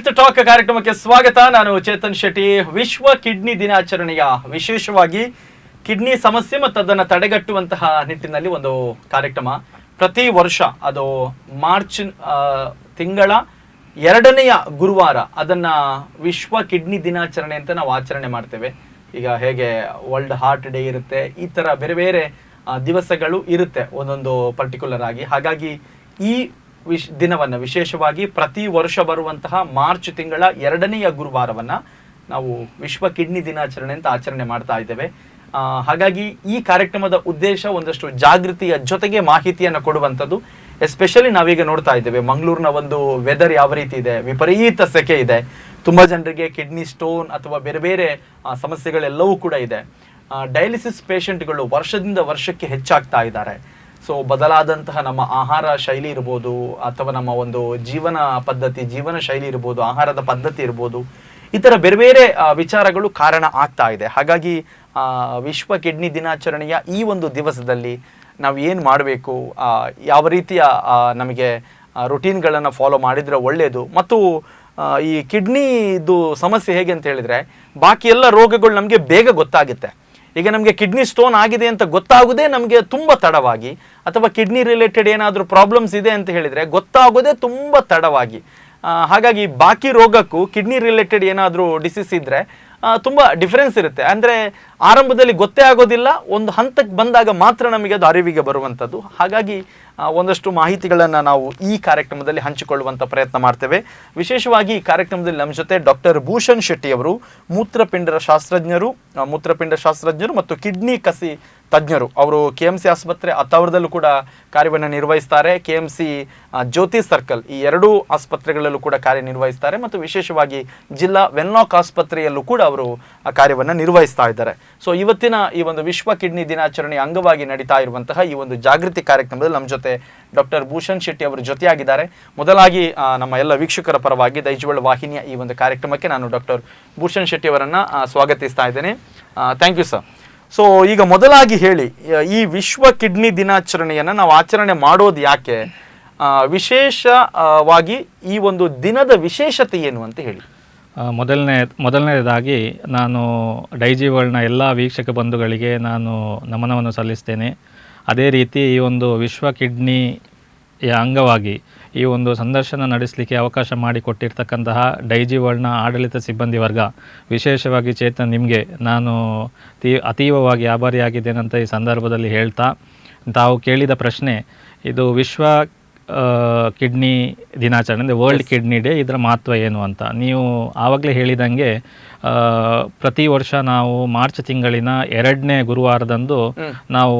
To talk ಕಾರ್ಯಕ್ರಮಕ್ಕೆ ಸ್ವಾಗತ. ನಾನು ಚೇತನ್ ಶೆಟ್ಟಿ. ವಿಶ್ವ ಕಿಡ್ನಿ ದಿನಾಚರಣೆಯ ವಿಶೇಷವಾಗಿ ಕಿಡ್ನಿ ಸಮಸ್ಯೆ ಮತ್ತು ಅದನ್ನು ತಡೆಗಟ್ಟುವಂತಹ ನಿಟ್ಟಿನಲ್ಲಿ ಒಂದು ಕಾರ್ಯಕ್ರಮ ಪ್ರತಿ ವರ್ಷ, ಅದು ಮಾರ್ಚ್ ತಿಂಗಳ 2ನೇ ಗುರುವಾರ ಅದನ್ನ ವಿಶ್ವ ಕಿಡ್ನಿ ದಿನಾಚರಣೆ ಅಂತ ನಾವು ಆಚರಣೆ ಮಾಡ್ತೇವೆ. ಈಗ ಹೇಗೆ ವರ್ಲ್ಡ್ ಹಾರ್ಟ್ ಡೇ ಇರುತ್ತೆ, ಈ ತರ ಬೇರೆ ಬೇರೆ ದಿವಸಗಳು ಇರುತ್ತೆ ಒಂದೊಂದು ಪರ್ಟಿಕ್ಯುಲರ್ ಆಗಿ. ಹಾಗಾಗಿ ಈ ದಿನವನ್ನು ವಿಶೇಷವಾಗಿ ಪ್ರತಿ ವರ್ಷ ಬರುವಂತಹ ಮಾರ್ಚ್ ತಿಂಗಳ 2ನೇ ಗುರುವಾರವನ್ನ ನಾವು ವಿಶ್ವ ಕಿಡ್ನಿ ದಿನಾಚರಣೆ ಅಂತ ಆಚರಣೆ ಮಾಡ್ತಾ ಇದ್ದೇವೆ. ಹಾಗಾಗಿ ಈ ಕಾರ್ಯಕ್ರಮದ ಉದ್ದೇಶ ಒಂದಷ್ಟು ಜಾಗೃತಿಯ ಜೊತೆಗೆ ಮಾಹಿತಿಯನ್ನು ಕೊಡುವಂಥದ್ದು. ಎಸ್ಪೆಷಲಿ ನಾವೀಗ ನೋಡ್ತಾ ಇದ್ದೇವೆ ಮಂಗಳೂರಿನ ಒಂದು ವೆದರ್ ಯಾವ ರೀತಿ ಇದೆ, ವಿಪರೀತ ಸೆಕೆ ಇದೆ. ತುಂಬಾ ಜನರಿಗೆ ಕಿಡ್ನಿ ಸ್ಟೋನ್ ಅಥವಾ ಬೇರೆ ಬೇರೆ ಸಮಸ್ಯೆಗಳೆಲ್ಲವೂ ಕೂಡ ಇದೆ. ಡಯಾಲಿಸಿಸ್ ಪೇಷಂಟ್ಗಳು ವರ್ಷದಿಂದ ವರ್ಷಕ್ಕೆ ಹೆಚ್ಚಾಗ್ತಾ ಇದ್ದಾರೆ. ಸೊ ಬದಲಾದಂತಹ ನಮ್ಮ ಆಹಾರ ಶೈಲಿ ಇರ್ಬೋದು, ಅಥವಾ ನಮ್ಮ ಒಂದು ಜೀವನ ಪದ್ಧತಿ, ಜೀವನ ಶೈಲಿ ಇರ್ಬೋದು, ಆಹಾರದ ಪದ್ಧತಿ ಇರ್ಬೋದು, ಈ ಥರ ಬೇರೆ ಬೇರೆ ವಿಚಾರಗಳು ಕಾರಣ ಆಗ್ತಾ ಇದೆ. ಹಾಗಾಗಿ ವಿಶ್ವ ಕಿಡ್ನಿ ದಿನಾಚರಣೆಯ ಈ ಒಂದು ದಿವಸದಲ್ಲಿ ನಾವು ಏನು ಮಾಡಬೇಕು, ಯಾವ ರೀತಿಯ ನಮಗೆ ರುಟೀನ್ಗಳನ್ನು ಫಾಲೋ ಮಾಡಿದರೆ ಒಳ್ಳೆಯದು. ಮತ್ತು ಈ ಕಿಡ್ನಿದು ಸಮಸ್ಯೆ ಹೇಗೆ ಅಂತ ಹೇಳಿದರೆ, ಬಾಕಿ ಎಲ್ಲ ರೋಗಗಳು ನಮಗೆ ಬೇಗ ಗೊತ್ತಾಗುತ್ತೆ. ಈಗ ನಮಗೆ ಕಿಡ್ನಿ ಸ್ಟೋನ್ ಆಗಿದೆ ಅಂತ ಗೊತ್ತಾಗೋದೇ ನಮಗೆ ತುಂಬ ತಡವಾಗಿ, ಅಥವಾ ಕಿಡ್ನಿ ರಿಲೇಟೆಡ್ ಏನಾದರೂ ಪ್ರಾಬ್ಲಮ್ಸ್ ಇದೆ ಅಂತ ಹೇಳಿದರೆ ಗೊತ್ತಾಗೋದೇ ತುಂಬ ತಡವಾಗಿ. ಹಾಗಾಗಿ ಬಾಕಿ ರೋಗಕ್ಕೂ ಕಿಡ್ನಿ ರಿಲೇಟೆಡ್ ಏನಾದರೂ ಡಿಸೀಸ್ ಇದ್ದರೆ ತುಂಬ ಡಿಫರೆನ್ಸ್ ಇರುತ್ತೆ. ಅಂದರೆ ಆರಂಭದಲ್ಲಿ ಗೊತ್ತೇ ಆಗೋದಿಲ್ಲ, ಒಂದು ಹಂತಕ್ಕೆ ಬಂದಾಗ ಮಾತ್ರ ನಮಗೆ ಅದು ಅರಿವಿಗೆ ಬರುವಂಥದ್ದು. ಹಾಗಾಗಿ ಒಂದಷ್ಟು ಮಾಹಿತಿಗಳನ್ನು ನಾವು ಈ ಕಾರ್ಯಕ್ರಮದಲ್ಲಿ ಹಂಚಿಕೊಳ್ಳುವಂಥ ಪ್ರಯತ್ನ ಮಾಡ್ತೇವೆ. ವಿಶೇಷವಾಗಿ ಈ ಕಾರ್ಯಕ್ರಮದಲ್ಲಿ ನಮ್ಮ ಜೊತೆ ಡಾಕ್ಟರ್ ಭೂಷಣ್ ಶೆಟ್ಟಿ ಅವರು ಮೂತ್ರಪಿಂಡ ಶಾಸ್ತ್ರಜ್ಞರು ಮತ್ತು ಕಿಡ್ನಿ ಕಸಿ ತಜ್ಞರು. ಅವರು KMC ಆಸ್ಪತ್ರೆ ಅತ್ತಾವರದಲ್ಲೂ ಕೂಡ ಕಾರ್ಯವನ್ನು ನಿರ್ವಹಿಸ್ತಾರೆ. KMC ಜ್ಯೋತಿ ಸರ್ಕಲ್, ಈ ಎರಡೂ ಆಸ್ಪತ್ರೆಗಳಲ್ಲೂ ಕೂಡ ಕಾರ್ಯನಿರ್ವಹಿಸ್ತಾರೆ. ಮತ್ತು ವಿಶೇಷವಾಗಿ ಜಿಲ್ಲಾ ವೆನ್ಲಾಕ್ ಆಸ್ಪತ್ರೆಯಲ್ಲೂ ಕೂಡ ಅವರು ಕಾರ್ಯವನ್ನು ನಿರ್ವಹಿಸ್ತಾ ಇದ್ದಾರೆ. ಸೊ ಇವತ್ತಿನ ಈ ಒಂದು ವಿಶ್ವ ಕಿಡ್ನಿ ದಿನಾಚರಣೆಯ ಅಂಗವಾಗಿ ನಡೀತಾ ಇರುವಂತಹ ಈ ಒಂದು ಜಾಗೃತಿ ಕಾರ್ಯಕ್ರಮದಲ್ಲಿ ನಮ್ಮ ಜೊತೆ ಡಾಕ್ಟರ್ ಭೂಷಣ್ ಶೆಟ್ಟಿ ಅವರು ಜೊತೆಯಾಗಿದ್ದಾರೆ. ಮೊದಲಾಗಿ ನಮ್ಮ ಎಲ್ಲ ವೀಕ್ಷಕರ ಪರವಾಗಿ ದೈಜುವಳ ವಾಹಿನಿಯ ಈ ಒಂದು ಕಾರ್ಯಕ್ರಮಕ್ಕೆ ನಾನು ಡಾಕ್ಟರ್ ಭೂಷಣ್ ಶೆಟ್ಟಿ ಅವರನ್ನು ಸ್ವಾಗತಿಸ್ತಾ ಇದ್ದೇನೆ. Thank you sir. ಸೊ ಈಗ ಮೊದಲಾಗಿ ಹೇಳಿ, ಈ ವಿಶ್ವ ಕಿಡ್ನಿ ದಿನಾಚರಣೆಯನ್ನು ನಾವು ಆಚರಣೆ ಮಾಡೋದು ಯಾಕೆ, ವಿಶೇಷವಾಗಿ ಈ ಒಂದು ದಿನದ ವಿಶೇಷತೆ ಏನು ಅಂತ ಹೇಳಿ. ಮೊದಲನೇದಾಗಿ ನಾನು ಡೈಜಿ ವರ್ಲ್ಡ್ನ ಎಲ್ಲ ವೀಕ್ಷಕ ಬಂಧುಗಳಿಗೆ ನಾನು ನಮನವನ್ನು ಸಲ್ಲಿಸ್ತೇನೆ. ಅದೇ ರೀತಿ ಈ ಒಂದು ವಿಶ್ವ ಕಿಡ್ನಿಯ ಅಂಗವಾಗಿ ಈ ಒಂದು ಸಂದರ್ಶನ ನಡೆಸಲಿಕ್ಕೆ ಅವಕಾಶ ಮಾಡಿಕೊಟ್ಟಿರ್ತಕ್ಕಂತಹ ಡೈಜಿ ವರ್ಲ್ಡ್ನ ಆಡಳಿತ ಸಿಬ್ಬಂದಿ ವರ್ಗ, ವಿಶೇಷವಾಗಿ ಚೇತನ್ ನಿಮಗೆ ನಾನು ಅತೀವವಾಗಿ ಆಭಾರಿಯಾಗಿದ್ದೇನಂತ ಈ ಸಂದರ್ಭದಲ್ಲಿ ಹೇಳ್ತಾ, ತಾವು ಕೇಳಿದ ಪ್ರಶ್ನೆ, ಇದು ವಿಶ್ವ ಕಿಡ್ನಿ ದಿನಾಚರಣೆ ಅಂದರೆ ವರ್ಲ್ಡ್ ಕಿಡ್ನಿ ಡೇ, ಇದರ ಮಹತ್ವ ಏನು ಅಂತ ನೀವು ಆವಾಗಲೇ ಹೇಳಿದಂಗೆ ಪ್ರತಿ ವರ್ಷ ನಾವು ಮಾರ್ಚ್ ತಿಂಗಳಿನ 2ನೇ ಗುರುವಾರದಂದು ನಾವು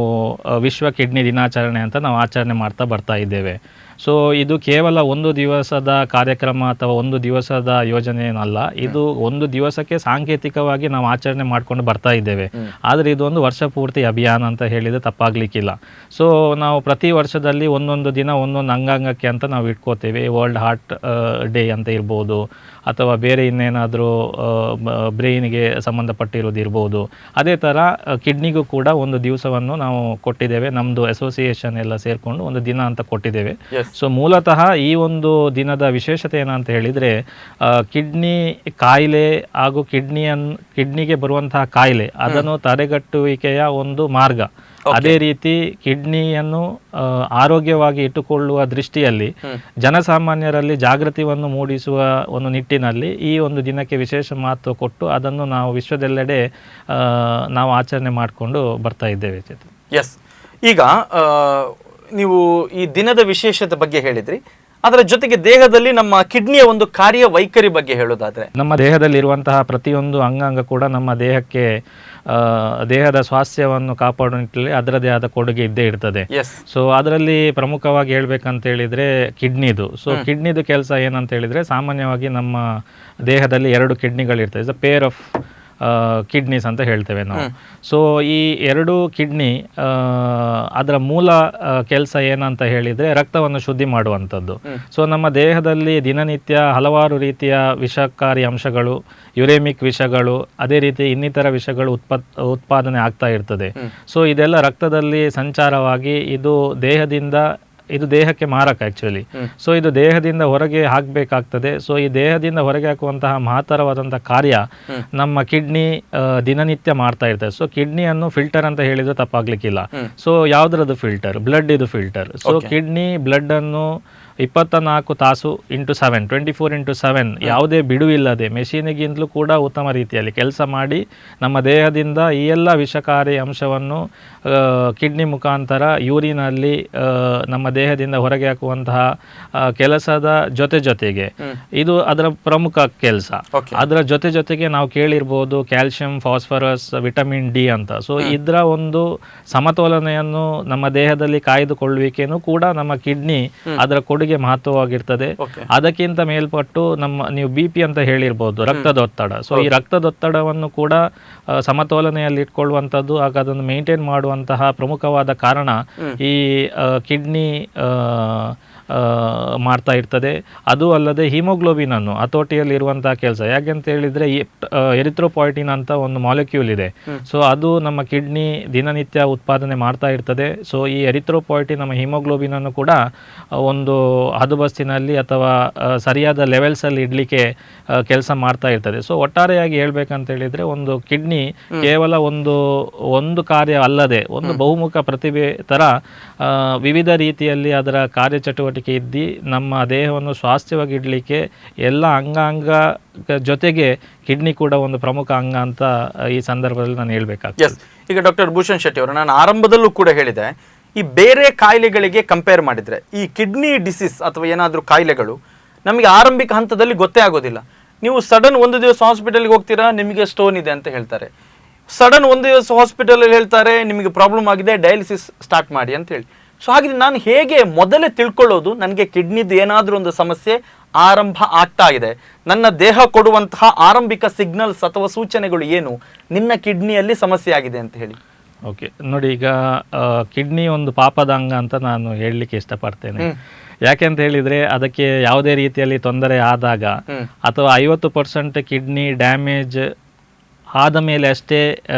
ವಿಶ್ವ ಕಿಡ್ನಿ ದಿನಾಚರಣೆ ಅಂತ ನಾವು ಆಚರಣೆ ಮಾಡ್ತಾ ಬರ್ತಾ ಇದ್ದೇವೆ. ಸೊ ಇದು ಕೇವಲ ಒಂದು ದಿವಸದ ಕಾರ್ಯಕ್ರಮ ಅಥವಾ ಒಂದು ದಿವಸದ ಯೋಜನೆ ಏನಲ್ಲ, ಇದು ಒಂದು ದಿವಸಕ್ಕೆ ಸಾಂಕೇತಿಕವಾಗಿ ನಾವು ಆಚರಣೆ ಮಾಡ್ಕೊಂಡು ಬರ್ತಾ ಇದ್ದೇವೆ. ಆದರೆ ಇದು ಒಂದು ವರ್ಷ ಪೂರ್ತಿ ಅಭಿಯಾನ ಅಂತ ಹೇಳಿದರೆ ತಪ್ಪಾಗಲಿಕ್ಕಿಲ್ಲ. ಸೊ ನಾವು ಪ್ರತಿ ವರ್ಷದಲ್ಲಿ ಒಂದೊಂದು ದಿನ ಒಂದೊಂದು ಅಂಗಾಂಗಕ್ಕೆ ಅಂತ ನಾವು ಇಟ್ಕೋತೇವೆ. ವರ್ಲ್ಡ್ ಹಾರ್ಟ್ ಡೇ ಅಂತ ಇರ್ಬೋದು, ಅಥವಾ ಬೇರೆ ಇನ್ನೇನಾದರೂ ಬ್ರೈನ್ಗೆ ಸಂಬಂಧಪಟ್ಟಿರೋದು ಇರ್ಬೋದು. ಅದೇ ಥರ ಕಿಡ್ನಿಗೂ ಕೂಡ ಒಂದು ದಿವಸವನ್ನು ನಾವು ಕೊಟ್ಟಿದ್ದೇವೆ. ನಮ್ಮದು ಅಸೋಸಿಯೇಷನ್ ಎಲ್ಲ ಸೇರಿಕೊಂಡು ಒಂದು ದಿನ ಅಂತ ಕೊಟ್ಟಿದ್ದೇವೆ. ಸೊ ಮೂಲತಃ ಈ ಒಂದು ದಿನದ ವಿಶೇಷತೆ ಏನಂತ ಹೇಳಿದರೆ, ಕಿಡ್ನಿ ಕಾಯಿಲೆ ಹಾಗೂ ಕಿಡ್ನಿಗೆ ಬರುವಂತಹ ಕಾಯಿಲೆ ಅದನ್ನು ತಡೆಗಟ್ಟುವಿಕೆಯ ಒಂದು ಮಾರ್ಗ. ಅದೇ ರೀತಿ ಕಿಡ್ನಿಯನ್ನು ಆರೋಗ್ಯವಾಗಿ ಇಟ್ಟುಕೊಳ್ಳುವ ದೃಷ್ಟಿಯಲ್ಲಿ ಜನಸಾಮಾನ್ಯರಲ್ಲಿ ಜಾಗೃತಿಯನ್ನು ಮೂಡಿಸುವ ಒಂದು ನಿಟ್ಟಿನಲ್ಲಿ ಈ ಒಂದು ದಿನಕ್ಕೆ ವಿಶೇಷ ಮಹತ್ವ ಕೊಟ್ಟು ಅದನ್ನು ನಾವು ವಿಶ್ವದೆಲ್ಲೆಡೆ ನಾವು ಆಚರಣೆ ಮಾಡಿಕೊಂಡು ಬರ್ತಾ ಇದ್ದೇವೆ. ಎಸ್, ಈಗ ನೀವು ಈ ದಿನದ ವಿಶೇಷತೆ ಬಗ್ಗೆ ಹೇಳಿದ್ರಿ, ಅದರ ಜೊತೆಗೆ ದೇಹದಲ್ಲಿ ನಮ್ಮ ಕಿಡ್ನಿಯ ಒಂದು ಕಾರ್ಯವೈಖರಿ ಬಗ್ಗೆ ಹೇಳೋದಾದ್ರೆ, ನಮ್ಮ ದೇಹದಲ್ಲಿರುವಂತಹ ಪ್ರತಿಯೊಂದು ಅಂಗಾಂಗ ಕೂಡ ನಮ್ಮ ದೇಹಕ್ಕೆ ದೇಹದ ಸ್ವಾಸ್ಥ್ಯವನ್ನು ಕಾಪಾಡುವ ನಿಟ್ಟಿನಲ್ಲಿ ಅದರದೇ ಆದ ಕೊಡುಗೆ ಇದ್ದೇ ಇರ್ತದೆ. ಸೊ ಅದರಲ್ಲಿ ಪ್ರಮುಖವಾಗಿ ಹೇಳ್ಬೇಕಂತ ಹೇಳಿದ್ರೆ ಕಿಡ್ನಿದು. ಸೊ ಕಿಡ್ನಿದು ಕೆಲಸ ಏನಂತ ಹೇಳಿದ್ರೆ, ಸಾಮಾನ್ಯವಾಗಿ ನಮ್ಮ ದೇಹದಲ್ಲಿ 2 ಕಿಡ್ನಿಗಳಿರ್ತದೆ. Is a pair of kidneys ಅಂತ ಹೇಳ್ತೇವೆ ನಾವು. ಸೊ ಈ 2 ಕಿಡ್ನಿ ಅದರ ಮೂಲ ಕೆಲಸ ಏನಂತ ಹೇಳಿದರೆ ರಕ್ತವನ್ನು ಶುದ್ಧಿ ಮಾಡುವಂಥದ್ದು. ಸೊ ನಮ್ಮ ದೇಹದಲ್ಲಿ ದಿನನಿತ್ಯ ಹಲವಾರು ರೀತಿಯ ವಿಷಕಾರಿ ಅಂಶಗಳು, ಯುರೇಮಿಕ್ ವಿಷಗಳು, ಅದೇ ರೀತಿ ಇನ್ನಿತರ ವಿಷಗಳು ಉತ್ಪಾದನೆ ಆಗ್ತಾ ಇರ್ತದೆ. ಸೊ ಇದೆಲ್ಲ ರಕ್ತದಲ್ಲಿ ಸಂಚಾರವಾಗಿ ಇದು ದೇಹದಿಂದ ಇದು ದೇಹಕ್ಕೆ ಮಾರಕ ಆ್ಯಕ್ಚುಲಿ. ಸೊ ಇದು ದೇಹದಿಂದ ಹೊರಗೆ ಹಾಕಬೇಕಾಗ್ತದೆ. ಸೊ ಈ ದೇಹದಿಂದ ಹೊರಗೆ ಹಾಕುವಂತಹ ಮಹತ್ತರವಾದಂತಹ ಕಾರ್ಯ ನಮ್ಮ ಕಿಡ್ನಿ ದಿನನಿತ್ಯ ಮಾಡ್ತಾ ಇರ್ತದೆ. ಸೊ ಕಿಡ್ನಿಯನ್ನು ಫಿಲ್ಟರ್ ಅಂತ ಹೇಳಿದ್ರೆ ತಪ್ಪಾಗ್ಲಿಕ್ಕಿಲ್ಲ. ಸೊ ಯಾವ್ದ್ರದ್ದು ಫಿಲ್ಟರ್? ಬ್ಲಡ್ ಇದು ಫಿಲ್ಟರ್. ಸೊ ಕಿಡ್ನಿ ಬ್ಲಡ್ ಅನ್ನು 24 ತಾಸು ಇಂಟು 7 24/7 ಯಾವುದೇ ಬಿಡುವಿಲ್ಲದೆ ಮೆಷಿನಿಗಿಂತಲೂ ಕೂಡ ಉತ್ತಮ ರೀತಿಯಲ್ಲಿ ಕೆಲಸ ಮಾಡಿ ನಮ್ಮ ದೇಹದಿಂದ ಈ ಎಲ್ಲ ವಿಷಕಾರಿ ಅಂಶವನ್ನು ಕಿಡ್ನಿ ಮುಖಾಂತರ ಯೂರಿನಲ್ಲಿ ನಮ್ಮ ದೇಹದಿಂದ ಹೊರಗೆ ಹಾಕುವಂತಹ ಕೆಲಸದ ಜೊತೆಗೆ ಇದು ಅದರ ಪ್ರಮುಖ ಕೆಲಸ. ಅದರ ಜೊತೆಗೆ ನಾವು ಕೇಳಿರ್ಬೋದು ಕ್ಯಾಲ್ಸಿಯಂ, ಫಾಸ್ಫರಸ್, ವಿಟಮಿನ್ ಡಿ ಅಂತ. ಸೊ ಇದರ ಒಂದು ಸಮತೋಲನೆಯನ್ನು ನಮ್ಮ ದೇಹದಲ್ಲಿ ಕಾಯ್ದುಕೊಳ್ಳುವಿಕೆನೂ ಕೂಡ ನಮ್ಮ ಕಿಡ್ನಿ ಅದರ ಕೊಡುಗೆ ಮಹತ್ವವಾಗಿರ್ತದೆ. ಅದಕ್ಕಿಂತ ಮೇಲ್ಪಟ್ಟು ನೀವು BP ಅಂತ ಹೇಳಿರ್ಬೋದು, ರಕ್ತದೊತ್ತಡ. ಸೊ ಈ ರಕ್ತದೊತ್ತಡವನ್ನು ಕೂಡ ಸಮತೋಲನೆಯಲ್ಲಿ ಇಟ್ಕೊಳ್ಳುವಂಥದ್ದು, ಆಗ ಅದನ್ನು ಮೇಂಟೈನ್ ಮಾಡುವಂತಹ ಪ್ರಮುಖವಾದ ಕಾರಣ ಈ ಕಿಡ್ನಿ ಮಾಡ್ತಾ ಇರ್ತದೆ. ಅದು ಅಲ್ಲದೆ ಹಿಮೋಗ್ಲೋಬಿನ್ ಅನ್ನು ಹತೋಟಿಯಲ್ಲಿರುವಂತಹ ಕೆಲಸ. ಯಾಕೆಂತ ಹೇಳಿದ್ರೆ ಎರಿಥ್ರೋಪಾಯ್ಟಿನ್ ಅಂತ ಒಂದು ಮಾಲಿಕ್ಯೂಲ್ ಇದೆ. ಸೊ ಅದು ನಮ್ಮ ಕಿಡ್ನಿ ದಿನನಿತ್ಯ ಉತ್ಪಾದನೆ ಮಾಡ್ತಾ ಇರ್ತದೆ. ಸೊ ಈ ಎರಿಥ್ರೋಪಾಯ್ಟಿನ್ ನಮ್ಮ ಹಿಮೋಗ್ಲೋಬಿನ್ ಅನ್ನು ಕೂಡ ಒಂದು ಹದುಬಸ್ತಿನಲ್ಲಿ ಅಥವಾ ಸರಿಯಾದ ಲೆವೆಲ್ಸ್ ಅಲ್ಲಿ ಇಡ್ಲಿಕ್ಕೆ ಕೆಲಸ ಮಾಡ್ತಾ ಇರ್ತದೆ. ಸೊ ಒಟ್ಟಾರೆಯಾಗಿ ಹೇಳ್ಬೇಕಂತ ಹೇಳಿದ್ರೆ ಒಂದು ಕಿಡ್ನಿ ಕೇವಲ ಒಂದು ಕಾರ್ಯ ಅಲ್ಲದೆ ಒಂದು ಬಹುಮುಖ ಪ್ರತಿಭೆ ತರ ವಿವಿಧ ರೀತಿಯಲ್ಲಿ ಅದರ ಕಾರ್ಯಚಟುವಟಿಕೆ ಇದ್ದು ನಮ್ಮ ದೇಹವನ್ನು ಸ್ವಾಸ್ಥ್ಯವಾಗಿ ಇಡಲಿಕ್ಕೆ ಎಲ್ಲ ಅಂಗಾಂಗ ಜೊತೆಗೆ ಕಿಡ್ನಿ ಕೂಡ ಒಂದು ಪ್ರಮುಖ ಅಂಗ ಅಂತ ಈ ಸಂದರ್ಭದಲ್ಲಿ ನಾನು ಹೇಳ್ಬೇಕಾಗ್ತದೆ. ಈಗ ಡಾಕ್ಟರ್ ಭೂಷಣ್ ಶೆಟ್ಟಿ ಅವರು, ನಾನು ಆರಂಭದಲ್ಲೂ ಕೂಡ ಹೇಳಿದೆ, ಈ ಬೇರೆ ಕಾಯಿಲೆಗಳಿಗೆ ಕಂಪೇರ್ ಮಾಡಿದ್ರೆ ಈ ಕಿಡ್ನಿ ಡಿಸೀಸ್ ಅಥವಾ ಏನಾದರೂ ಕಾಯಿಲೆಗಳು ನಮಗೆ ಆರಂಭಿಕ ಹಂತದಲ್ಲಿ ಗೊತ್ತೇ ಆಗೋದಿಲ್ಲ. ನೀವು ಸಡನ್ ಒಂದು ದಿವಸ ಹಾಸ್ಪಿಟಲ್ಗೆ ಹೋಗ್ತೀರಾ, ನಿಮಗೆ ಸ್ಟೋನ್ ಇದೆ ಅಂತ ಹೇಳ್ತಾರೆ. ಸಡನ್ ಒಂದು ದಿವಸ ಹಾಸ್ಪಿಟಲಲ್ಲಿ ಹೇಳ್ತಾರೆ ನಿಮಗೆ ಪ್ರಾಬ್ಲಮ್ ಆಗಿದೆ, ಡಯಾಲಿಸಿಸ್ ಸ್ಟಾರ್ಟ್ ಮಾಡಿ ಅಂತ ಹೇಳಿ. ಸೊ ಹಾಗೆ ನಾನು ಹೇಗೆ ಮೊದಲೇ ತಿಳ್ಕೊಳ್ಳೋದು ನನಗೆ ಕಿಡ್ನಿದು ಏನಾದರೂ ಒಂದು ಸಮಸ್ಯೆ ಆರಂಭ ಆಗ್ತಾ ಇದೆ, ನನ್ನ ದೇಹ ಕೊಡುವಂತಹ ಆರಂಭಿಕ ಸಿಗ್ನಲ್ಸ್ ಅಥವಾ ಸೂಚನೆಗಳು ಏನು, ನಿನ್ನ ಕಿಡ್ನಿಯಲ್ಲಿ ಸಮಸ್ಯೆ ಆಗಿದೆ ಅಂತ ಹೇಳಿ? ಓಕೆ, ನೋಡಿ, ಈಗ ಕಿಡ್ನಿ ಒಂದು ಪಾಪದ ಅಂಗ ಅಂತ ನಾನು ಹೇಳಲಿಕ್ಕೆ ಇಷ್ಟಪಡ್ತೇನೆ. ಯಾಕೆಂತ ಹೇಳಿದ್ರೆ ಅದಕ್ಕೆ ಯಾವುದೇ ರೀತಿಯಲ್ಲಿ ತೊಂದರೆ ಆದಾಗ ಅಥವಾ 50% ಕಿಡ್ನಿ ಡ್ಯಾಮೇಜ್ ಆದ ಮೇಲೆ ಅಷ್ಟೇ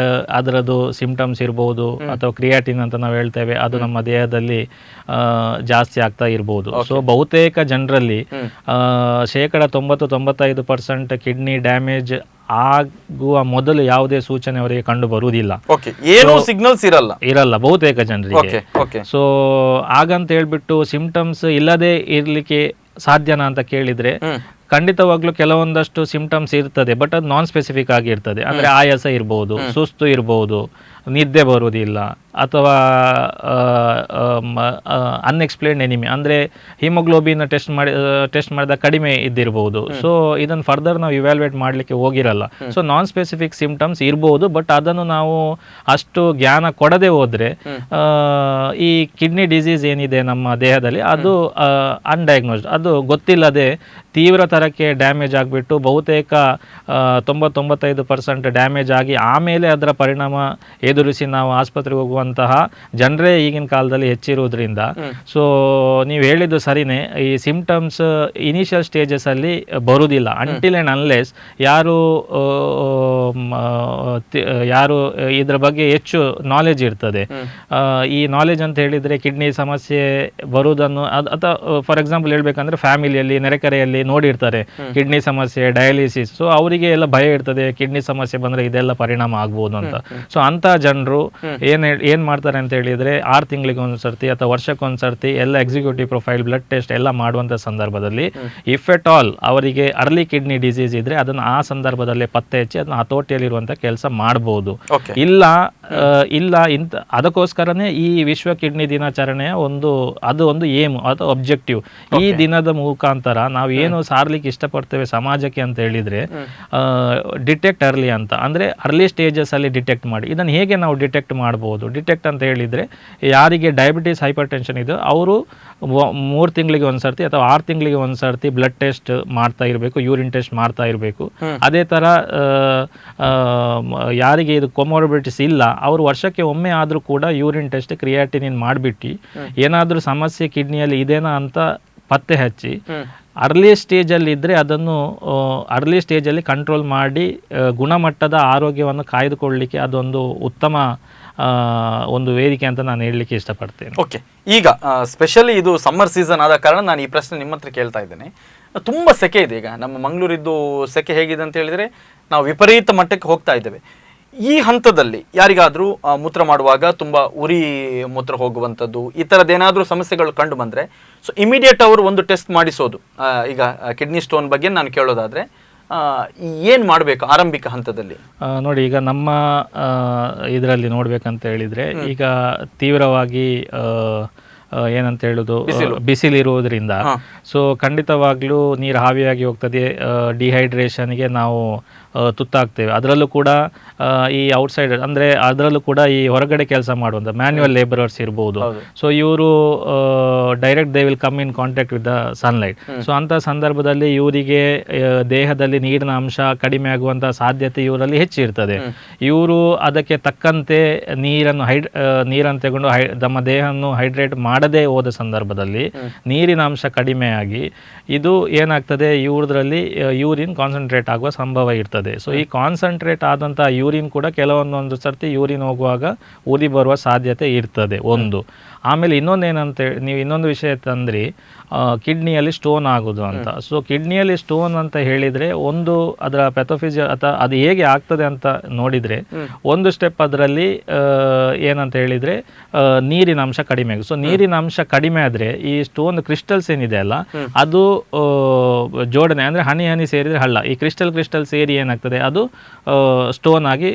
ಅದರದ್ದು ಸಿಂಪ್ಟಮ್ಸ್ ಇರ್ಬೋದು, ಅಥವಾ ಕ್ರಿಯಾಟಿನ್ ಅಂತ ನಾವು ಹೇಳ್ತೇವೆ, ಅದು ನಮ್ಮ ದೇಹದಲ್ಲಿ ಜಾಸ್ತಿ ಆಗ್ತಾ ಇರ್ಬೋದು. ಸೊ ಬಹುತೇಕ ಜನರಲ್ಲಿ 90-95% ಕಿಡ್ನಿ ಡ್ಯಾಮೇಜ್ ಆಗುವ ಮೊದಲು ಯಾವುದೇ ಸೂಚನೆ ಅವರಿಗೆ ಕಂಡು ಬರುವುದಿಲ್ಲ, ಏನು ಸಿಗ್ನಲ್ಸ್ ಇರಲ್ಲ ಬಹುತೇಕ ಜನರಿಗೆ. ಸೊ ಹಾಗಂತ ಹೇಳ್ಬಿಟ್ಟು ಸಿಂಪ್ಟಮ್ಸ್ ಇಲ್ಲದೆ ಇರ್ಲಿಕ್ಕೆ ಸಾಧ್ಯನಾ ಅಂತ ಕೇಳಿದ್ರೆ ಖಂಡಿತವಾಗ್ಲೂ ಕೆಲವೊಂದಷ್ಟು ಸಿಂಪ್ಟಮ್ಸ್ ಇರ್ತದೆ, ಬಟ್ ಅದು ನಾನ್ ಸ್ಪೆಸಿಫಿಕ್ ಆಗಿರ್ತದೆ. ಅಂದ್ರೆ ಆಯಾಸ ಇರ್ಬೋದು, ಸುಸ್ತು ಇರ್ಬೋದು, ನಿದ್ದೆ ಬರುವುದಿಲ್ಲ, ಅಥವಾ ಅನ್ಎಕ್ಸ್ಪ್ಲೇನ್ಡ್ ಎನಿಮಿ ಅಂದರೆ ಹಿಮೋಗ್ಲೋಬಿನ್ ಟೆಸ್ಟ್ ಮಾಡಿದ ಕಡಿಮೆ ಇದ್ದಿರ್ಬೋದು. ಸೊ ಇದನ್ನು ಫರ್ದರ್ ನಾವು ಇವ್ಯಾಲ್ಯೂಯೇಟ್ ಮಾಡಲಿಕ್ಕೆ ಹೋಗಿರಲ್ಲ. ಸೊ ನಾನ್ ಸ್ಪೆಸಿಫಿಕ್ ಸಿಂಪ್ಟಮ್ಸ್ ಇರ್ಬೋದು, ಬಟ್ ಅದನ್ನು ನಾವು ಅಷ್ಟು ಜ್ಞಾನ ಕೊಡದೆ ಹೋದ್ರೆ ಈ ಕಿಡ್ನಿ ಡಿಸೀಸ್ ಏನಿದೆ ನಮ್ಮ ದೇಹದಲ್ಲಿ ಅದು ಅನ್ಡಯಾಗ್ನೋಸ್ಡ್, ಅದು ಗೊತ್ತಿಲ್ಲದೆ ತೀವ್ರ ತರಕ್ಕೆ ಡ್ಯಾಮೇಜ್ ಆಗಿಬಿಟ್ಟು ಬಹುತೇಕ 90-95% ಡ್ಯಾಮೇಜ್ ಆಗಿ ಆಮೇಲೆ ಅದರ ಪರಿಣಾಮ ಎದುರಿಸಿ ನಾವು ಆಸ್ಪತ್ರೆಗೆ ಹೋಗುವಂತಹ ಜನರೇ ಈಗಿನ ಕಾಲದಲ್ಲಿ ಹೆಚ್ಚಿರುವುದರಿಂದ. ಸೊ ನೀವು ಹೇಳಿದ್ದು ಸರಿನೇ, ಈ ಸಿಂಪ್ಟಮ್ಸ್ ಇನಿಷಿಯಲ್ ಸ್ಟೇಜಸ್ ಅಲ್ಲಿ ಬರುವುದಿಲ್ಲ ಅಂಟಿಲ್ ಅಂಡ್ ಅನ್ಲೆಸ್ ಯಾರು ಇದರ ಬಗ್ಗೆ ಹೆಚ್ಚು ನಾಲೆಜ್ ಇರ್ತದೆ. ಈ ನಾಲೆಜ್ ಅಂತ ಹೇಳಿದ್ರೆ ಕಿಡ್ನಿ ಸಮಸ್ಯೆ ಬರುವುದನ್ನು ಅಥವಾ ಫಾರ್ ಎಕ್ಸಾಂಪಲ್ ಹೇಳ್ಬೇಕಂದ್ರೆ ಫ್ಯಾಮಿಲಿಯಲ್ಲಿ ನೆರೆಕರೆಯಲ್ಲಿ ನೋಡಿರ್ತಾರೆ ಕಿಡ್ನಿ ಸಮಸ್ಯೆ, ಡಯಾಲಿಸಿಸ್. ಸೊ ಅವರಿಗೆ ಎಲ್ಲ ಭಯ ಇರ್ತದೆ, ಕಿಡ್ನಿ ಸಮಸ್ಯೆ ಬಂದ್ರೆ ಇದೆಲ್ಲ ಪರಿಣಾಮ ಆಗ್ಬೋದು ಅಂತ. ಸೊ ಅಂತ ಜನರು ಏನ್ ಮಾಡ್ತಾರೆ ಅಂತ ಹೇಳಿದ್ರೆ 6 ತಿಂಗಳಿಗೆ ಒಂದ್ಸರ್ತಿ ಅಥವಾ ವರ್ಷಕ್ಕೊಂದ್ಸರ್ತಿ ಎಲ್ಲ ಎಕ್ಸಿಕ್ಯೂಟಿವ್ ಪ್ರೊಫೈಲ್, ಬ್ಲಡ್ ಟೆಸ್ಟ್ ಎಲ್ಲ ಮಾಡುವಂತ ಸಂದರ್ಭದಲ್ಲಿ ಇಫ್ ಎಟ್ ಆಲ್ ಅವರಿಗೆ ಅರ್ಲಿ ಕಿಡ್ನಿ ಡಿಸೀಸ್ ಇದ್ರೆ ಅದನ್ನ ಆ ಸಂದರ್ಭದಲ್ಲಿ ಪತ್ತೆ ಹಚ್ಚಿ ಅದನ್ನ ಹತೋಟಿಯಲ್ಲಿರುವಂತ ಕೆಲಸ ಮಾಡಬಹುದು. ಇಲ್ಲ ಅದಕ್ಕೋಸ್ಕರನೇ ಈ ವಿಶ್ವ ಕಿಡ್ನಿ ದಿನಾಚರಣೆಯ ಒಂದು ಏಮ್ ಅಥವಾ ಒಬ್ಜೆಕ್ಟಿವ್. ಈ ದಿನದ ಮುಖಾಂತರ ನಾವು ಏನು ಸಾರ್ಲಿಕ್ಕೆ ಇಷ್ಟಪಡ್ತೇವೆ ಸಮಾಜಕ್ಕೆ ಅಂತ ಹೇಳಿದ್ರೆ ಡಿಟೆಕ್ಟ್ ಅರ್ಲಿ ಅಂತ, ಅಂದ್ರೆ ಅರ್ಲಿ ಸ್ಟೇಜಸ್ ಅಲ್ಲಿ ಡಿಟೆಕ್ಟ್ ಮಾಡಿ. ಇದನ್ನು ಹೇಗೆ ನಾವು ಡಿಟೆಕ್ಟ್ ಮಾಡಬಹುದು? ಡಿಟೆಕ್ಟ್ ಅಂತ ಹೇಳಿದ್ರೆ ಯಾರಿಗೆ ಡಯಾಬಿಟಿಸ್, ಹೈಪರ್ ಟೆನ್ಷನ್ ಇದೆ ಅವರು 3 ತಿಂಗಳಿಗೆ ಒಂದ್ಸರ್ತಿ ಅಥವಾ 6 ತಿಂಗಳಿಗೆ ಒಂದ್ಸರ್ತಿ ಬ್ಲಡ್ ಟೆಸ್ಟ್ ಮಾಡ್ತಾ ಇರಬೇಕು, ಯೂರಿನ್ ಟೆಸ್ಟ್ ಮಾಡ್ತಾ ಇರಬೇಕು. ಅದೇ ತರ ಯಾರಿಗೆ ಇದು ಕೊಮೋರ್ಬಿಡಿಟೀಸ್ ಇಲ್ಲ ಅವರು ವರ್ಷಕ್ಕೆ ಒಮ್ಮೆ ಆದ್ರೂ ಕೂಡ ಯೂರಿನ್ ಟೆಸ್ಟ್, ಕ್ರಿಯಾಟಿನಿನ್ ಮಾಡಿಬಿಟ್ಟು ಏನಾದ್ರೂ ಸಮಸ್ಯೆ ಕಿಡ್ನಿಯಲ್ಲಿ ಇದೆನಾ ಅಂತ ಪತ್ತೆ ಹಚ್ಚಿ ಅರ್ಲಿ ಸ್ಟೇಜಲ್ಲಿ ಇದ್ದರೆ ಅದನ್ನು ಅರ್ಲಿ ಸ್ಟೇಜಲ್ಲಿ ಕಂಟ್ರೋಲ್ ಮಾಡಿ ಗುಣಮಟ್ಟದ ಆರೋಗ್ಯವನ್ನು ಕಾಯ್ದುಕೊಳ್ಳಲಿಕ್ಕೆ ಅದೊಂದು ಉತ್ತಮ ಒಂದು ವೇದಿಕೆ ಅಂತ ನಾನು ಹೇಳಲಿಕ್ಕೆ ಇಷ್ಟಪಡ್ತೇನೆ. ಓಕೆ, ಈಗ ಸ್ಪೆಷಲಿ ಇದು ಸಮ್ಮರ್ ಸೀಸನ್ ಆದ ಕಾರಣ ನಾನು ಈ ಪ್ರಶ್ನೆ ನಿಮ್ಮ ಹತ್ರ ಕೇಳ್ತಾ ಇದ್ದೇನೆ. ತುಂಬ ಸೆಕೆ ಇದೆ ಈಗ ನಮ್ಮ ಮಂಗಳೂರಿದ್ದು. ಸೆಕೆ ಹೇಗಿದೆ ಅಂತ ಹೇಳಿದರೆ ನಾವು ವಿಪರೀತ ಮಟ್ಟಕ್ಕೆ ಹೋಗ್ತಾ ಇದ್ದೇವೆ. ಈ ಹಂತದಲ್ಲಿ ಯಾರಿಗಾದರೂ ಮೂತ್ರ ಮಾಡುವಾಗ ತುಂಬ ಉರಿ ಮೂತ್ರ ಹೋಗುವಂಥದ್ದು ಈ ಥರದ್ದೇನಾದರೂ ಸಮಸ್ಯೆಗಳು ಕಂಡು ಬಂದರೆ ಸೊ ಇಮಿಡಿಯೇಟ್ ಅವರು ಒಂದು ಟೆಸ್ಟ್ ಮಾಡಿಸೋದು. ಈಗ ಕಿಡ್ನಿ ಸ್ಟೋನ್ ಬಗ್ಗೆ ನಾನು ಕೇಳೋದಾದರೆ ಏನು ಮಾಡಬೇಕು ಆರಂಭಿಕ ಹಂತದಲ್ಲಿ? ನೋಡಿ, ಈಗ ನಮ್ಮ ಇದರಲ್ಲಿ ನೋಡ್ಬೇಕಂತ ಹೇಳಿದರೆ ಈಗ ತೀವ್ರವಾಗಿ ಏನಂತ ಹೇಳುದು ಬಿಸಿಲಿರುವುದರಿಂದ ಸೊ ಖಂಡಿತವಾಗ್ಲೂ ನೀರು ಹಾವಿಯಾಗಿ ಹೋಗ್ತದೆ. ಡಿಹೈಡ್ರೇಷನ್ಗೆ ನಾವು ತುತ್ತಾಗ್ತೇವೆ. ಅದರಲ್ಲೂ ಕೂಡ ಈ ಔಟ್ಸೈಡ್ ಅಂದರೆ ಅದರಲ್ಲೂ ಕೂಡ ಈ ಹೊರಗಡೆ ಕೆಲಸ ಮಾಡುವಂಥ ಮ್ಯಾನ್ಯುವಲ್ ಲೇಬರರ್ಸ್ ಇರ್ಬೋದು. ಸೊ ಇವರು direct they will come in contact with the sunlight. So ಅಂಥ ಸಂದರ್ಭದಲ್ಲಿ ಇವರಿಗೆ ದೇಹದಲ್ಲಿ ನೀರಿನ ಅಂಶ ಕಡಿಮೆ ಆಗುವಂಥ ಸಾಧ್ಯತೆ ಇವರಲ್ಲಿ ಹೆಚ್ಚಿರ್ತದೆ. ಇವರು ಅದಕ್ಕೆ ತಕ್ಕಂತೆ ನೀರನ್ನು ತಗೊಂಡು ನಮ್ಮ ದೇಹವನ್ನು ಹೈಡ್ರೇಟ್ ಮಾಡದೇ ಹೋದ ಸಂದರ್ಭದಲ್ಲಿ ನೀರಿನ ಅಂಶ ಕಡಿಮೆಯಾಗಿ ಇದು ಏನಾಗ್ತದೆ, ಇವ್ರದ್ರಲ್ಲಿ ಯೂರಿನ್ ಕಾನ್ಸಂಟ್ರೇಟ್ ಆಗುವ ಸಂಭವ ಇರ್ತದೆ. ಸೊ ಈ ಕಾನ್ಸಂಟ್ರೇಟ್ ಆದಂಥ ಯೂರಿನ್ ಕೂಡ ಕೆಲವೊಂದೊಂದು ಸರ್ತಿ ಯೂರಿನ್ ಹೋಗುವಾಗ ಉರಿ ಬರುವ ಸಾಧ್ಯತೆ ಇರ್ತದೆ ಒಂದು. ಆಮೇಲೆ ಇನ್ನೊಂದು ವಿಷಯ ತಂದ್ರಿ, ಕಿಡ್ನಿಯಲ್ಲಿ ಸ್ಟೋನ್ ಆಗೋದು ಅಂತ. ಸೊ ಕಿಡ್ನಿಯಲ್ಲಿ ಸ್ಟೋನ್ ಅಂತ ಹೇಳಿದರೆ ಒಂದು ಅದರ ಪ್ಯಾಥೋಫಿಸಿಯಾ ಅಥವಾ ಅದು ಹೇಗೆ ಆಗ್ತದೆ ಅಂತ ನೋಡಿದರೆ ಒಂದು ಸ್ಟೆಪ್ ಅದರಲ್ಲಿ ಏನಂತ ಹೇಳಿದರೆ ನೀರಿನ ಅಂಶ ಕಡಿಮೆ ಆಗುತ್ತೆ. ಸೊ ನೀರಿನ ಅಂಶ ಕಡಿಮೆ ಆದರೆ ಈ ಸ್ಟೋನ್ ಕ್ರಿಸ್ಟಲ್ಸ್ ಏನಿದೆ ಅಲ್ಲ ಅದು ಜೋಡಣೆ ಅಂದರೆ ಹನಿ ಸೇರಿದರೆ ಹಳ್ಳ, ಈ ಕ್ರಿಸ್ಟಲ್ ಸೇರಿ ಏನಾಗ್ತದೆ ಅದು ಸ್ಟೋನ್ ಆಗಿ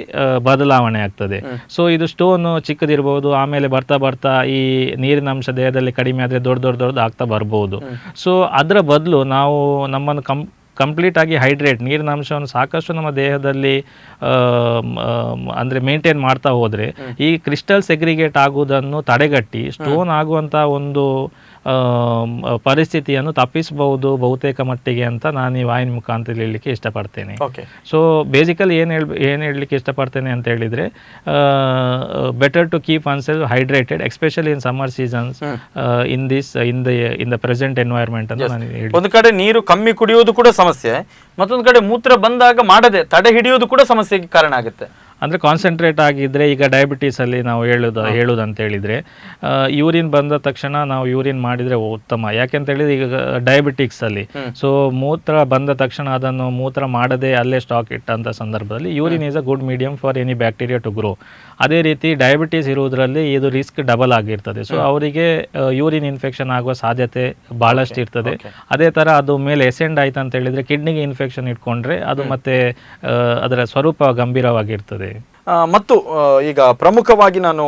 ಬದಲಾವಣೆ ಆಗ್ತದೆ. ಸೊ ಇದು ಸ್ಟೋನ್ ಚಿಕ್ಕದಿರ್ಬೋದು, ಆಮೇಲೆ ಬರ್ತಾ ಈ ನೀರಿನ ಅಂಶ ದೇಹದಲ್ಲಿ ಕಡಿಮೆ ಆದರೆ ದೊಡ್ಡ ಆಗ್ತಾ ಬರ್ಬೋದು. ಸೊ ಅದರ ಬದಲು ನಾವು ನಮ್ಮನ್ನು ಕಂಪ್ಲೀಟ್ ಆಗಿ ನೀರಿನ ಅಂಶವನ್ನು ಸಾಕಷ್ಟು ನಮ್ಮ ದೇಹದಲ್ಲಿ ಅಂದರೆ ಮೇಂಟೈನ್ ಮಾಡ್ತಾ ಹೋದರೆ ಈ ಕ್ರಿಸ್ಟಲ್ ಸೆಗ್ರಿಗೇಟ್ ಆಗುವುದನ್ನು ತಡೆಗಟ್ಟಿ ಸ್ಟೋನ್ ಆಗುವಂಥ ಒಂದು ಪರಿಸ್ಥಿತಿಯನ್ನು ತಪ್ಪಿಸಬಹುದು ಬಹುತೇಕ ಮಟ್ಟಿಗೆ ಅಂತ ನಾನು ಈ ವಾಹಿನಿ ಮುಖಾಂತರ ಹೇಳಲಿಕ್ಕೆ ಇಷ್ಟಪಡ್ತೇನೆ. ಸೊ ಬೇಸಿಕಲಿ ಏನು ಹೇಳಲಿಕ್ಕೆ ಇಷ್ಟಪಡ್ತೇನೆ ಅಂತ ಹೇಳಿದರೆ better to keep oneself hydrated especially in summer seasons in the present environment ಅಂತ ನಾನು ಹೇಳಿ. ಒಂದು ಕಡೆ ನೀರು ಕಮ್ಮಿ ಕುಡಿಯೋದು ಕೂಡ ಸಮಸ್ಯೆ, ಮತ್ತೊಂದು ಕಡೆ ಮೂತ್ರ ಬಂದಾಗ ಮಾಡದೆ ತಡೆ ಹಿಡಿಯೋದು ಕೂಡ ಸಮಸ್ಯೆಗೆ ಕಾರಣ ಆಗುತ್ತೆ. ಅಂದರೆ ಕಾನ್ಸಂಟ್ರೇಟ್ ಆಗಿದ್ದರೆ ಈಗ ಡಯಾಬಿಟೀಸಲ್ಲಿ ನಾವು ಹೇಳೋದಂತ ಹೇಳಿದರೆ ಯೂರಿನ್ ಬಂದ ತಕ್ಷಣ ನಾವು ಯೂರಿನ್ ಮಾಡಿದರೆ ಉತ್ತಮ. ಯಾಕೆಂತ ಹೇಳಿದ್ರೆ ಈಗ ಡಯಾಬಿಟಿಕ್ಸಲ್ಲಿ ಸೊ ಮೂತ್ರ ಬಂದ ತಕ್ಷಣ ಅದನ್ನು ಮೂತ್ರ ಮಾಡದೆ ಅಲ್ಲೇ ಸ್ಟಾಕ್ ಇಟ್ಟಂಥ ಸಂದರ್ಭದಲ್ಲಿ urine is a good medium for any bacteria to grow. ಅದೇ ರೀತಿ ಡಯಾಬಿಟೀಸ್ ಇರುವುದರಲ್ಲಿ ಇದು ರಿಸ್ಕ್ ಡಬಲ್ ಆಗಿರ್ತದೆ. ಸೊ ಅವರಿಗೆ ಯೂರಿನ್ ಇನ್ಫೆಕ್ಷನ್ ಆಗುವ ಸಾಧ್ಯತೆ ಭಾಳಷ್ಟು ಇರ್ತದೆ. ಅದೇ ಥರ ಅದು ಮೇಲೆ ಎಸೆಂಡ್ ಆಯ್ತು ಅಂತ ಹೇಳಿದರೆ ಕಿಡ್ನಿಗೆ ಇನ್ಫೆಕ್ಷನ್ ಇಟ್ಕೊಂಡ್ರೆ ಅದು ಮತ್ತೆ ಅದರ ಸ್ವರೂಪ ಗಂಭೀರವಾಗಿರ್ತದೆ. ಮತ್ತು ಈಗ ಪ್ರಮುಖವಾಗಿ ನಾನು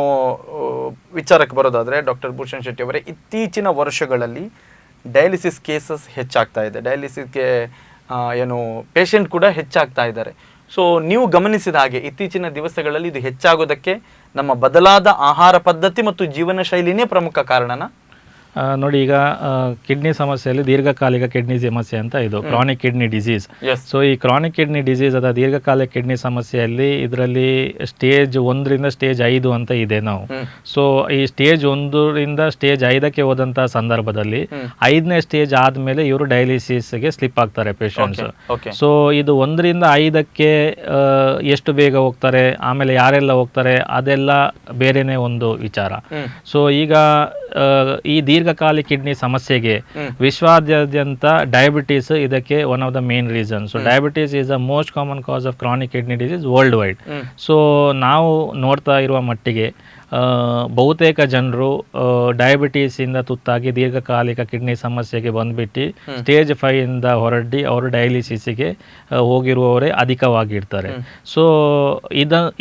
ವಿಚಾರಕ್ಕೆ ಬರೋದಾದರೆ ಡಾಕ್ಟರ್ ಭೂಷಣ್ ಶೆಟ್ಟಿ ಅವರೇ, ಇತ್ತೀಚಿನ ವರ್ಷಗಳಲ್ಲಿ ಡಯಾಲಿಸಿಸ್ ಕೇಸಸ್ ಹೆಚ್ಚಾಗ್ತಾ ಇದೆ. ಡಯಾಲಿಸಿಸ್ಗೆ ಏನು ಪೇಷಂಟ್ ಕೂಡ ಹೆಚ್ಚಾಗ್ತಾ ಇದ್ದಾರೆ. ಸೊ ನೀವು ಗಮನಿಸಿದ ಹಾಗೆ ಇತ್ತೀಚಿನ ದಿವಸಗಳಲ್ಲಿ ಇದು ಹೆಚ್ಚಾಗೋದಕ್ಕೆ ನಮ್ಮ ಬದಲಾದ ಆಹಾರ ಪದ್ಧತಿ ಮತ್ತು ಜೀವನ ಶೈಲಿನೇ ಪ್ರಮುಖ ಕಾರಣನ? ನೋಡಿ, ಈಗ ಕಿಡ್ನಿ ಸಮಸ್ಯೆಯಲ್ಲಿ ದೀರ್ಘಕಾಲಿಕ ಕಿಡ್ನಿ ಸಮಸ್ಯೆ ಅಂತ ಇದು ಕ್ರಾನಿಕ್ ಕಿಡ್ನಿ ಡಿಸೀಸ್. ಸೊ ಈ ಕ್ರಾನಿಕ್ ಕಿಡ್ನಿ ಡಿಸೀಸ್ ಅಥವಾ ದೀರ್ಘಕಾಲಿಕ ಕಿಡ್ನಿ ಸಮಸ್ಯೆಯಲ್ಲಿ ಇದರಲ್ಲಿ ಸ್ಟೇಜ್ 1ರಿಂದ ಸ್ಟೇಜ್ 5 ಅಂತ ಇದೆ ನಾವು. ಸೊ ಈ ಸ್ಟೇಜ್ 1ರಿಂದ ಸ್ಟೇಜ್ 5ಕ್ಕೆ ಹೋದಂಥ ಸಂದರ್ಭದಲ್ಲಿ 5ನೇ ಸ್ಟೇಜ್ ಆದಮೇಲೆ ಇವರು ಡಯಾಲಿಸಿಸ್ಗೆ ಸ್ಲಿಪ್ ಆಗ್ತಾರೆ ಪೇಷಂಟ್ಸ್. ಸೊ ಇದು 1ರಿಂದ 5ಕ್ಕೆ ಎಷ್ಟು ಬೇಗ ಹೋಗ್ತಾರೆ, ಆಮೇಲೆ ಯಾರೆಲ್ಲ ಹೋಗ್ತಾರೆ ಅದೆಲ್ಲ ಬೇರೆನೇ ಒಂದು ವಿಚಾರ. ಸೊ ಈಗ ಈ ದೀರ್ಘಕಾಲಿಕ ಕಿಡ್ನಿ ಸಮಸ್ಯೆಗೆ ವಿಶ್ವಾದ್ಯಂತ ಡಯಾಬಿಟೀಸ್ ಇದಕ್ಕೆ one of the main reason. So diabetes is the most common cos of chronic kidney disease world wide. So ನಾವು ನೋಡ್ತಾ ಇರುವ ಮಟ್ಟಿಗೆ ಬಹುತೇಕ ಜನರು ಡಯಾಬಿಟೀಸಿಂದ ತುತ್ತಾಗಿ ದೀರ್ಘಕಾಲಿಕ ಕಿಡ್ನಿ ಸಮಸ್ಯೆಗೆ ಬಂದ್ಬಿಟ್ಟು ಸ್ಟೇಜ್ 5ಇಂದ ಹೊರಡಿ ಅವರು ಡಯಾಲಿಸಿಸ್ಗೆ ಹೋಗಿರುವವರೇ ಅಧಿಕವಾಗಿರ್ತಾರೆ. ಸೊ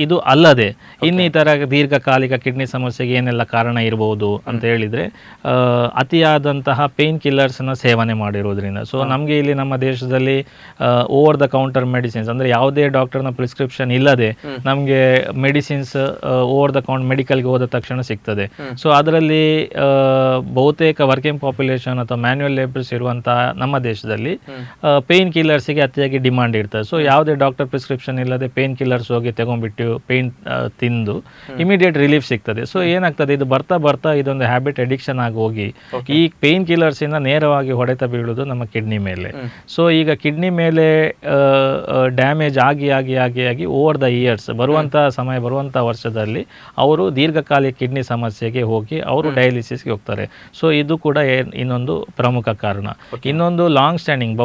ಇದು ಅಲ್ಲದೆ ಇನ್ನಿತರ ದೀರ್ಘಕಾಲಿಕ ಕಿಡ್ನಿ ಸಮಸ್ಯೆಗೆ ಏನೆಲ್ಲ ಕಾರಣ ಇರಬಹುದು ಅಂತ ಹೇಳಿದರೆ ಅತಿಯಾದಂತಹ ಪೇನ್ ಕಿಲ್ಲರ್ಸ್ನ ಸೇವನೆ ಮಾಡಿರೋದ್ರಿಂದ. ಸೊ ನಮಗೆ ಇಲ್ಲಿ ನಮ್ಮ ದೇಶದಲ್ಲಿ ಓವರ್ ದ ಕೌಂಟರ್ ಮೆಡಿಸಿನ್ಸ್ ಅಂದರೆ ಯಾವುದೇ ಡಾಕ್ಟರ್ನ ಪ್ರಿಸ್ಕ್ರಿಪ್ಷನ್ ಇಲ್ಲದೆ ನಮಗೆ medicines over the counter medical ಮೆಡಿಕಲ್ಗೆ ಹೋದ ತಕ್ಷಣ ಸಿಗ್ತದೆ. ಸೊ ಅದರಲ್ಲಿ ಬಹುತೇಕ ವರ್ಕಿಂಗ್ ಪಾಪ್ಯುಲೇಷನ್ ಅಥವಾ ಮ್ಯಾನ್ಯುವಲ್ ಲೇಬರ್ಸ್ ಇರುವಂತಹ ನಮ್ಮ ದೇಶದಲ್ಲಿ ಪೇನ್ ಕಿಲ್ಲರ್ಸ್ಗೆ ಅತಿಯಾಗಿ ಡಿಮಾಂಡ್ ಇರ್ತದೆ. ಸೊ ಯಾವುದೇ ಡಾಕ್ಟರ್ ಪ್ರಿಸ್ಕ್ರಿಪ್ಷನ್ ಇಲ್ಲದೆ ಪೇನ್ ಕಿಲ್ಲರ್ಸ್ ಹೋಗಿ ತಗೊಂಡ್ಬಿಟ್ಟು ಪೇನ್ ತಿಂದು ಇಮಿಡಿಯೇಟ್ ರಿಲೀಫ್ ಸಿಗ್ತದೆ. ಸೊ ಏನಾಗ್ತದೆ, ಇದು ಬರ್ತಾ ಬರ್ತಾ ಇದೊಂದು ಹ್ಯಾಬಿಟ್ ಅಡಿಕ್ಷನ್ ಆಗಿ ಹೋಗಿ ಈ ಪೇನ್ ಕಿಲ್ಲರ್ಸ್ ಇಂದ ನೇರವಾಗಿ ಹೊಡೆತ ಬೀಳುವುದು ನಮ್ಮ ಕಿಡ್ನಿ ಮೇಲೆ. ಸೊ ಈಗ ಕಿಡ್ನಿ ಮೇಲೆ ಡ್ಯಾಮೇಜ್ ಆಗಿ ಆಗಿ ಆಗಿ ಆಗಿ ಓವರ್ ದ ಇಯರ್ಸ್ ಬರುವಂಥ ವರ್ಷದಲ್ಲಿ ಅವರು ದೀರ್ಘಕಾಲಿಕ ಕಿಡ್ನಿ ಸಮಸ್ಯೆಗೆ ಹೋಗಿ ಅವರು ಡಯಾಲಿಸಿಸ್ಗೆ ಹೋಗ್ತಾರೆ. ಸೊ ಇದು ಕೂಡ ಇನ್ನೊಂದು ಪ್ರಮುಖ ಕಾರಣ. ಇನ್ನೊಂದು ಲಾಂಗ್ ಸ್ಟ್ಯಾಂಡಿಂಗ್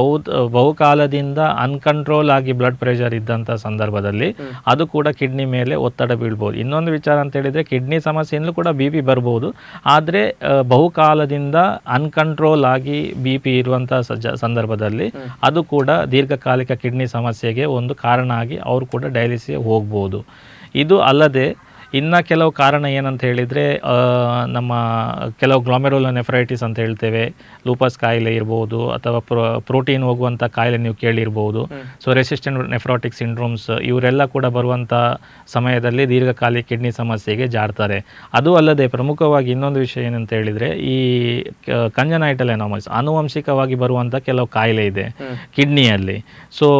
ಬಹುಕಾಲದಿಂದ ಅನ್ಕಂಟ್ರೋಲ್ ಆಗಿ ಬ್ಲಡ್ ಪ್ರೆಷರ್ ಇದ್ದಂಥ ಸಂದರ್ಭದಲ್ಲಿ ಅದು ಕೂಡ ಕಿಡ್ನಿ ಮೇಲೆ ಒತ್ತಡ ಬೀಳ್ಬೋದು. ಇನ್ನೊಂದು ವಿಚಾರ ಅಂತ ಹೇಳಿದ್ರೆ ಕಿಡ್ನಿ ಸಮಸ್ಯೆಯಿಂದಲೂ ಕೂಡ ಬಿ ಪಿ ಬರ್ಬೋದು. ಆದರೆ ಬಹುಕಾಲದಿಂದ ಅನ್ಕಂಟ್ರೋಲ್ ಆಗಿ ಬಿ ಪಿ ಇರುವಂಥ ಸಂದರ್ಭದಲ್ಲಿ ಅದು ಕೂಡ ದೀರ್ಘಕಾಲಿಕ ಕಿಡ್ನಿ ಸಮಸ್ಯೆಗೆ ಒಂದು ಕಾರಣ ಆಗಿ ಅವರು ಕೂಡ ಡಯಾಲಿಸಿಸ್ಗೆ ಹೋಗ್ಬೋದು. ಇದು ಅಲ್ಲದೆ ಇನ್ನು ಕೆಲವು ಕಾರಣ ಏನಂತ ಹೇಳಿದರೆ, ನಮ್ಮ ಕೆಲವು ಗ್ಲಾಮೆರುಲೋನೆಫ್ರೈಟಿಸ್ ಅಂತ ಹೇಳ್ತೇವೆ, ಲೂಪಸ್ ಕಾಯಿಲೆ ಇರ್ಬೋದು, ಅಥವಾ ಪ್ರೋಟೀನ್ ಹೋಗುವಂಥ ಕಾಯಿಲೆ ನೀವು ಕೇಳಿರ್ಬೋದು. ಸೊ ರೆಸಿಸ್ಟೆಂಟ್ ನೆಫ್ರಾಟಿಕ್ ಸಿಂಡ್ರೋಮ್ಸ್ ಇವರೆಲ್ಲ ಕೂಡ ಬರುವಂಥ ಸಮಯದಲ್ಲಿ ದೀರ್ಘಕಾಲಿಕ ಕಿಡ್ನಿ ಸಮಸ್ಯೆಗೆ ಜಾರ್ತಾರೆ. ಅದು ಅಲ್ಲದೆ ಪ್ರಮುಖವಾಗಿ ಇನ್ನೊಂದು ವಿಷಯ ಏನಂತ ಹೇಳಿದರೆ, ಈ ಕಂಜನೈಟಲ್ ಅನಾಮಲೀಸ್ ಆನುವಂಶಿಕವಾಗಿ ಬರುವಂಥ ಕೆಲವು ಕಾಯಿಲೆ ಇದೆ ಕಿಡ್ನಿಯಲ್ಲಿ. ಸೊ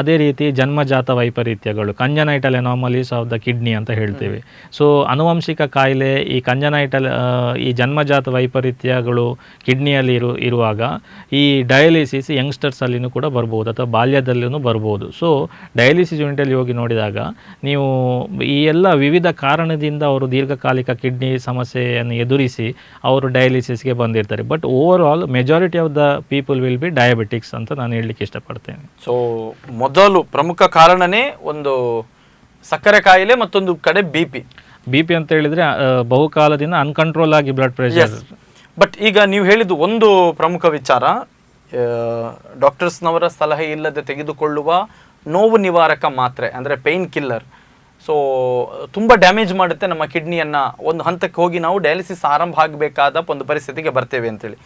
ಅದೇ ರೀತಿ ಜನ್ಮಜಾತ ವೈಪರೀತ್ಯಗಳು, congenital anomalies of the kidney ಅಂತ ಹೇಳ್ತೀವಿ. ಸೊ ಅನುವಂಶಿಕ ಕಾಯಿಲೆ, ಈ ಕಂಜನೈಟಲ್ ಈ ಜನ್ಮಜಾತ ವೈಪರೀತ್ಯಗಳು ಕಿಡ್ನಿಯಲ್ಲಿ ಇರುವಾಗ ಈ ಡಯಾಲಿಸಿಸ್ ಯಂಗ್ಸ್ಟರ್ಸ್ ಅಲ್ಲಿನೂ ಕೂಡ ಬರ್ಬೋದು ಅಥವಾ ಬಾಲ್ಯದಲ್ಲೂ ಬರ್ಬೋದು. ಸೊ ಡಯಾಲಿಸಿಸ್ ಯೂನಿಟಲ್ಲಿ ಹೋಗಿ ನೋಡಿದಾಗ ನೀವು ಈ ಎಲ್ಲ ವಿವಿಧ ಕಾರಣದಿಂದ ಅವರು ದೀರ್ಘಕಾಲಿಕ ಕಿಡ್ನಿ ಸಮಸ್ಯೆಯನ್ನು ಎದುರಿಸಿ ಅವರು ಡಯಾಲಿಸಿಸ್ಗೆ ಬಂದಿರ್ತಾರೆ. But over all majority of the people will be diabetics ಅಂತ ನಾನು ಹೇಳಲಿಕ್ಕೆ ಇಷ್ಟಪಡ್ತೇನೆ. ಸೊ ಮೊದಲು ಪ್ರಮುಖ ಕಾರಣನೇ ಒಂದು ಸಕ್ಕರೆ ಕಾಯಿಲೆ, ಮತ್ತೊಂದು ಕಡೆ ಬಿ ಪಿ ಅಂತ ಹೇಳಿದ್ರೆ ಬಹುಕಾಲದಿಂದ ಅನ್ಕಂಟ್ರೋಲ್ ಆಗಿ ಬ್ಲಡ್ ಪ್ರೆಷರ್. ಬಟ್ ಈಗ ನೀವು ಹೇಳಿದ್ದು ಒಂದು ಪ್ರಮುಖ ವಿಚಾರ, ಡಾಕ್ಟರ್ಸ್ನವರ ಸಲಹೆ ಇಲ್ಲದೆ ತೆಗೆದುಕೊಳ್ಳುವ ನೋವು ನಿವಾರಕ ಮಾತ್ರೆ ಅಂದರೆ ಪೇನ್ ಕಿಲ್ಲರ್. ಸೊ ತುಂಬ ಡ್ಯಾಮೇಜ್ ಮಾಡುತ್ತೆ ನಮ್ಮ ಕಿಡ್ನಿಯನ್ನು. ಒಂದು ಹಂತಕ್ಕೆ ಹೋಗಿ ನಾವು ಡಯಾಲಿಸಿಸ್ ಆರಂಭ ಆಗಬೇಕಾದ ಒಂದು ಪರಿಸ್ಥಿತಿಗೆ ಬರ್ತೇವೆ ಅಂತೇಳಿ.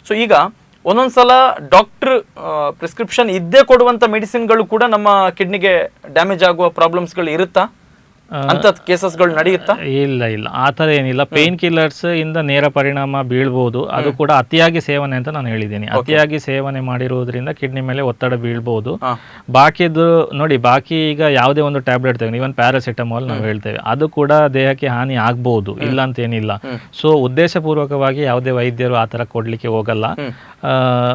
ಸೊ ಈಗ ಒಂದೊಂದು ಸಲ ಡಾಕ್ಟ್ರ್ ಪ್ರಿಸ್ಕ್ರಿಪ್ಷನ್ ಇದ್ದೇ ಕೊಡುವಂಥ ಮೆಡಿಸಿನ್ಗಳು ಕೂಡ ನಮ್ಮ ಕಿಡ್ನಿಗೆ ಡ್ಯಾಮೇಜ್ ಆಗುವ ಪ್ರಾಬ್ಲಮ್ಸ್ಗಳು ಇರುತ್ತಾ? ಅಂತ ಕೇಸಸ್ಗಳು ನಡೆಯುತ್ತಾ? ಇಲ್ಲ ಆ ಥರ ಏನಿಲ್ಲ. ಪೇನ್ ಕಿಲ್ಲರ್ಸ್ ಇಂದ ನೇರ ಪರಿಣಾಮ ಬೀಳ್ಬೋದು. ಅದು ಕೂಡ ಅತಿಯಾಗಿ ಸೇವನೆ ಅಂತ ನಾನು ಹೇಳಿದ್ದೀನಿ. ಅತಿಯಾಗಿ ಸೇವನೆ ಮಾಡಿರುವುದರಿಂದ ಕಿಡ್ನಿ ಮೇಲೆ ಒತ್ತಡ ಬೀಳ್ಬೋದು. ಬಾಕಿದು ನೋಡಿ, ಬಾಕಿ ಈಗ ಯಾವುದೇ ಒಂದು ಟ್ಯಾಬ್ಲೆಟ್ ತಗೊಂಡು ಇವನ್ ಪ್ಯಾರಾಸಿಟಮಾಲ್ ನಾವು ಹೇಳ್ತೇವೆ, ಅದು ಕೂಡ ದೇಹಕ್ಕೆ ಹಾನಿ ಆಗ್ಬಹುದು, ಇಲ್ಲ ಅಂತ ಏನಿಲ್ಲ. ಸೊ ಉದ್ದೇಶಪೂರ್ವಕವಾಗಿ ಯಾವುದೇ ವೈದ್ಯರು ಆ ಥರ ಕೊಡ್ಲಿಕ್ಕೆ ಹೋಗಲ್ಲ.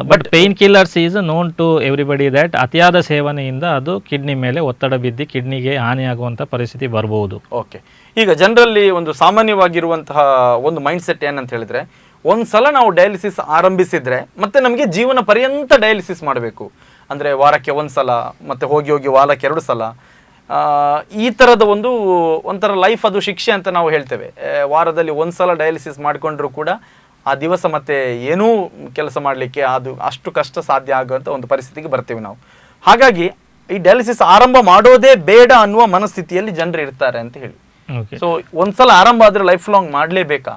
But pain killers is known to everybody that ಅತಿಯಾದ ಸೇವನೆಯಿಂದ ಅದು ಕಿಡ್ನಿ ಮೇಲೆ ಒತ್ತಡ ಬಿದ್ದು ಕಿಡ್ನಿಗೆ ಹಾನಿಯಾಗುವಂಥ ಪರಿಸ್ಥಿತಿ ಬರ್ಬೋದು. ಓಕೆ, ಈಗ ಜನರಲ್ಲಿ ಒಂದು ಸಾಮಾನ್ಯವಾಗಿರುವಂತಹ ಒಂದು ಮೈಂಡ್ ಸೆಟ್ ಏನಂತ ಹೇಳಿದ್ರೆ, ಒಂದ್ಸಲ ನಾವು ಡಯಾಲಿಸಿಸ್ ಆರಂಭಿಸಿದ್ರೆ ಮತ್ತೆ ನಮಗೆ ಜೀವನ ಪರ್ಯಂತ ಡಯಾಲಿಸಿಸ್ ಮಾಡಬೇಕು, ಅಂದರೆ ವಾರಕ್ಕೆ ಒಂದ್ಸಲ ಮತ್ತೆ ಹೋಗಿ ಹೋಗಿ ವಾರಕ್ಕೆ 2 ಸಲ, ಈ ಥರದ ಒಂಥರ ಲೈಫ್ ಅದು ಶಿಕ್ಷೆ ಅಂತ ನಾವು ಹೇಳ್ತೇವೆ. ವಾರದಲ್ಲಿ ಒಂದ್ಸಲ ಡಯಾಲಿಸಿಸ್ ಮಾಡಿಕೊಂಡ್ರೂ ಕೂಡ ಆ ದಿವಸ ಮತ್ತೆ ಏನೂ ಕೆಲಸ ಮಾಡಲಿಕ್ಕೆ ಅದು ಅಷ್ಟು ಕಷ್ಟ ಸಾಧ್ಯ ಆಗುವಂಥ ಒಂದು ಪರಿಸ್ಥಿತಿಗೆ ಬರ್ತೀವಿ ನಾವು. ಹಾಗಾಗಿ ಈ ಡಯಾಲಿಸಿಸ್ ಆರಂಭ ಮಾಡೋದೇ ಬೇಡ ಅನ್ನುವ ಮನಸ್ಥಿತಿಯಲ್ಲಿ ಜನರು ಇರ್ತಾರೆ ಅಂತ ಹೇಳಿ. ಸೊ ಒಂದ್ಸಲ ಆರಂಭ ಆದ್ರೆ ಲೈಫ್ ಲಾಂಗ್ ಮಾಡಲೇಬೇಕಾ?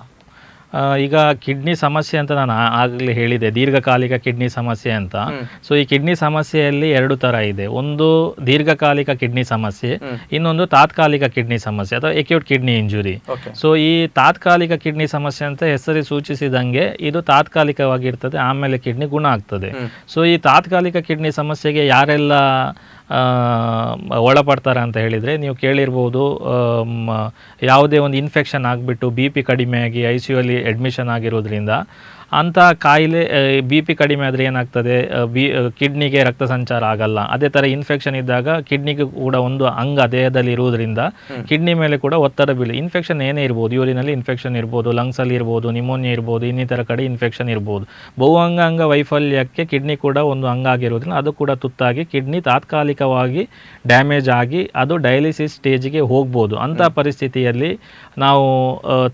ಈಗ ಕಿಡ್ನಿ ಸಮಸ್ಯೆ ಅಂತ ನಾನು ಆಗಲೇ ಹೇಳಿದೆ, ದೀರ್ಘಕಾಲಿಕ ಕಿಡ್ನಿ ಸಮಸ್ಯೆ ಅಂತ. ಸೊ ಈ ಕಿಡ್ನಿ ಸಮಸ್ಯೆಯಲ್ಲಿ 2 ಥರ ಇದೆ. ಒಂದು ದೀರ್ಘಕಾಲಿಕ ಕಿಡ್ನಿ ಸಮಸ್ಯೆ, ಇನ್ನೊಂದು ತಾತ್ಕಾಲಿಕ ಕಿಡ್ನಿ ಸಮಸ್ಯೆ ಅಥವಾ ಎಕ್ಯೂಟ್ ಕಿಡ್ನಿ ಇಂಜುರಿ. ಸೊ ಈ ತಾತ್ಕಾಲಿಕ ಕಿಡ್ನಿ ಸಮಸ್ಯೆ ಅಂತ ಹೆಸರು ಸೂಚಿಸಿದಂಗೆ ಇದು ತಾತ್ಕಾಲಿಕವಾಗಿರ್ತದೆ, ಆಮೇಲೆ ಕಿಡ್ನಿ ಗುಣ ಆಗ್ತದೆ. ಸೊ ಈ ತಾತ್ಕಾಲಿಕ ಕಿಡ್ನಿ ಸಮಸ್ಯೆಗೆ ಯಾರೆಲ್ಲ ಒಳಪಡ್ತಾರೆ ಅಂತ ಹೇಳಿದರೆ, ನೀವು ಕೇಳಿರ್ಬೋದು, ಯಾವುದೇ ಒಂದು ಇನ್ಫೆಕ್ಷನ್ ಆಗಿಬಿಟ್ಟು ಬಿ ಪಿ ಕಡಿಮೆಯಾಗಿ ICU ಅಡ್ಮಿಷನ್ ಆಗಿರೋದ್ರಿಂದ ಅಂಥ ಕಾಯಿಲೆ, ಬಿ ಪಿ ಕಡಿಮೆ ಆದರೆ ಏನಾಗ್ತದೆ, ಕಿಡ್ನಿಗೆ ರಕ್ತ ಸಂಚಾರ ಆಗಲ್ಲ. ಅದೇ ಥರ ಇನ್ಫೆಕ್ಷನ್ ಇದ್ದಾಗ ಕಿಡ್ನಿಗೆ ಕೂಡ ಒಂದು ಅಂಗ ದೇಹದಲ್ಲಿ ಇರುವುದರಿಂದ ಕಿಡ್ನಿ ಮೇಲೆ ಕೂಡ ಒತ್ತಡ ಬೀಳಿ, ಇನ್ಫೆಕ್ಷನ್ ಏನೇ ಇರ್ಬೋದು, ಯೂರಿನಲ್ಲಿ ಇನ್ಫೆಕ್ಷನ್ ಇರ್ಬೋದು, ಲಂಗ್ಸಲ್ಲಿ ಇರ್ಬೋದು, ನಿಮೋನಿಯಾ ಇರ್ಬೋದು, ಇನ್ನಿತರ ಕಡೆ ಇನ್ಫೆಕ್ಷನ್ ಇರ್ಬೋದು. ಬಹು ವೈಫಲ್ಯಕ್ಕೆ ಕಿಡ್ನಿ ಕೂಡ ಒಂದು ಅಂಗ ಆಗಿರೋದ್ರಿಂದ ಅದು ಕೂಡ ತುತ್ತಾಗಿ ಕಿಡ್ನಿ ತಾತ್ಕಾಲಿಕವಾಗಿ ಡ್ಯಾಮೇಜ್ ಆಗಿ ಅದು ಡಯಾಲಿಸಿಸ್ ಸ್ಟೇಜಿಗೆ ಹೋಗ್ಬೋದು. ಅಂಥ ಪರಿಸ್ಥಿತಿಯಲ್ಲಿ ನಾವು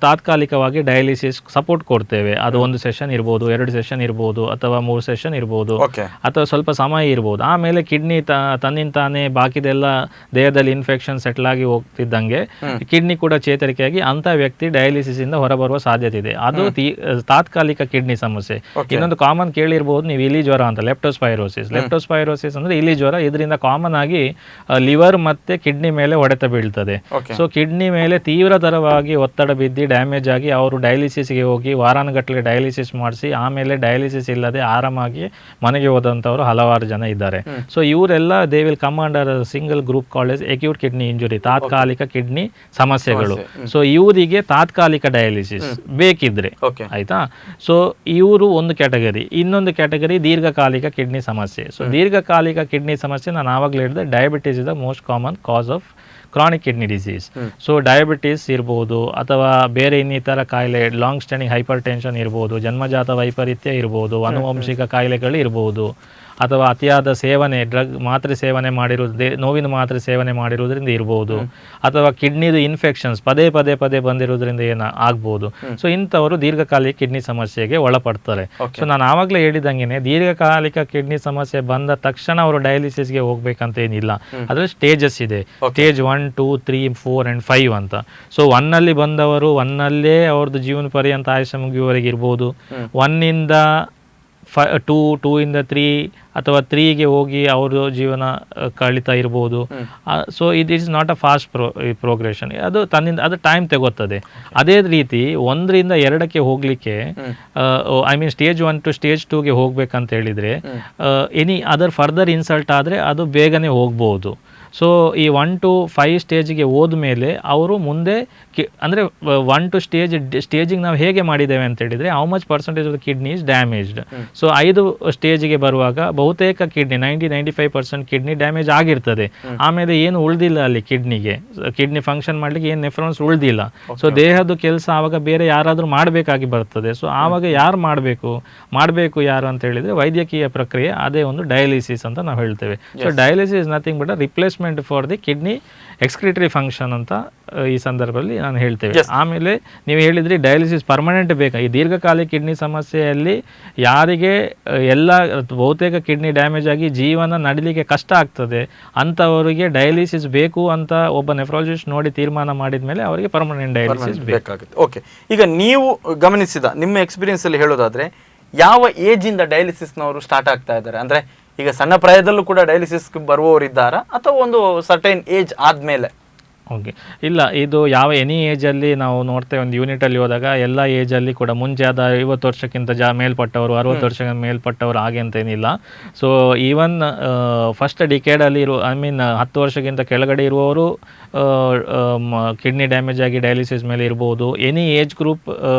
ತಾತ್ಕಾಲಿಕವಾಗಿ ಡಯಾಲಿಸಿಸ್ ಸಪೋರ್ಟ್ ಕೊಡ್ತೇವೆ. ಅದು ಒಂದು ಸೆಷನ್ ಸೆಷನ್ ಇರ್ಬೋದು, 2 ಸೆಷನ್ ಇರ್ಬೋದು, ಅಥವಾ 3 ಸೆಷನ್ ಇರ್ಬೋದು, ಓಕೆ ಅಥವಾ ಸ್ವಲ್ಪ ಸಮಯ ಇರ್ಬೋದು. ಆಮೇಲೆ ಕಿಡ್ನಿ ತನ್ನಿಂತಾನೇ ಬಾಕಿದೆಲ್ಲ ದೇಹದಲ್ಲಿ ಇನ್ಫೆಕ್ಷನ್ ಸೆಟ್ಲ್ ಆಗಿ ಹೋಗ್ತಿದ್ದಂಗೆ ಕಿಡ್ನಿ ಕೂಡ ಚೇತರಿಕೆಯಾಗಿ ಅಂತ ವ್ಯಕ್ತಿ ಡಯಾಲಿಸಿಸ್ ಇಂದ ಹೊರಬರುವ ಸಾಧ್ಯತೆ ಇದೆ. ಅದು ತಾತ್ಕಾಲಿಕ ಕಿಡ್ನಿ ಸಮಸ್ಯೆ. ಇನ್ನೊಂದು ಕಾಮನ್ ಕೇಳಿರ್ಬೋದು ನೀವು, ಇಲಿ ಜ್ವರ ಅಂತ, ಲೆಪ್ಟೋಸ್ಪೈರೋಸಿಸ್ ಅಂದ್ರೆ ಇಲಿ ಜ್ವರ. ಇದರಿಂದ ಕಾಮನ್ ಆಗಿ ಲಿವರ್ ಮತ್ತೆ ಕಿಡ್ನಿ ಮೇಲೆ ಹೊಡೆತ ಬೀಳ್ತದೆ. ಸೊ ಕಿಡ್ನಿ ಮೇಲೆ ತೀವ್ರತರವಾಗಿ ಒತ್ತಡ ಬಿದ್ದು ಡ್ಯಾಮೇಜ್ ಆಗಿ ಅವರು ಡಯಾಲಿಸಿಸ್ಗೆ ಹೋಗಿ ವಾರಾನುಗಟ್ಟಲೆ ಡಯಾಲಿಸಿಸ್ ಮಾಡಿಸಿ ಆಮೇಲೆ ಡಯಾಲಿಸಿಸ್ ಇಲ್ಲದೆ ಆರಾಮಾಗಿ ಮನೆಗೆ ಹೋದಂಥವ್ರು ಹಲವಾರು ಜನ ಇದ್ದಾರೆ. ಸೊ ಇವರೆಲ್ಲ they will come under single group college acute kidney injury, ತಾತ್ಕಾಲಿಕ ಕಿಡ್ನಿ ಸಮಸ್ಯೆಗಳು. ಸೊ ಇವರಿಗೆ ತಾತ್ಕಾಲಿಕ ಡಯಾಲಿಸಿಸ್ ಬೇಕಿದ್ರೆ ಆಯ್ತಾ. ಸೊ ಇವರು ಒಂದು ಕ್ಯಾಟಗರಿ. ಇನ್ನೊಂದು ಕ್ಯಾಟಗರಿ ದೀರ್ಘಕಾಲಿಕ ಕಿಡ್ನಿ ಸಮಸ್ಯೆ. ಸೊ ದೀರ್ಘಕಾಲಿಕ ಕಿಡ್ನಿ ಸಮಸ್ಯೆ ನಾನು ಆವಾಗಲೇ ಹೇಳಿದೆ, diabetes is the most common cos of chronic kidney disease. So diabetes ಇರ್ಬೋದು, ಅಥವಾ ಬೇರೆ ಇನ್ನಿತರ ಕಾಯಿಲೆ, ಲಾಂಗ್ ಸ್ಟ್ಯಾಂಡಿಂಗ್ ಹೈಪರ್ ಟೆನ್ಷನ್ ಇರ್ಬೋದು, ಜನ್ಮಜಾತ ವೈಪರೀತ್ಯ ಇರ್ಬೋದು, ಆನುವಂಶಿಕ ಕಾಯಿಲೆಗಳು ಇರ್ಬೋದು, ಅಥವಾ ಅತಿಯಾದ ಸೇವನೆ, ಮಾತ್ರೆ ಸೇವನೆ ನೋವಿನ ಮಾತ್ರೆ ಸೇವನೆ ಮಾಡಿರುವುದರಿಂದ ಇರ್ಬೋದು, ಅಥವಾ ಕಿಡ್ನಿದು ಇನ್ಫೆಕ್ಷನ್ಸ್ ಪದೇ ಬಂದಿರೋದ್ರಿಂದ ಆಗ್ಬೋದು. ಸೊ ಇಂಥವರು ದೀರ್ಘಕಾಲಿಕ ಕಿಡ್ನಿ ಸಮಸ್ಯೆಗೆ ಒಳಪಡ್ತಾರೆ. ಸೊ ನಾನು ಆವಾಗಲೇ ಹೇಳಿದಂಗೆ ದೀರ್ಘಕಾಲಿಕ ಕಿಡ್ನಿ ಸಮಸ್ಯೆ ಬಂದ ತಕ್ಷಣ ಅವರು ಡಯಾಲಿಸಿಸ್ಗೆ ಹೋಗ್ಬೇಕಂತ ಏನಿಲ್ಲ. ಅದ್ರಲ್ಲಿ ಸ್ಟೇಜಸ್ ಇದೆ, ಸ್ಟೇಜ್ 1, 2, 3, 4 and 5 ಅಂತ. ಸೊ 1 ಬಂದವರು 1 ಅವ್ರದ್ದು ಜೀವನ ಪರ್ಯಂತ ಆಯುಷ್ಯ ಮುಗಿಯುವವರೆಗೆ ಇರ್ಬೋದು. 1 2 ಇಂದ 3 ಅಥವಾ 3ಗೆ ಹೋಗಿ ಅವರು ಜೀವನ ಕಳೀತಾ ಇರ್ಬೋದು. So it is not a fast progression. ಅದು ತನ್ನಿಂದ ಅದು ಟೈಮ್ ತಗೋತದೆ. ಅದೇ ರೀತಿ 1ರಿಂದ 2ಕ್ಕೆ ಹೋಗ್ಲಿಕ್ಕೆ I mean stage 1 to stage 2ಗೆ ಹೋಗ್ಬೇಕಂತ ಹೇಳಿದ್ರೆ ಎನಿ ಅದರ್ ಫರ್ದರ್ ಇನ್ಸಲ್ಟ್ ಆದರೆ ಅದು ಬೇಗನೆ ಹೋಗ್ಬೋದು. ಸೊ ಈ 1 to 5 ಸ್ಟೇಜಿಗೆ ಹೋದ್ಮೇಲೆ ಅವರು ಮುಂದೆ ಅಂದರೆ 1 to ಸ್ಟೇಜಿಗೆ ನಾವು ಹೇಗೆ ಮಾಡಿದ್ದೇವೆ ಅಂತ ಹೇಳಿದರೆ how much percentage of the kidney is damaged. So 5 ಸ್ಟೇಜಿಗೆ ಬರುವಾಗ ಬಹುತೇಕ ಕಿಡ್ನಿ 90-95% ಕಿಡ್ನಿ ಡ್ಯಾಮೇಜ್ ಆಗಿರ್ತದೆ. ಆಮೇಲೆ ಏನು ಉಳಿದಿಲ್ಲ ಅಲ್ಲಿ ಕಿಡ್ನಿ ಫಂಕ್ಷನ್ ಮಾಡಲಿಕ್ಕೆ ಏನು ನೆಫ್ರಾನ್ಸ್ ಉಳಿದಿಲ್ಲ. ಸೊ ದೇಹದ ಕೆಲಸ ಆವಾಗ ಬೇರೆ ಯಾರಾದರೂ ಮಾಡಬೇಕಾಗಿ ಬರ್ತದೆ. ಸೊ ಆವಾಗ ಯಾರು ಮಾಡಬೇಕು ಯಾರು ಅಂತ ಹೇಳಿದರೆ ವೈದ್ಯಕೀಯ ಪ್ರಕ್ರಿಯೆ, ಅದೇ ಒಂದು ಡಯಾಲಿಸಿಸ್ ಅಂತ ನಾವು ಹೇಳ್ತೇವೆ. So dialysis is nothing but a replacement for the kidney excretory function ಅಂತ ಈ ಸಂದರ್ಭದಲ್ಲಿ ನಾನು ಹೇಳ್ತೇವೆ. ಆಮೇಲೆ ನೀವು ಹೇಳಿದ್ರಿ ಡಯಾಲಿಸಿಸ್ ಪರ್ಮನೆಂಟ್ ಬೇಕಾ. ಈ ದೀರ್ಘಕಾಲಿಕ ಕಿಡ್ನಿ ಸಮಸ್ಯೆಯಲ್ಲಿ ಯಾರಿಗೆ ಎಲ್ಲ ಬಹುತೇಕ ಕಿಡ್ನಿ ಡ್ಯಾಮೇಜ್ ಆಗಿ ಜೀವನ ನಡೀಲಿಕ್ಕೆ ಕಷ್ಟ ಆಗ್ತದೆ ಅಂಥವರಿಗೆ ಡಯಾಲಿಸಿಸ್ ಬೇಕು ಅಂತ ಒಬ್ಬ ನೆಫ್ರಾಲಜಿಸ್ಟ್ ನೋಡಿ ತೀರ್ಮಾನ ಮಾಡಿದ ಮೇಲೆ ಅವರಿಗೆ ಪರ್ಮನೆಂಟ್ ಡಯಾಲಿಸಿಸ್ ಬೇಕಾಗುತ್ತೆ. ಓಕೆ, ಈಗ ನೀವು ಗಮನಿಸಿದ ನಿಮ್ಮ ಎಕ್ಸ್ಪೀರಿಯನ್ಸ್ ಅಲ್ಲಿ ಹೇಳೋದಾದ್ರೆ ಯಾವ ಏಜ್ ಇಂದ ಡಯಾಲಿಸಿಸ್ನವರು ಸ್ಟಾರ್ಟ್ ಆಗ್ತಾ ಇದ್ದಾರೆ? ಅಂದ್ರೆ ಈಗ ಸಣ್ಣ ಪ್ರಾಯದಲ್ಲೂ ಕೂಡ ಡಯಾಲಿಸಿಸ್ ಬರುವವರು ಇದ್ದಾರಾ, ಅಥವಾ ಒಂದು ಸರ್ಟೈನ್ ಏಜ್ ಆದ್ಮೇಲೆ? ಓಕೆ, ಇಲ್ಲ, ಇದು ಯಾವ ಎನಿ ಏಜಲ್ಲಿ ನಾವು ನೋಡ್ತೇವೆ. ಒಂದು ಯೂನಿಟಲ್ಲಿ ಹೋದಾಗ ಎಲ್ಲ ಏಜಲ್ಲಿ ಕೂಡ ಮುಂಚೆ ಆದ 50 ವರ್ಷಕ್ಕಿಂತ ಮೇಲ್ಪಟ್ಟವರು, 60 ವರ್ಷಕ್ಕಿಂತ ಮೇಲ್ಪಟ್ಟವರು ಹಾಗೆ ಅಂತೇನಿಲ್ಲ. ಸೊ ಈವನ್ ಫಸ್ಟ್ ಡಿಕೇಡಲ್ಲಿ 10 ವರ್ಷಕ್ಕಿಂತ ಕೆಳಗಡೆ ಇರುವವರು ಕಿಡ್ನಿ ಡ್ಯಾಮೇಜ್ ಆಗಿ ಡಯಾಲಿಸಿಸ್ ಮೇಲೆ ಇರಬಹುದು. ಎನಿ ಏಜ್ ಗ್ರೂಪ್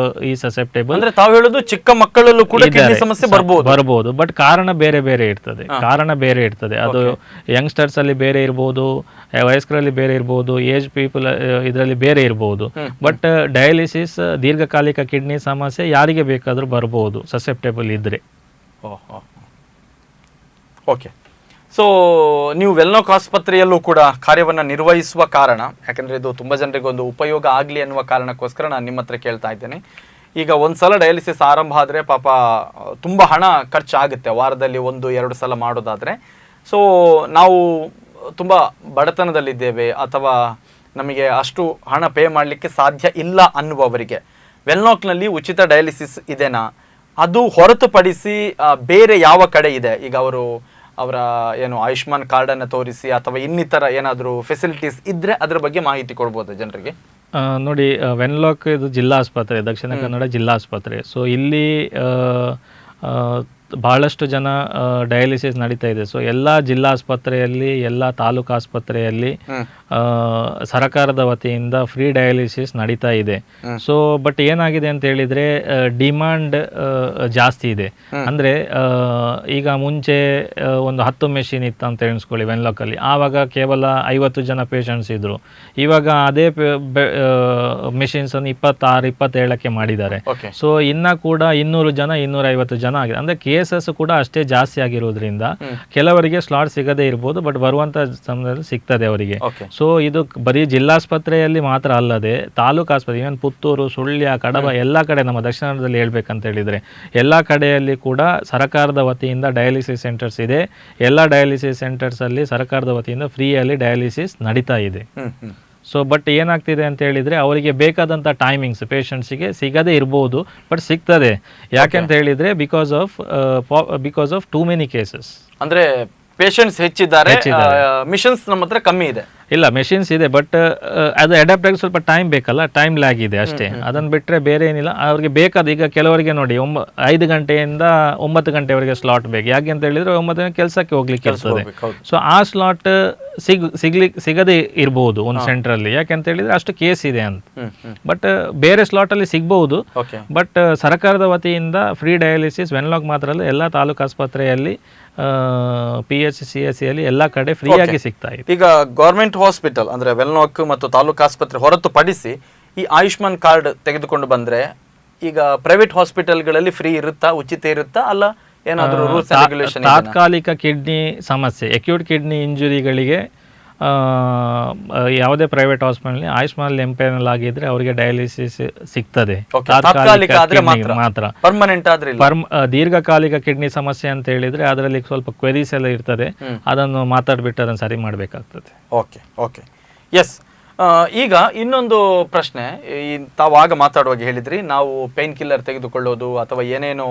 ಈ ಸಸೆಪ್ಟೇಬಲ್. ಅಂದ್ರೆ ತಾವು ಹೇಳೋದು ಚಿಕ್ಕ ಮಕ್ಕಳಲ್ಲೂ ಕೂಡ ಕಿಡ್ನಿ ಸಮಸ್ಯೆ ಬರಬಹುದು. ಬಟ್ ಕಾರಣ ಬೇರೆ ಇರ್ತದೆ. ಅದು ಯಂಗ್ಸ್ಟರ್ಸ್ ಅಲ್ಲಿ ಬೇರೆ ಇರಬಹುದು, ವಯಸ್ಕರಲ್ಲಿ ಬೇರೆ ಇರಬಹುದು, ಏಜ್ ಪೀಪಲ್ ಇದರಲ್ಲಿ ಬೇರೆ ಇರಬಹುದು. ಬಟ್ ಡಯಾಲಿಸಿಸ್ ದೀರ್ಘಕಾಲಿಕ ಕಿಡ್ನಿ ಸಮಸ್ಯೆ ಯಾರಿಗೆ ಬೇಕಾದ್ರೂ ಬರಬಹುದು ಸಸೆಪ್ಟೇಬಲ್ ಇದ್ರೆ. ಓಕೆ, ಸೊ ನೀವು ವೆಲ್ನಾಕ್ ಆಸ್ಪತ್ರೆಯಲ್ಲೂ ಕೂಡ ಕಾರ್ಯವನ್ನು ನಿರ್ವಹಿಸುವ ಕಾರಣ, ಯಾಕಂದರೆ ಇದು ತುಂಬ ಜನರಿಗೆ ಒಂದು ಉಪಯೋಗ ಆಗಲಿ ಅನ್ನುವ ಕಾರಣಕ್ಕೋಸ್ಕರ ನಾನು ನಿಮ್ಮ ಹತ್ರ ಕೇಳ್ತಾ ಇದ್ದೇನೆ. ಈಗ ಒಂದ್ಸಲ ಡಯಾಲಿಸಿಸ್ ಆರಂಭ ಆದರೆ ಪಾಪ ತುಂಬ ಹಣ ಖರ್ಚಾಗುತ್ತೆ, ವಾರದಲ್ಲಿ 1-2 ಸಲ ಮಾಡೋದಾದರೆ. ಸೊ ನಾವು ತುಂಬ ಬಡತನದಲ್ಲಿದ್ದೇವೆ ಅಥವಾ ನಮಗೆ ಅಷ್ಟು ಹಣ ಪೇ ಮಾಡಲಿಕ್ಕೆ ಸಾಧ್ಯ ಇಲ್ಲ ಅನ್ನುವವರಿಗೆ ವೆಲ್ನಾಕ್ನಲ್ಲಿ ಉಚಿತ ಡಯಾಲಿಸಿಸ್ ಇದೆನಾ? ಅದು ಹೊರತುಪಡಿಸಿ ಬೇರೆ ಯಾವ ಕಡೆ ಇದೆ? ಈಗ ಅವರ ಏನು ಆಯುಷ್ಮಾನ್ ಕಾರ್ಡನ್ನು ತೋರಿಸಿ ಅಥವಾ ಇನ್ನಿತರ ಏನಾದರೂ ಫೆಸಿಲಿಟೀಸ್ ಇದ್ದರೆ ಅದರ ಬಗ್ಗೆ ಮಾಹಿತಿ ಕೊಡ್ಬೋದು ಜನರಿಗೆ? ನೋಡಿ, ವೆನ್ಲಾಕ್ ಇದು ಜಿಲ್ಲಾ ಆಸ್ಪತ್ರೆ, ದಕ್ಷಿಣ ಕನ್ನಡ ಜಿಲ್ಲಾ ಆಸ್ಪತ್ರೆ. ಸೊ ಇಲ್ಲಿ ಬಹಳಷ್ಟು ಜನ ಡಯಾಲಿಸಿಸ್ ನಡೀತಾ ಇದೆ. ಸೊ ಎಲ್ಲ ಜಿಲ್ಲಾ ಆಸ್ಪತ್ರೆಯಲ್ಲಿ, ಎಲ್ಲ ತಾಲೂಕು ಆಸ್ಪತ್ರೆಯಲ್ಲಿ ಸರ್ಕಾರದ ವತಿಯಿಂದ ಫ್ರೀ ಡಯಾಲಿಸಿಸ್ ನಡೀತಾ ಇದೆ. ಸೊ ಬಟ್ ಏನಾಗಿದೆ ಅಂತ ಹೇಳಿದ್ರೆ ಡಿಮಾಂಡ್ ಜಾಸ್ತಿ ಇದೆ. ಅಂದ್ರೆ ಈಗ ಮುಂಚೆ ಒಂದು 10 ಮೆಷಿನ್ ಇತ್ತು ಅಂತ ಎಣಿಸ್ಕೊಳ್ಳಿ ವೆನ್ಲಾಕಲ್ಲಿ, ಆವಾಗ ಕೇವಲ 50 ಜನ ಪೇಷಂಟ್ಸ್ ಇದ್ರು. ಇವಾಗ ಅದೇ ಮೆಷಿನ್ಸ್ ಅನ್ನು 26-27ಕ್ಕೆ ಮಾಡಿದ್ದಾರೆ. ಸೊ ಇನ್ನ ಕೂಡ 200 ಜನ 250 ಜನ ಆಗಿದೆ. ಅಂದ್ರೆ ಕೇವಲ ಕೇಸಸ್ ಕೂಡ ಅಷ್ಟೇ ಜಾಸ್ತಿ ಆಗಿರೋದ್ರಿಂದ ಕೆಲವರಿಗೆ ಸ್ಲಾಟ್ ಸಿಗದೇ ಇರ್ಬೋದು, ಬಟ್ ಬರುವಂಥ ಸಮಯದಲ್ಲಿ ಸಿಗ್ತದೆ ಅವರಿಗೆ. ಸೊ ಇದು ಬರೀ ಜಿಲ್ಲಾಸ್ಪತ್ರೆಯಲ್ಲಿ ಮಾತ್ರ ಅಲ್ಲದೆ ತಾಲೂಕು ಆಸ್ಪತ್ರೆ, ಇವನ್ ಪುತ್ತೂರು, ಸುಳ್ಯ, ಕಡಬ ಎಲ್ಲ ಕಡೆ ನಮ್ಮ ದಕ್ಷಿಣ ಕನ್ನಡದಲ್ಲಿ ಹೇಳ್ಬೇಕಂತ ಹೇಳಿದರೆ ಎಲ್ಲ ಕಡೆಯಲ್ಲಿ ಕೂಡ ಸರ್ಕಾರದ ವತಿಯಿಂದ ಡಯಾಲಿಸಿಸ್ ಸೆಂಟರ್ಸ್ ಇದೆ. ಎಲ್ಲ ಡಯಾಲಿಸಿಸ್ ಸೆಂಟರ್ಸಲ್ಲಿ ಸರ್ಕಾರದ ವತಿಯಿಂದ ಫ್ರೀಯಲ್ಲಿ ಡಯಾಲಿಸಿಸ್ ನಡೀತಾ ಇದೆ. ಸೊ ಬಟ್ ಏನಾಗ್ತಿದೆ ಅಂತ ಹೇಳಿದರೆ ಅವರಿಗೆ ಬೇಕಾದಂಥ ಟೈಮಿಂಗ್ಸ್ ಪೇಷಂಟ್ಸಿಗೆ ಸಿಗದೇ ಇರ್ಬೋದು, ಬಟ್ ಸಿಗ್ತದೆ. ಯಾಕೆಂತ ಹೇಳಿದರೆ because of too many cases. ಅಂದರೆ ಪೇಷಂಟ್ಸ್ ಹೆಚ್ಚಿದ್ದಾರೆ, ಮಿಷನ್ಸ್ ನಮ್ಮ ಹತ್ರ ಕಮ್ಮಿ ಇದೆ. ಇಲ್ಲ, ಮೆಷಿನ್ಸ್ ಇದೆ, ಬಟ್ ಅದು ಅಡಾಪ್ಟ್ ಆಗಿ ಸ್ವಲ್ಪ ಟೈಮ್ ಬೇಕಲ್ಲ, ಟೈಮ್ ಲ್ಯಾಗ್ ಇದೆ ಅಷ್ಟೇ. ಅದನ್ನು ಬಿಟ್ಟರೆ ಬೇರೆ ಏನಿಲ್ಲ. ಅವ್ರಿಗೆ ಬೇಕಾದ, ಈಗ ಕೆಲವರಿಗೆ ನೋಡಿ 5 ಗಂಟೆಯಿಂದ 9 ಗಂಟೆವರೆಗೆ ಸ್ಲಾಟ್ ಬೇಕು. ಯಾಕೆ ಅಂತ ಹೇಳಿದರೆ 9 ಗಂಟೆ ಕೆಲಸಕ್ಕೆ ಹೋಗ್ಲಿಕ್ಕೆ ಇರ್ತದೆ. ಸೊ ಆ ಸ್ಲಾಟ್ ಸಿಗದೇ ಇರ್ಬೋದು ಒಂದು ಸೆಂಟ್ರಲ್ಲಿ, ಯಾಕೆಂತ ಹೇಳಿದರೆ ಅಷ್ಟು ಕೇಸ್ ಇದೆ ಅಂತ. ಬಟ್ ಬೇರೆ ಸ್ಲಾಟಲ್ಲಿ ಸಿಗ್ಬಹುದು. ಬಟ್ ಸರ್ಕಾರದ ವತಿಯಿಂದ ಫ್ರೀ ಡಯಾಲಿಸಿಸ್ ವೆನ್ಲಾಕ್ ಮಾತ್ರ ಅಲ್ಲ, ಎಲ್ಲ ತಾಲೂಕು ಆಸ್ಪತ್ರೆಯಲ್ಲಿ, PHCSC ಅಲ್ಲಿ ಎಲ್ಲ ಕಡೆ ಫ್ರೀ ಆಗಿ ಸಿಗ್ತಾ ಇದೆ. ಈಗ ಗೌರ್ಮೆಂಟ್ ಹಾಸ್ಪಿಟಲ್ ಅಂದ್ರೆ ವೆನ್ಲಾಕ್ ಮತ್ತು ತಾಲೂಕು ಆಸ್ಪತ್ರೆ ಹೊರತುಪಡಿಸಿ ಈ ಆಯುಷ್ಮಾನ್ ಕಾರ್ಡ್ ತೆಗೆದುಕೊಂಡು ಬಂದ್ರೆ ಈಗ ಪ್ರೈವೇಟ್ ಹಾಸ್ಪಿಟಲ್ಗಳಲ್ಲಿ ಫ್ರೀ ಇರುತ್ತಾ, ಉಚಿತ ಇರುತ್ತಾ, ಅಲ್ಲ ಏನಾದರೂ ರೂಲ್ಸ್ ಅಂಡ್ ರೆಗ್ಯುಲೇಷನ್? ತಾತ್ಕಾಲಿಕ ಕಿಡ್ನಿ ಸಮಸ್ಯೆ, ಅಕ್ಯೂಟ್ ಕಿಡ್ನಿ ಇಂಜುರಿಗಳಿಗೆ ಯಾವುದೇ ಪ್ರೈವೇಟ್ ಹಾಸ್ಪಿಟಲ್ ಆಯುಷ್ಮಾನ್ ಎಂಪೈನಲ್ ಆಗಿದ್ರೆ ಅವರಿಗೆ ಡಯಾಲಿಸಿಸ್ ಸಿಗ್ತದೆ. ಮಾತ್ರ ಪರ್ಮನೆಂಟ್ ಆದ್ರೆ ದೀರ್ಘಕಾಲಿಕ ಕಿಡ್ನಿ ಸಮಸ್ಯೆ ಅಂತ ಹೇಳಿದ್ರೆ ಅದರಲ್ಲಿ ಸ್ವಲ್ಪ ಕ್ವೆರೀಸ್ ಎಲ್ಲ ಇರ್ತದೆ, ಅದನ್ನು ಮಾತಾಡ್ಬಿಟ್ಟು ಅದನ್ನು ಸರಿ ಮಾಡಬೇಕಾಗ್ತದೆ. Okay yes. ಈಗ ಇನ್ನೊಂದು ಪ್ರಶ್ನೆ, ತಾವು ಆಗ ಮಾತಾಡುವಾಗ ಹೇಳಿದ್ರಿ ನಾವು ಪೇನ್ ಕಿಲ್ಲರ್ ತೆಗೆದುಕೊಳ್ಳೋದು ಅಥವಾ ಏನೇನು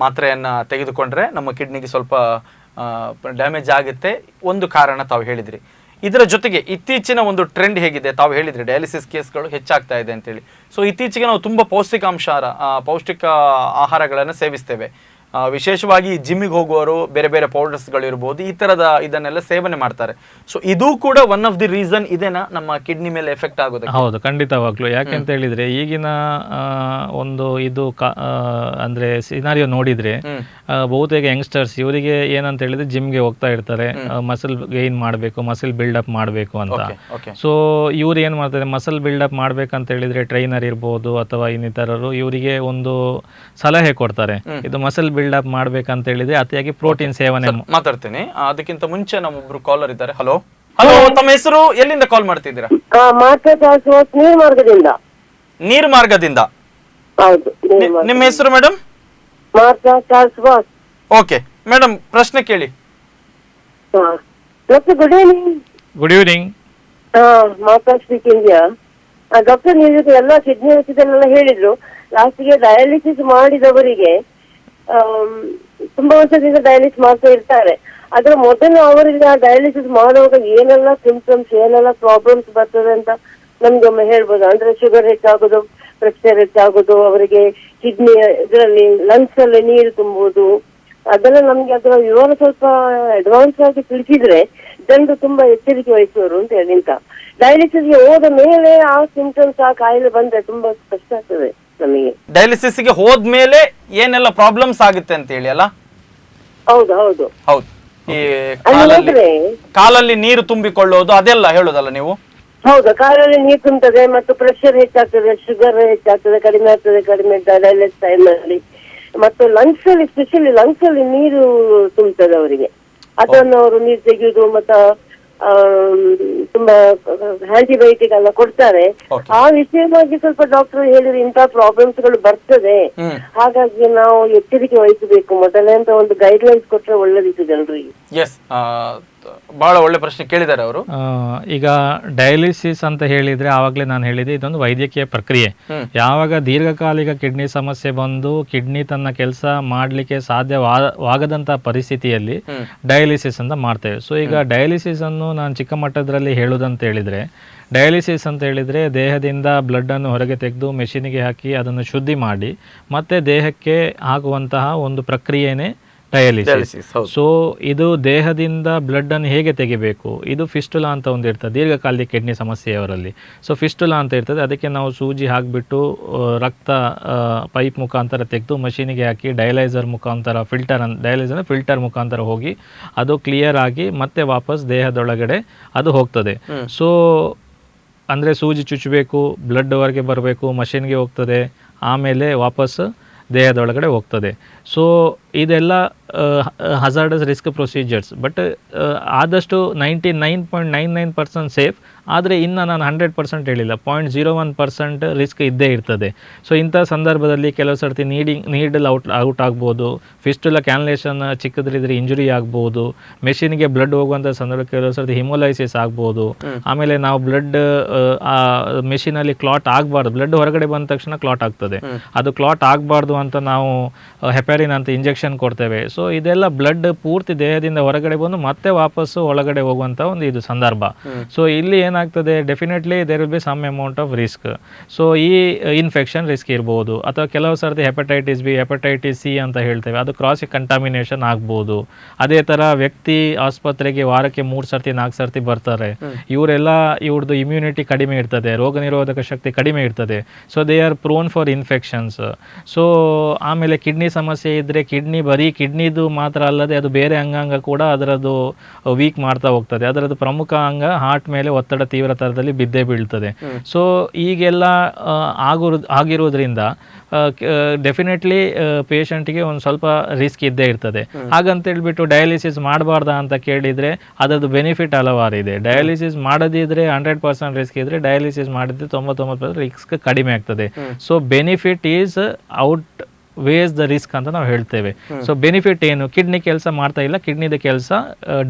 ಮಾತ್ರೆಯನ್ನ ತೆಗೆದುಕೊಂಡ್ರೆ ನಮ್ಮ ಕಿಡ್ನಿಗೆ ಸ್ವಲ್ಪ ಡ್ಯಾಮೇಜ್ ಆಗುತ್ತೆ, ಒಂದು ಕಾರಣ ತಾವು ಹೇಳಿದ್ರಿ. ಇದರ ಜೊತೆಗೆ ಇತ್ತೀಚಿನ ಒಂದು ಟ್ರೆಂಡ್ ಹೇಗಿದೆ, ತಾವು ಹೇಳಿದ್ರಿ ಡಯಾಲಿಸಿಸ್ ಕೇಸ್ಗಳು ಹೆಚ್ಚಾಗ್ತಾ ಇದೆ ಅಂತೇಳಿ. ಸೊ ಇತ್ತೀಚೆಗೆ ನಾವು ತುಂಬ ಪೌಷ್ಟಿಕ ಆಹಾರಗಳನ್ನು ಸೇವಿಸ್ತೇವೆ. ವಿಶೇಷವಾಗಿ ಜಿಮ್ಮಿಗೆ ಹೋಗುವವರು ಬೇರೆ ಬೇರೆ ಪೌಡರ್ಸ್ಗಳು ಇರ್ಬೋದು, ಈ ಥರದ ಇದನ್ನೆಲ್ಲ ಸೇವನೆ ಮಾಡ್ತಾರೆ. ಸೊ ಇದು ಕೂಡ ಒನ್ ಆಫ್ ದಿ ರೀಸನ್ ಇದೇನಾ ನಮ್ಮ ಕಿಡ್ನಿ ಮೇಲೆ ಎಫೆಕ್ಟ್ ಆಗೋದು? ಹೌದು, ಖಂಡಿತವಾಗ್ಲು. ಯಾಕೆಂತ ಹೇಳಿದ್ರೆ ಈಗಿನ ಒಂದು ಇದು ಅಂದ್ರೆ ಸಿನಾರಿಯೋ ನೋಡಿದ್ರೆ ಬಹುತೇಕ ಯಂಗ್ಸ್ಟರ್ಸ್ ಇವರಿಗೆ ಏನಂತ ಹೇಳಿದ್ರೆ ಜಿಮ್ಗೆ ಹೋಗ್ತಾ ಇರ್ತಾರೆ, ಮಸಲ್ ಗೈನ್ ಮಾಡಬೇಕು, ಮಸಲ್ ಬಿಲ್ಡಪ್ ಮಾಡಬೇಕು ಅಂತ. ಸೊ ಇವ್ರು ಏನ್ ಮಾಡ್ತಾರೆ, ಮಸಲ್ ಬಿಲ್ಡಪ್ ಮಾಡ್ಬೇಕಂತ ಹೇಳಿದ್ರೆ ಟ್ರೈನರ್ ಇರ್ಬೋದು ಅಥವಾ ಇನ್ನಿತರರು ಇವರಿಗೆ ಒಂದು ಸಲಹೆ ಕೊಡ್ತಾರೆ, ಇದು ಮಸಲ್ ಬಿಲ್ಡಪ್ ಮಾಡ್ಬೇಕಂತ ಹೇಳಿದ್ರೆ ಅತಿಯಾಗಿ ಪ್ರೋಟೀನ್ ಸೇವನೆ. ಮಾತಾಡ್ತೀನಿ, ಅದಕ್ಕಿಂತ ಮುಂಚೆ ನಮ್ಮೊಬ್ರು ಕಾಲರ್ ಇದ್ದಾರೆ. ಹಲೋ, ತಮ್ಮ ಹೆಸರು, ಎಲ್ಲಿಂದ ಕಾಲ್ ಮಾಡ್ತಿದ್ದೀರಾ? ನೀರ್ ಮಾರ್ಗದಿಂದ. ಹೌದು, ನಿಮ್ಮ ಹೆಸರು ಮೇಡಮ್? ಓಕೆ ಮೇಡಮ್, ಪ್ರಶ್ನೆ ಕೇಳಿ. Good evening. Good evening. Doctor, ನೀವು ಎಲ್ಲ ಕಿಡ್ನಿ ವಿಷಯದಲ್ಲೆಲ್ಲ ಹೇಳಿದ್ರು. ಲಾಸ್ಟಿಗೆ ಡಯಾಲಿಸಿಸ್ ಮಾಡಿದವರಿಗೆ ತುಂಬಾ ವರ್ಷದಿಂದ ಡಯಾಲಿಸಿಸ್ ಮಾಡ್ತಾ ಇರ್ತಾರೆ. ಅದ್ರ ಮೊದಲು ಅವರಿಗೆ ಡಯಾಲಿಸಿಸ್ ಮಾಡುವಾಗ ಏನೆಲ್ಲ ಸಿಂಪ್ಟಮ್ಸ್, ಏನೆಲ್ಲ ಪ್ರಾಬ್ಲಮ್ಸ್ ಬರ್ತದೆ ಅಂತ ನಮ್ಗೊಮ್ಮೆ ಹೇಳ್ಬೋದು? ಅಂದ್ರೆ ಶುಗರ್ ಹೆಚ್ಚಾಗೋದು, ಪ್ರೆಷರ್ ಹೆಚ್ಚಾಗೋದು, ಅವರಿಗೆ ಕಿಡ್ನಿ ಇದರಲ್ಲಿ ಲಂಗ್ಸ್ ಅಲ್ಲಿ ನೀರು ತುಂಬುವುದು, ಅದೆಲ್ಲ ನಮ್ಗೆ ಅದರ ವಿವರ ಸ್ವಲ್ಪ ಅಡ್ವಾನ್ಸ್ ಆಗಿ ತಿಳಿಸಿದ್ರೆ ಜನರು ತುಂಬಾ ಎಚ್ಚರಿಕೆ ವಹಿಸುವರು ಅಂತ ಹೇಳಿ. ಡಯಾಲಿಸಿಸ್ಗೆ ಹೋದ ಮೇಲೆ ಆ ಸಿಂಪ್ಟಮ್ಸ್, ಆ ಕಾಯಿಲೆ ಬಂದ್ರೆ ತುಂಬಾ ಕಷ್ಟ ಆಗ್ತದೆ ನಮಗೆ. ಡಯಾಲಿಸಿಸ್ಗೆ ಹೋದ್ಮೇಲೆ ಏನೆಲ್ಲ ಪ್ರಾಬ್ಲಮ್ಸ್ ಆಗುತ್ತೆ ಅಂತ ಹೇಳಿ ಅಲ್ಲ? ಹೌದು ಹೌದು ಹೌದು. ಈ ಕಾಲಲ್ಲಿ ನೀರು ತುಂಬಿಕೊಳ್ಳೋದು ಅದೆಲ್ಲ ಹೇಳೋದಲ್ಲ ನೀವು? ಹೌದು, ಕಾಲಲ್ಲಿ ನೀರು ತುಂಬುತ್ತದೆ ಮತ್ತು ಪ್ರೆಷರ್ ಹೆಚ್ಚಾಗ್ತದೆ, ಶುಗರ್ ಹೆಚ್ಚಾಗ್ತದೆ, ಕಡಿಮೆ ಆಗ್ತದೆ, ಕಡಿಮೆ ಡಯಾಲಿಸಿಸ್ ಟೈಮ್ ಅಲ್ಲಿ. ಮತ್ತು ಲಂಗ್ಸ್ ಅಲ್ಲಿ, ಸ್ಪೆಷಲಿ ಲಂಗ್ಸ್ ಅಲ್ಲಿ ನೀರು ತುಂಬುತ್ತದೆ ಅವರಿಗೆ. ಅದನ್ನು ಅವರು ನೀರು ತೆಗೆಯುವುದು ಮತ್ತು ತುಂಬಾ ಆಂಟಿಬಯೋಟಿಕ್ ಎಲ್ಲ ಕೊಡ್ತಾರೆ. ಆ ವಿಷಯವಾಗಿ ಸ್ವಲ್ಪ ಡಾಕ್ಟರ್ ಹೇಳಿದ್ರೆ ಇಂತಹ ಪ್ರಾಬ್ಲಮ್ಸ್ ಗಳು ಬರ್ತದೆ, ಹಾಗಾಗಿ ನಾವು ಎಚ್ಚರಿಕೆ ವಹಿಸಬೇಕು ಮೊದಲೇ ಅಂತ ಒಂದು ಗೈಡ್ ಲೈನ್ಸ್ ಕೊಟ್ರೆ ಒಳ್ಳೇದಿತ್ತು ಜನರಿಗೆ. ಬಹಳ ಒಳ್ಳೆ ಪ್ರಶ್ನೆ ಕೇಳಿದ್ದಾರೆ ಅವರು. ಈಗ ಡಯಾಲಿಸಿಸ್ ಅಂತ ಹೇಳಿದ್ರೆ ಆವಾಗಲೇ ನಾನು ಹೇಳಿದೆ, ಇದೊಂದು ವೈದ್ಯಕೀಯ ಪ್ರಕ್ರಿಯೆ. ಯಾವಾಗ ದೀರ್ಘಕಾಲಿಕ ಕಿಡ್ನಿ ಸಮಸ್ಯೆ ಬಂದು ಕಿಡ್ನಿ ತನ್ನ ಕೆಲಸ ಮಾಡಲಿಕ್ಕೆ ಸಾಧ್ಯವಾಗದಂತ ಪರಿಸ್ಥಿತಿಯಲ್ಲಿ ಡಯಾಲಿಸಿಸ್ ಅಂತ ಮಾಡ್ತೇವೆ. ಸೊ ಈಗ ಡಯಾಲಿಸಿಸ್ ಅನ್ನು ನಾನು ಚಿಕ್ಕ ಮಟ್ಟದಲ್ಲಿ ಹೇಳುವುದಂತ ಹೇಳಿದ್ರೆ, ಡಯಾಲಿಸಿಸ್ ಅಂತ ಹೇಳಿದರೆ ದೇಹದಿಂದ ಬ್ಲಡ್ಡನ್ನು ಹೊರಗೆ ತೆಗೆದು ಮೆಷಿನಿಗೆ ಹಾಕಿ ಅದನ್ನು ಶುದ್ಧಿ ಮಾಡಿ ಮತ್ತೆ ದೇಹಕ್ಕೆ ಹಾಕುವಂತಹ ಒಂದು ಪ್ರಕ್ರಿಯೆನೇ ಡಯಾಲಿಸಿಸ್. ಸೊ ಇದು ದೇಹದಿಂದ ಬ್ಲಡ್ ಅನ್ನು ಹೇಗೆ ತೆಗಿಬೇಕು, ಇದು ಫಿಸ್ಟುಲಾ ಅಂತ ಒಂದು ಇರ್ತದೆ ದೀರ್ಘಕಾಲಿಕ ಕಿಡ್ನಿ ಸಮಸ್ಯೆಯವರಲ್ಲಿ. ಸೊ ಫಿಸ್ಟುಲಾ ಅಂತ ಇರ್ತದೆ, ಅದಕ್ಕೆ ನಾವು ಸೂಜಿ ಹಾಕಿಬಿಟ್ಟು ರಕ್ತ ಪೈಪ್ ಮುಖಾಂತರ ತೆಗೆದು ಮಷೀನಿಗೆ ಹಾಕಿ ಡಯಲೈಸರ್ ಮುಖಾಂತರ ಫಿಲ್ಟರ್ ಮುಖಾಂತರ ಹೋಗಿ ಅದು ಕ್ಲಿಯರ್ ಆಗಿ ಮತ್ತೆ ವಾಪಸ್ ದೇಹದೊಳಗಡೆ ಅದು ಹೋಗ್ತದೆ. ಸೊ ಅಂದರೆ ಸೂಜಿ ಚುಚ್ಚಬೇಕು, ಬ್ಲಡ್ ಹೊರಗೆ ಬರಬೇಕು, ಮಷೀನ್ಗೆ ಹೋಗ್ತದೆ, ಆಮೇಲೆ ವಾಪಸ್ ದೇಹದೊಳಗಡೆ ಹೋಗ್ತದೆ. ಸೊ ಇದೆಲ್ಲ ಹಜಾರ್ಡಸ್ ರಿಸ್ಕ್ ಪ್ರೊಸೀಜರ್ಸ್. ಬಟ್ ಆದಷ್ಟು 99.99% ಸೇಫ್. ಆದರೆ ಇನ್ನು ನಾನು 100% ಹೇಳಿಲ್ಲ, 0.01% ರಿಸ್ಕ್ ಇದ್ದೇ ಇರ್ತದೆ. ಸೊ ಇಂಥ ಸಂದರ್ಭದಲ್ಲಿ ಕೆಲವು ಸರ್ತಿ ನೀಡಲ್ ಔಟ್ ಆಗ್ಬೋದು, ಫಿಸ್ಟುಲಾ ಕ್ಯಾನ್ಲೇಷನ್ ಚಿಕ್ಕದ್ರಿದ್ರೆ ಇಂಜುರಿ ಆಗ್ಬೋದು, ಮೆಷಿನ್ಗೆ ಬ್ಲಡ್ ಹೋಗುವಂಥ ಸಂದರ್ಭ ಕೆಲವು ಸರ್ತಿ ಹಿಮೋಲೈಸಿಸ್ ಆಗ್ಬೋದು. ಆಮೇಲೆ ನಾವು ಬ್ಲಡ್ ಆ ಮೆಷಿನಲ್ಲಿ ಕ್ಲಾಟ್ ಆಗಬಾರ್ದು, ಬ್ಲಡ್ ಹೊರಗಡೆ ಬಂದ ತಕ್ಷಣ ಕ್ಲಾಟ್ ಆಗ್ತದೆ, ಅದು ಕ್ಲಾಟ್ ಆಗಬಾರ್ದು ಅಂತ ನಾವು ಹೆಪಾರಿನ್ ಅಂತ ಇಂಜೆಕ್ಷನ್ ಕೊಡ್ತೇವೆ. ಸೊ ಇದೆಲ್ಲ ಬ್ಲಡ್ ಪೂರ್ತಿ ದೇಹದಿಂದ ಹೊರಗಡೆ ಬಂದು ಮತ್ತೆ ವಾಪಸ್ಸು ಒಳಗಡೆ ಹೋಗುವಂಥ ಒಂದು ಇದು ಸಂದರ್ಭ. ಸೊ ಇಲ್ಲಿ ಏನಾಗ್ತದೆ, definitely there will be some amount of risk. So ಈ ಇನ್ಫೆಕ್ಷನ್ ರಿಸ್ಕ್ ಇರ್ಬೋದು, ಅಥವಾ ಕೆಲವು ಸರ್ತಿ ಹೆಪಟೈಟಿಸ್ ಬಿ, ಹೆಪಟೈಟಿಸ್ ಸಿ ಅಂತ ಹೇಳ್ತೇವೆ, ಅದು ಕ್ರಾಸ್ ಕಂಟಾಮಿನೇಷನ್ ಆಗ್ಬೋದು. ಅದೇ ಥರ ವ್ಯಕ್ತಿ ಆಸ್ಪತ್ರೆಗೆ ವಾರಕ್ಕೆ 3 ಸರ್ತಿ 4 ಸರ್ತಿ ಬರ್ತಾರೆ, ಇವ್ರದ್ದು ಇಮ್ಯುನಿಟಿ ಕಡಿಮೆ ಇರ್ತದೆ, ರೋಗ ನಿರೋಧಕ ಶಕ್ತಿ ಕಡಿಮೆ ಇರ್ತದೆ. So they are prone for infections. So ಆಮೇಲೆ ಕಿಡ್ನಿ ಸಮಸ್ಯೆ ಇದ್ದರೆ ಬರೀ ಕಿಡ್ನಿದು ಮಾತ್ರ ಅಲ್ಲದೆ ಅದು ಬೇರೆ ಅಂಗಾಂಗ ಕೂಡ ಅದರದ್ದು ವೀಕ್ ಮಾಡ್ತಾ ಹೋಗ್ತದೆ. ಅದರದ್ದು ಪ್ರಮುಖ ಅಂಗ ಹಾರ್ಟ್ ಮೇಲೆ ಒತ್ತಡ ತೀವ್ರ ಥರದಲ್ಲಿ ಬಿದ್ದೇ ಬೀಳ್ತದೆ. ಸೊ ಈಗೆಲ್ಲ ಆಗಿರೋದ್ರಿಂದ ಡೆಫಿನೆಟ್ಲಿ ಪೇಷಂಟ್ಗೆ ಒಂದು ಸ್ವಲ್ಪ ರಿಸ್ಕ್ ಇದ್ದೇ ಇರ್ತದೆ. ಹಾಗಂತೇಳ್ಬಿಟ್ಟು ಡಯಾಲಿಸಿಸ್ ಮಾಡಬಾರ್ದಾ ಅಂತ ಕೇಳಿದರೆ ಅದರದ್ದು ಬೆನಿಫಿಟ್ ಹಲವಾರಿದೆ. ಡಯಾಲಿಸಿಸ್ ಮಾಡದಿದ್ರೆ 100% ರಿಸ್ಕ್ ಇದ್ದರೆ, ಡಯಾಲಿಸಿಸ್ ಮಾಡಿದ್ರೆ 99% ರಿಸ್ಕ್ ಕಡಿಮೆ ಆಗ್ತದೆ. So benefit is outweighs the risk ಅಂತ ನಾವು ಹೇಳ್ತೇವೆ. ಸೊ ಬೆನಿಫಿಟ್ ಏನು, ಕಿಡ್ನಿ ಕೆಲಸ ಮಾಡ್ತಾ ಇಲ್ಲ, ಕಿಡ್ನಿದ ಕೆಲಸ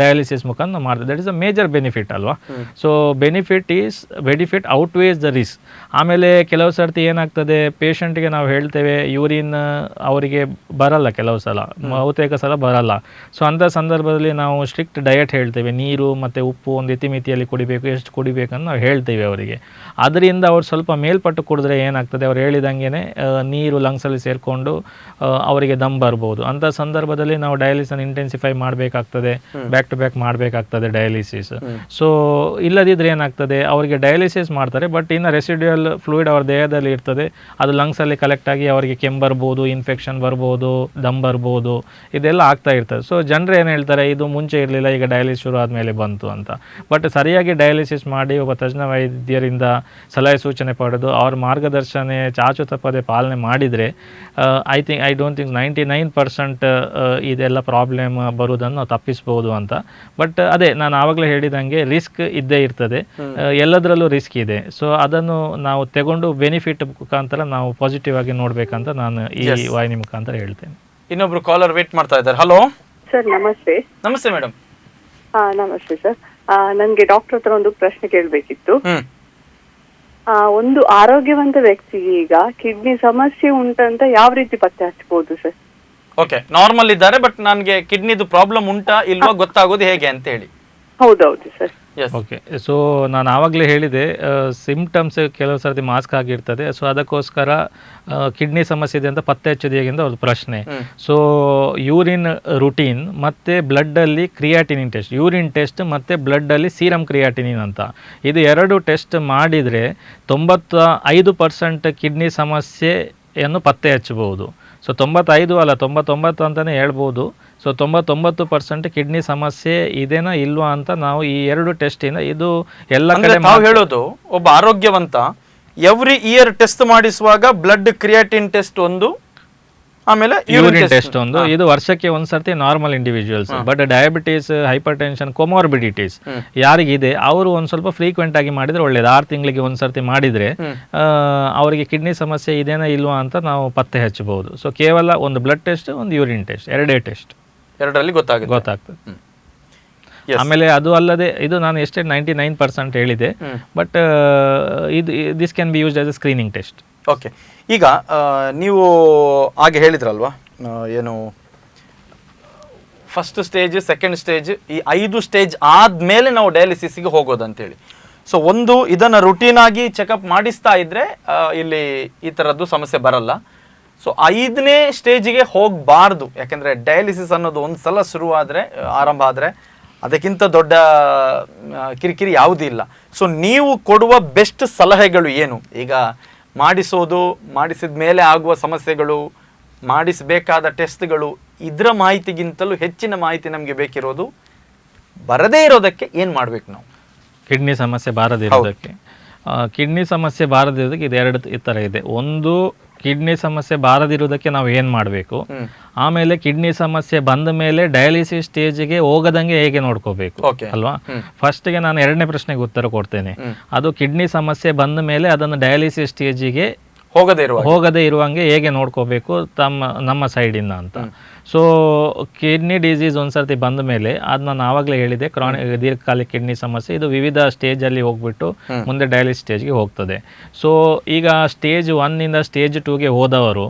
ಡಯಾಲಿಸಿಸ್ ಮುಖಾಂತರ ಮಾಡ್ತದೆ, that is a major benefit ಅಲ್ವಾ. So benefit outweighs the risk. ಆಮೇಲೆ ಕೆಲವು ಸರ್ತಿ ಏನಾಗ್ತದೆ, ಪೇಷಂಟ್ಗೆ ನಾವು ಹೇಳ್ತೇವೆ ಯೂರಿನ್ ಅವರಿಗೆ ಬರಲ್ಲ, ಕೆಲವು ಸಲ ಬಹುತೇಕ ಸಲ ಬರಲ್ಲ. ಸೊ ಅಂಥ ಸಂದರ್ಭದಲ್ಲಿ ನಾವು ಸ್ಟ್ರಿಕ್ಟ್ ಡಯಟ್ ಹೇಳ್ತೇವೆ, ನೀರು ಮತ್ತು ಉಪ್ಪು ಒಂದು ಇತಿಮಿತಿಯಲ್ಲಿ ಕುಡಿಬೇಕು, ಎಷ್ಟು ಕುಡಿಬೇಕಂತ ನಾವು ಹೇಳ್ತೇವೆ ಅವರಿಗೆ. ಅದರಿಂದ ಅವ್ರು ಸ್ವಲ್ಪ ಮೇಲ್ಪಟ್ಟು ಕುಡಿದ್ರೆ ಏನಾಗ್ತದೆ, ಅವ್ರು ಹೇಳಿದಂಗೆ ನೀರು ಲಂಗ್ಸಲ್ಲಿ ಸೇರಿಕೊಂಡು ಅವರಿಗೆ ದಮ್ ಬರ್ಬೋದು. ಅಂಥ ಸಂದರ್ಭದಲ್ಲಿ ನಾವು ಡಯಾಲಿಸಿಸ್ ಇಂಟೆನ್ಸಿಫೈ ಮಾಡಬೇಕಾಗ್ತದೆ, ಬ್ಯಾಕ್ ಟು ಬ್ಯಾಕ್ ಮಾಡಬೇಕಾಗ್ತದೆ ಡಯಾಲಿಸಿಸ್. ಸೊ ಇಲ್ಲದಿದ್ರೆ ಏನಾಗ್ತದೆ, ಅವರಿಗೆ ಡಯಾಲಿಸಿಸ್ ಮಾಡ್ತಾರೆ, ಬಟ್ ಇನ್ನು ರೆಸಿಡ್ಯೂಯಲ್ ಫ್ಲೂಯಿಡ್ ಅವ್ರ ದೇಹದಲ್ಲಿ ಇರ್ತದೆ, ಅದು ಲಂಗ್ಸಲ್ಲಿ ಕಲೆಕ್ಟ್ ಆಗಿ ಅವರಿಗೆ ಕೆಮ್ಮು ಬರ್ಬೋದು, ಇನ್ಫೆಕ್ಷನ್ ಬರ್ಬೋದು, ದಮ್ ಬರ್ಬೋದು, ಇದೆಲ್ಲ ಆಗ್ತಾ ಇರ್ತದೆ. ಸೊ ಜನರು ಏನು ಹೇಳ್ತಾರೆ, ಇದು ಮುಂಚೆ ಇರಲಿಲ್ಲ, ಈಗ ಡಯಾಲಿಸಿಸ್ ಶುರು ಆದಮೇಲೆ ಬಂತು ಅಂತ. ಬಟ್ ಸರಿಯಾಗಿ ಡಯಾಲಿಸಿಸ್ ಮಾಡಿ ಒಬ್ಬ ತಜ್ಞ ವೈದ್ಯರಿಂದ ಸಲಹೆ ಸೂಚನೆ ಪಡೆದು ಅವ್ರ ಮಾರ್ಗದರ್ಶನ ಚಾಚು ತಪ್ಪದೆ ಪಾಲನೆ ಮಾಡಿದರೆ ಐ ಡೋಂಟ್ ಥಿಂಕ್ 99% ಇದೆಲ್ಲ ಪ್ರಾಬ್ಲಮ್ ಬರುವುದನ್ನು ನಾವು ತಪ್ಪಿಸ್ಬೋದು ಅಂತ. ಬಟ್ ಅದೇ ನಾನು ಆವಾಗಲೇ ಹೇಳಿದಂಗೆ ರಿಸ್ಕ್ ಇದ್ದೇ ಇರ್ತದೆ, ಎಲ್ಲದರಲ್ಲೂ ರಿಸ್ಕ್ ಇದೆ. ಸೊ ಅದನ್ನು ನಾವು ತಗೊಂಡು ಬೆನಿಫಿಟ್ ಮುಖಾಂತರ ನಾವು ಪಾಸಿಟಿವ್ ಆಗಿ ನೋಡ್ಬೇಕಂತ ನಾನು ಈ ವಾಹಿನಿ ಮುಖಾಂತರ ಹೇಳ್ತೇನೆ. ಇನ್ನೊಬ್ರು ಕಾಲರ್ ವೇಟ್ ಮಾಡ್ತಾ ಇದ್ದಾರೆ. ಹಲೋ ಸರ್, ನಮಸ್ತೆ. ನಮಸ್ತೆ ಮೇಡಮ್. ನಮಸ್ತೆ ಸರ್. ನನಗೆ ಡಾಕ್ಟರ್ ಹತ್ರ ಒಂದು ಪ್ರಶ್ನೆ ಕೇಳಬೇಕಿತ್ತು. ಒಂದು ಆರೋಗ್ಯವಂತ ವ್ಯಕ್ತಿಗೆ ಈಗ ಕಿಡ್ನಿ ಸಮಸ್ಯೆ ಉಂಟಂತ ಯಾವ ರೀತಿ ಪತ್ತೆ ಹಚ್ಚಬಹುದು ಸರ್? ಓಕೆ, ನಾರ್ಮಲ್ ಇದ್ದಾರೆ, ಬಟ್ ನನಗೆ ಕಿಡ್ನಿದು ಪ್ರಾಬ್ಲಮ್ ಉಂಟಾ ಇಲ್ವಾ ಗೊತ್ತಾಗೋದು ಹೇಗೆ ಅಂತ ಹೇಳಿ. ಹೌದೌದು ಸರ್. ಓಕೆ, ಸೊ ನಾನು ಆವಾಗಲೇ ಹೇಳಿದೆ, ಸಿಂಪ್ಟಮ್ಸ್ ಕೆಲವು ಸರ್ತಿ ಮಾಸ್ಕ್ ಆಗಿರ್ತದೆ. ಸೊ ಅದಕ್ಕೋಸ್ಕರ ಕಿಡ್ನಿ ಸಮಸ್ಯೆ ಇದೆ ಅಂತ ಪತ್ತೆ ಹಚ್ಚೋದು ಹೇಗೆ ಅಂತ ಅವ್ರ ಪ್ರಶ್ನೆ. ಸೊ ಯೂರಿನ್ ರುಟೀನ್ ಮತ್ತು ಬ್ಲಡ್ಡಲ್ಲಿ ಕ್ರಿಯಾಟಿನಿನ್ ಟೆಸ್ಟ್, ಯೂರಿನ್ ಟೆಸ್ಟ್ ಮತ್ತು ಬ್ಲಡ್ಡಲ್ಲಿ ಸೀರಮ್ ಕ್ರಿಯಾಟಿನಿನ್ ಅಂತ, ಇದು 2 ಟೆಸ್ಟ್ ಮಾಡಿದರೆ 95% ಕಿಡ್ನಿ ಸಮಸ್ಯೆಯನ್ನು ಪತ್ತೆ ಹಚ್ಚಬಹುದು. ಸೊ 95 ಅಲ್ಲ, 99 ಅಂತಲೇ ಹೇಳ್ಬೋದು. ಸೊ 99% ಕಿಡ್ನಿ ಸಮಸ್ಯೆ ಇದೇನಾ ಇಲ್ವಾ ಅಂತ ನಾವು ಈ 2 ಟೆಸ್ಟಿಂದ, ಇದು ಎಲ್ಲ ಕಡೆ ನಾವು ಹೇಳೋದು, ಒಬ್ಬ ಆರೋಗ್ಯವಂತ ಎವ್ರಿ ಇಯರ್ ಟೆಸ್ಟ್ ಮಾಡಿಸುವಾಗ ಬ್ಲಡ್ ಕ್ರಿಯಾಟಿನ್ ಟೆಸ್ಟ್ ಒಂದು, ಆಮೇಲೆ ಯೂರಿನ್ ಟೆಸ್ಟ್ ಒಂದು, ಇದು ವರ್ಷಕ್ಕೆ ಒಂದ್ಸರ್ತಿ normal individuals. But diabetes, hypertension, comorbidities ಯಾರಿಗಿದೆ ಅವರು ಒಂದು ಸ್ವಲ್ಪ ಫ್ರೀಕ್ವೆಂಟ್ ಆಗಿ ಮಾಡಿದ್ರೆ ಒಳ್ಳೇದು. 6 ತಿಂಗಳಿಗೆ ಒಂದ್ಸರ್ತಿ ಮಾಡಿದ್ರೆ ಅವರಿಗೆ ಕಿಡ್ನಿ ಸಮಸ್ಯೆ ಇದೇನಾ ಇಲ್ವಾ ಅಂತ ನಾವು ಪತ್ತೆ ಹಚ್ಚಬಹುದು. ಸೊ ಕೇವಲ ಒಂದು ಬ್ಲಡ್ ಟೆಸ್ಟ್, ಒಂದು ಯೂರಿನ್ ಟೆಸ್ಟ್, 2 ಟೆಸ್ಟ್, 2ರಲ್ಲಿ ಗೊತ್ತಾಗ್ತದೆ. ಆಮೇಲೆ ಅದು ಅಲ್ಲದೆ ಇದು ನಾನು ಎಷ್ಟೇ 99% ಹೇಳಿದೆ, ಬಟ್ ಇದು this can be used as A screening test. Okay, ಈಗ ನೀವು ಹಾಗೆ ಹೇಳಿದ್ರಲ್ವಾ, ಏನು ಫಸ್ಟ್ ಸ್ಟೇಜ್, ಸೆಕೆಂಡ್ ಸ್ಟೇಜ್, ಈ 5 ಸ್ಟೇಜ್ ಆದಮೇಲೆ ನಾವು ಡಯಾಲಿಸಿಸ್ಗೆ ಹೋಗೋದಂತೇಳಿ. ಸೊ ಒಂದು ಇದನ್ನು ರುಟೀನ್ ಆಗಿ ಚೆಕಪ್ ಮಾಡಿಸ್ತಾ ಇದ್ರೆ ಇಲ್ಲಿ ಈ ಥರದ್ದು ಸಮಸ್ಯೆ ಬರಲ್ಲ. ಸೊ 5ನೇ ಸ್ಟೇಜಿಗೆ ಹೋಗಬಾರ್ದು, ಯಾಕೆಂದರೆ ಡಯಾಲಿಸಿಸ್ ಅನ್ನೋದು ಒಂದು ಸಲ ಆರಂಭ ಆದರೆ ಅದಕ್ಕಿಂತ ದೊಡ್ಡ ಕಿರಿಕಿರಿ ಯಾವುದೂ ಇಲ್ಲ. ಸೊ ನೀವು ಕೊಡುವ ಬೆಸ್ಟ್ ಸಲಹೆಗಳು ಏನು? ಈಗ ಮಾಡಿಸೋದು, ಮಾಡಿಸಿದ ಮೇಲೆ ಆಗುವ ಸಮಸ್ಯೆಗಳು, ಮಾಡಿಸಬೇಕಾದ ಟೆಸ್ಟ್ಗಳು, ಇದರ ಮಾಹಿತಿಗಿಂತಲೂ ಹೆಚ್ಚಿನ ಮಾಹಿತಿ ನಮಗೆ ಬೇಕಿರೋದು ಬರದೇ ಇರೋದಕ್ಕೆ ಏನು ಮಾಡಬೇಕು ನಾವು? ಕಿಡ್ನಿ ಸಮಸ್ಯೆ ಬಾರದಿರೋದಕ್ಕೆ ಕಿಡ್ನಿ ಸಮಸ್ಯೆ ಬಾರದಿರೋದಕ್ಕೆ ಇದು ಎರಡು ಈ ಥರ ಇದೆ. ಒಂದು, ಕಿಡ್ನಿ ಸಮಸ್ಯೆ ಬಾರದಿರೋದಕ್ಕೆ ನಾವು ಏನು ಮಾಡಬೇಕು, ಆಮೇಲೆ ಕಿಡ್ನಿ ಸಮಸ್ಯೆ ಬಂದ ಮೇಲೆ ಡಯಾಲಿಸಿಸ್ ಸ್ಟೇಜ್ಗೆ ಹೋಗದಂಗೆ ಹೇಗೆ ನೋಡ್ಕೋಬೇಕು ಅಲ್ವಾ. ಫಸ್ಟ್ಗೆ ನಾನು ಎರಡನೇ ಪ್ರಶ್ನೆಗೆ ಉತ್ತರ ಕೊಡ್ತೇನೆ. ಅದು ಕಿಡ್ನಿ ಸಮಸ್ಯೆ ಬಂದ ಮೇಲೆ ಅದನ್ನು ಡಯಾಲಿಸಿಸ್ ಸ್ಟೇಜಿಗೆ ಹೋಗದೇ ಇರುವಂಗೆ ಹೇಗೆ ನೋಡ್ಕೋಬೇಕು ನಮ್ಮ ಸೈಡಿಂದ ಅಂತ. ಸೊ ಕಿಡ್ನಿ ಡಿಸೀಸ್ ಒಂದ್ಸರ್ತಿ ಬಂದ ಮೇಲೆ ಅದು ನಾನು ಆವಾಗಲೇ ಹೇಳಿದೆ, ದೀರ್ಘಕಾಲಿಕ ಕಿಡ್ನಿ ಸಮಸ್ಯೆ ಇದು ವಿವಿಧ ಸ್ಟೇಜಲ್ಲಿ ಹೋಗ್ಬಿಟ್ಟು ಮುಂದೆ ಡಯಾಲಿಸಿಸ್ ಸ್ಟೇಜ್ಗೆ ಹೋಗ್ತದೆ. ಸೊ ಈಗ ಸ್ಟೇಜ್ 1 ಸ್ಟೇಜ್ 2ಗೆ ಹೋದವರು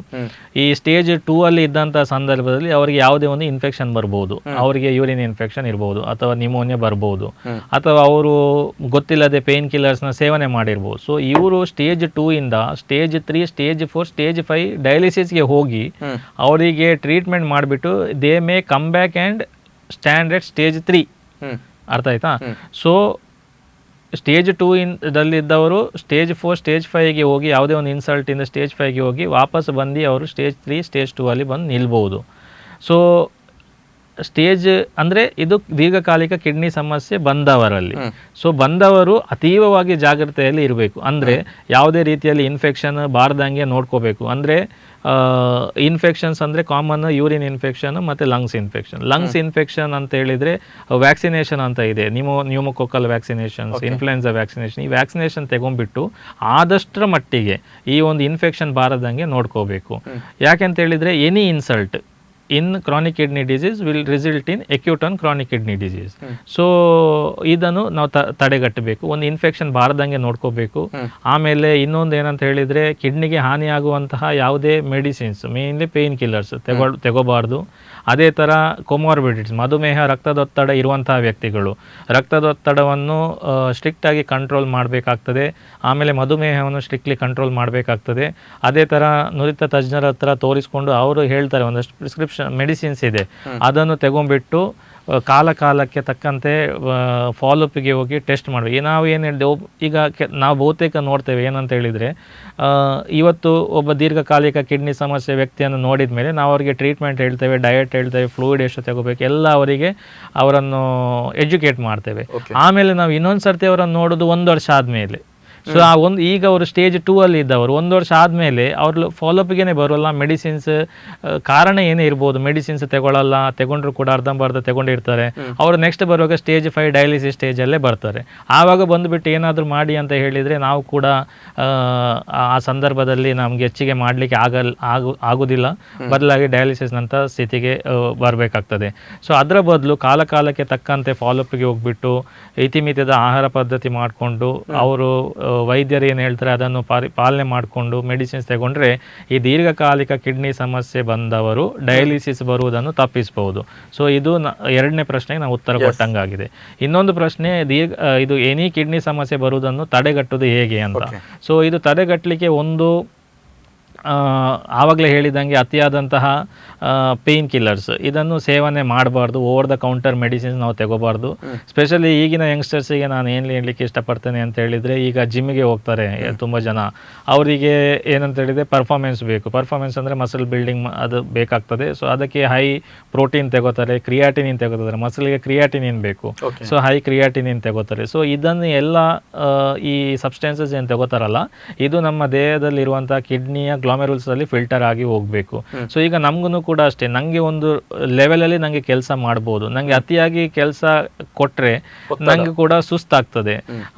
ಈ ಸ್ಟೇಜ್ 2 ಅಲ್ಲಿ ಇದ್ದಂಥ ಸಂದರ್ಭದಲ್ಲಿ ಅವರಿಗೆ ಯಾವುದೇ ಒಂದು ಇನ್ಫೆಕ್ಷನ್ ಬರ್ಬೋದು, ಅವರಿಗೆ ಯೂರಿನ್ ಇನ್ಫೆಕ್ಷನ್ ಇರ್ಬೋದು, ಅಥವಾ ನಿಮೋನಿಯಾ ಬರ್ಬೋದು, ಅಥವಾ ಅವರು ಗೊತ್ತಿಲ್ಲದೆ ಪೇನ್ ಕಿಲ್ಲರ್ಸ್ನ ಸೇವನೆ ಮಾಡಿರ್ಬೋದು. ಸೊ ಇವರು ಸ್ಟೇಜ್ 2 ಇಂದ ಸ್ಟೇಜ್ 3, ಸ್ಟೇಜ್ 4, ಸ್ಟೇಜ್ 5 ಡಯಾಲಿಸಿಸ್ಗೆ ಹೋಗಿ ಅವರಿಗೆ ಟ್ರೀಟ್ಮೆಂಟ್ ಮಾಡಿಬಿಟ್ಟು they may come back and stand at stage 3. ಅರ್ಥ ಆಯ್ತಾ? ಸೊ ಸ್ಟೇಜ್ 2 ದಲ್ಲಿದ್ದವರು ಸ್ಟೇಜ್ 4, ಸ್ಟೇಜ್ 5ಗೆ ಹೋಗಿ ಯಾವುದೇ ಒಂದು ಇನ್ಸಲ್ಟಿಂದ ಸ್ಟೇಜ್ 5ಗೆ ಹೋಗಿ ವಾಪಸ್ ಬಂದು ಅವರು ಸ್ಟೇಜ್ 3, ಸ್ಟೇಜ್ 2 ಅಲ್ಲಿ ಬಂದು ನಿಲ್ಬೋದು. ಸೊ ಸ್ಟೇಜ್ ಅಂದರೆ ಇದು ದೀರ್ಘಕಾಲಿಕ ಕಿಡ್ನಿ ಸಮಸ್ಯೆ ಬಂದವರಲ್ಲಿ. ಸೊ ಬಂದವರು ಅತೀವವಾಗಿ ಜಾಗ್ರತೆಯಲ್ಲಿ ಇರಬೇಕು. ಅಂದರೆ ಯಾವುದೇ ರೀತಿಯಲ್ಲಿ ಇನ್ಫೆಕ್ಷನ್ ಬಾರ್ದಂಗೆ ನೋಡ್ಕೋಬೇಕು. ಅಂದರೆ ಇನ್ಫೆಕ್ಷನ್ಸ್ ಅಂದರೆ ಕಾಮನ್ ಯೂರಿನ್ ಇನ್ಫೆಕ್ಷನ್ ಮತ್ತು ಲಂಗ್ಸ್ ಇನ್ಫೆಕ್ಷನ್ ಅಂತ ಹೇಳಿದರೆ ವ್ಯಾಕ್ಸಿನೇಷನ್ ಅಂತ ಇದೆ, ನ್ಯೂಮೋಕೋಕಲ್ ವ್ಯಾಕ್ಸಿನೇಷನ್ಸ್, ಇನ್ಫ್ಲುಯೆನ್ಸಾ ವ್ಯಾಕ್ಸಿನೇಷನ್. ಈ ವ್ಯಾಕ್ಸಿನೇಷನ್ ತಗೊಂಡ್ಬಿಟ್ಟು ಆದಷ್ಟರ ಮಟ್ಟಿಗೆ ಈ ಒಂದು ಇನ್ಫೆಕ್ಷನ್ ಬಾರದಂಗೆ ನೋಡ್ಕೋಬೇಕು. ಯಾಕೆಂತ ಹೇಳಿದರೆ any insult in chronic kidney disease will result in acute on chronic kidney disease. So ಇದನ್ನು ನಾವು ತಡೆಗಟ್ಟಬೇಕು, ಒಂದು ಇನ್ಫೆಕ್ಷನ್ ಬಾರದಂಗೆ ನೋಡ್ಕೋಬೇಕು. ಆಮೇಲೆ ಇನ್ನೊಂದು ಏನಂತ ಹೇಳಿದರೆ ಕಿಡ್ನಿಗೆ ಹಾನಿಯಾಗುವಂತಹ ಯಾವುದೇ ಮೆಡಿಸಿನ್ಸ್, ಮೇನ್ಲಿ ಪೇನ್ ಕಿಲ್ಲರ್ಸ್ ತಗೋಬಾರ್ದು. ಅದೇ ಥರ ಕೊಮಾರ್ಬಿಡಿಟೀಸ್, ಮಧುಮೇಹ, ರಕ್ತದೊತ್ತಡ ಇರುವಂತಹ ವ್ಯಕ್ತಿಗಳು ರಕ್ತದೊತ್ತಡವನ್ನು ಸ್ಟ್ರಿಕ್ಟಾಗಿ ಕಂಟ್ರೋಲ್ ಮಾಡಬೇಕಾಗ್ತದೆ. ಆಮೇಲೆ ಮಧುಮೇಹವನ್ನು ಸ್ಟ್ರಿಕ್ಟ್ಲಿ ಕಂಟ್ರೋಲ್ ಮಾಡಬೇಕಾಗ್ತದೆ. ಅದೇ ಥರ ನುರಿತ ತಜ್ಞರ ಹತ್ರ ತೋರಿಸ್ಕೊಂಡು ಅವರು ಹೇಳ್ತಾರೆ ಒಂದಷ್ಟು ಪ್ರಿಸ್ಕ್ರಿಪ್ಷನ್ ಮೆಡಿಸಿನ್ಸ್ ಇದೆ, ಅದನ್ನು ತಗೊಂಡ್ಬಿಟ್ಟು ಕಾಲಕ್ಕೆ ತಕ್ಕಂತೆ ಫಾಲೋಅಪ್ಗೆ ಹೋಗಿ ಟೆಸ್ಟ್ ಮಾಡಬೇಕು. ನಾವು ಏನು ಹೇಳಿದೆವು, ಈಗ ನಾವು ಬಹುತೇಕ ನೋಡ್ತೇವೆ ಏನಂತ ಹೇಳಿದರೆ, ಇವತ್ತು ಒಬ್ಬ ದೀರ್ಘಕಾಲಿಕ ಕಿಡ್ನಿ ಸಮಸ್ಯೆ ವ್ಯಕ್ತಿಯನ್ನು ನೋಡಿದ ಮೇಲೆ ನಾವು ಅವರಿಗೆ ಟ್ರೀಟ್ಮೆಂಟ್ ಹೇಳ್ತೇವೆ, ಡಯಟ್ ಹೇಳ್ತೇವೆ, ಫ್ಲೂಯಿಡ್ ಎಷ್ಟು ತಗೋಬೇಕು ಎಲ್ಲ ಅವರನ್ನು ಎಜುಕೇಟ್ ಮಾಡ್ತೇವೆ. ಆಮೇಲೆ ನಾವು ಇನ್ನೊಂದು ಸರ್ತಿ ಅವರನ್ನು ನೋಡೋದು 1 ವರ್ಷ ಆದಮೇಲೆ. ಸೊ ಈಗ ಅವರು ಸ್ಟೇಜ್ 2 ಅಲ್ಲಿ ಇದ್ದವರು 1 ವರ್ಷ ಆದಮೇಲೆ ಅವ್ರು ಫಾಲೋಅಪ್ಗೆ ಬರೋಲ್ಲ. ಮೆಡಿಸಿನ್ಸ್ ಕಾರಣ ಏನೇ ಇರ್ಬೋದು, ಮೆಡಿಸಿನ್ಸ್ ತಗೊಳ್ಳಲ್ಲ, ತಗೊಂಡ್ರು ಕೂಡ ಅರ್ಧಂಬರ್ಧ ತಗೊಂಡಿರ್ತಾರೆ. ಅವರು ನೆಕ್ಸ್ಟ್ ಬರುವಾಗ ಸ್ಟೇಜ್ 5 ಡಯಾಲಿಸಿಸ್ ಸ್ಟೇಜಲ್ಲೇ ಬರ್ತಾರೆ. ಆವಾಗ ಬಂದುಬಿಟ್ಟು ಏನಾದರೂ ಮಾಡಿ ಅಂತ ಹೇಳಿದರೆ ನಾವು ಕೂಡ ಆ ಸಂದರ್ಭದಲ್ಲಿ ನಮಗೆ ಹೆಚ್ಚಿಗೆ ಮಾಡಲಿಕ್ಕೆ ಆಗೋದಿಲ್ಲ, ಬದಲಾಗಿ ಡಯಾಲಿಸಿಸ್ನಂಥ ಸ್ಥಿತಿಗೆ ಬರಬೇಕಾಗ್ತದೆ. ಸೊ ಅದರ ಬದಲು ಕಾಲಕ್ಕೆ ತಕ್ಕಂತೆ ಫಾಲೋಅಪ್ಗೆ ಹೋಗ್ಬಿಟ್ಟು ಇತಿಮಿತದ ಆಹಾರ ಪದ್ಧತಿ ಮಾಡಿಕೊಂಡು ಅವರು ವೈದ್ಯರು ಏನು ಹೇಳ್ತಾರೆ ಅದನ್ನು ಪಾಲನೆ ಮಾಡಿಕೊಂಡು ಮೆಡಿಸಿನ್ಸ್ ತಗೊಂಡ್ರೆ ಈ ದೀರ್ಘಕಾಲಿಕ ಕಿಡ್ನಿ ಸಮಸ್ಯೆ ಬಂದವರು ಡಯಾಲಿಸಿಸ್ ಬರುವುದನ್ನು ತಪ್ಪಿಸಬಹುದು. ಸೊ ಇದು ಎರಡನೇ ಪ್ರಶ್ನೆಗೆ ನಾವು ಉತ್ತರ ಕೊಟ್ಟಂಗಾಗಿದೆ. ಇನ್ನೊಂದು ಪ್ರಶ್ನೆ, ಇದು ಎನಿ ಕಿಡ್ನಿ ಸಮಸ್ಯೆ ಬರುವುದನ್ನು ತಡೆಗಟ್ಟುವುದು ಹೇಗೆ ಅಂತ. ಸೊ ಇದು ತಡೆಗಟ್ಟಲಿಕ್ಕೆ ಒಂದು, ಆವಾಗಲೇ ಹೇಳಿದಂಗೆ ಅತಿಯಾದಂತಹ ಪೇನ್ ಕಿಲ್ಲರ್ಸ್ ಇದನ್ನು ಸೇವನೆ ಮಾಡಬಾರ್ದು. ಓವರ್ ದ ಕೌಂಟರ್ ಮೆಡಿಸಿನ್ಸ್ ನಾವು ತಗೋಬಾರ್ದು. ಸ್ಪೆಷಲಿ ಈಗಿನ ಯಂಗ್ಸ್ಟರ್ಸಿಗೆ ನಾನು ಏನು ಹೇಳಲಿಕ್ಕೆ ಇಷ್ಟಪಡ್ತೇನೆ ಅಂತ ಹೇಳಿದರೆ, ಈಗ ಜಿಮ್ಗೆ ಹೋಗ್ತಾರೆ ತುಂಬ ಜನ, ಅವರಿಗೆ ಏನಂತ ಹೇಳಿದರೆ ಪರ್ಫಾರ್ಮೆನ್ಸ್ ಬೇಕು. ಪರ್ಫಾರ್ಮೆನ್ಸ್ ಅಂದರೆ ಮಸಲ್ ಬಿಲ್ಡಿಂಗ್ ಅದು ಬೇಕಾಗ್ತದೆ. ಸೊ ಅದಕ್ಕೆ ಹೈ ಪ್ರೋಟೀನ್ ತಗೋತಾರೆ, ಕ್ರಿಯಾಟಿನಿನ್ ತಗೋತಾರೆ, ಮಸಲ್ಗೆ ಕ್ರಿಯಾಟಿನಿನ್ ಬೇಕು. ಸೊ ಹೈ ಕ್ರಿಯಾಟಿನಿನ್ ತಗೋತಾರೆ. ಸೊ ಇದನ್ನು ಎಲ್ಲ ಈ ಸಬ್ಸ್ಟೆನ್ಸಸ್ ಏನು ತಗೋತಾರಲ್ಲ, ಇದು ನಮ್ಮ ದೇಹದಲ್ಲಿರುವಂಥ ಕಿಡ್ನಿಯ ಗ್ಲಾಮೆರುಲ್ಸ್ ಅಲ್ಲಿ ಫಿಲ್ಟರ್ ಆಗಿ ಹೋಗಬೇಕು. ಸೊ ಈಗ ನಮಗೂ ಕೂಡ ಅಷ್ಟೇ, ನನಗೆ ಒಂದು ಲೆವೆಲಲ್ಲಿ ನನಗೆ ಕೆಲಸ ಮಾಡ್ಬೋದು, ನನಗೆ ಅತಿಯಾಗಿ ಕೆಲಸ ಕೊಟ್ಟರೆ ನನಗೆ ಕೂಡ ಸುಸ್ತಾಗ್ತದೆ.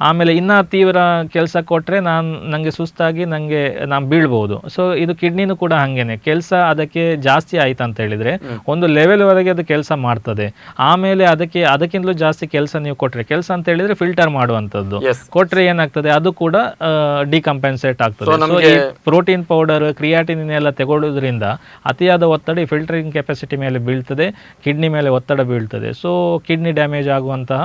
ಆಮೇಲೆ ಇನ್ನೂ ತೀವ್ರ ಕೆಲಸ ಕೊಟ್ಟರೆ ನನಗೆ ಸುಸ್ತಾಗಿ ನಾನು ಬೀಳ್ಬೋದು. ಸೊ ಇದು ಕಿಡ್ನಿನೂ ಕೂಡ ಹಾಗೇನೆ, ಕೆಲಸ ಅದಕ್ಕೆ ಜಾಸ್ತಿ ಆಯ್ತು ಅಂತ ಹೇಳಿದರೆ ಒಂದು ಲೆವೆಲ್ವರೆಗೆ ಅದು ಕೆಲಸ ಮಾಡ್ತದೆ. ಆಮೇಲೆ ಅದಕ್ಕಿಂತಲೂ ಜಾಸ್ತಿ ಕೆಲಸ ನೀವು ಕೊಟ್ಟರೆ, ಕೆಲಸ ಅಂತ ಹೇಳಿದರೆ ಫಿಲ್ಟರ್ ಮಾಡುವಂಥದ್ದು ಕೊಟ್ಟರೆ ಏನಾಗ್ತದೆ, ಅದು ಕೂಡ ಡಿಕಂಪೆನ್ಸೇಟ್ ಆಗ್ತದೆ. ಪ್ರೋಟೀನ್ ಪೌಡರ್, ಕ್ರಿಯಾಟಿನಿನ್ ಎಲ್ಲ ತಗೊಳ್ಳೋದ್ರಿಂದ ಅತಿಯಾದ ಒತ್ತಡ ಫಿಲ್ಟರಿಂಗ್ ಕೆಪಾಸಿಟಿ ಮೇಲೆ ಬೀಳ್ತದೆ, ಕಿಡ್ನಿ ಮೇಲೆ ಒತ್ತಡ ಬೀಳ್ತದೆ. ಸೊ ಕಿಡ್ನಿ ಡ್ಯಾಮೇಜ್ ಆಗುವಂತಹ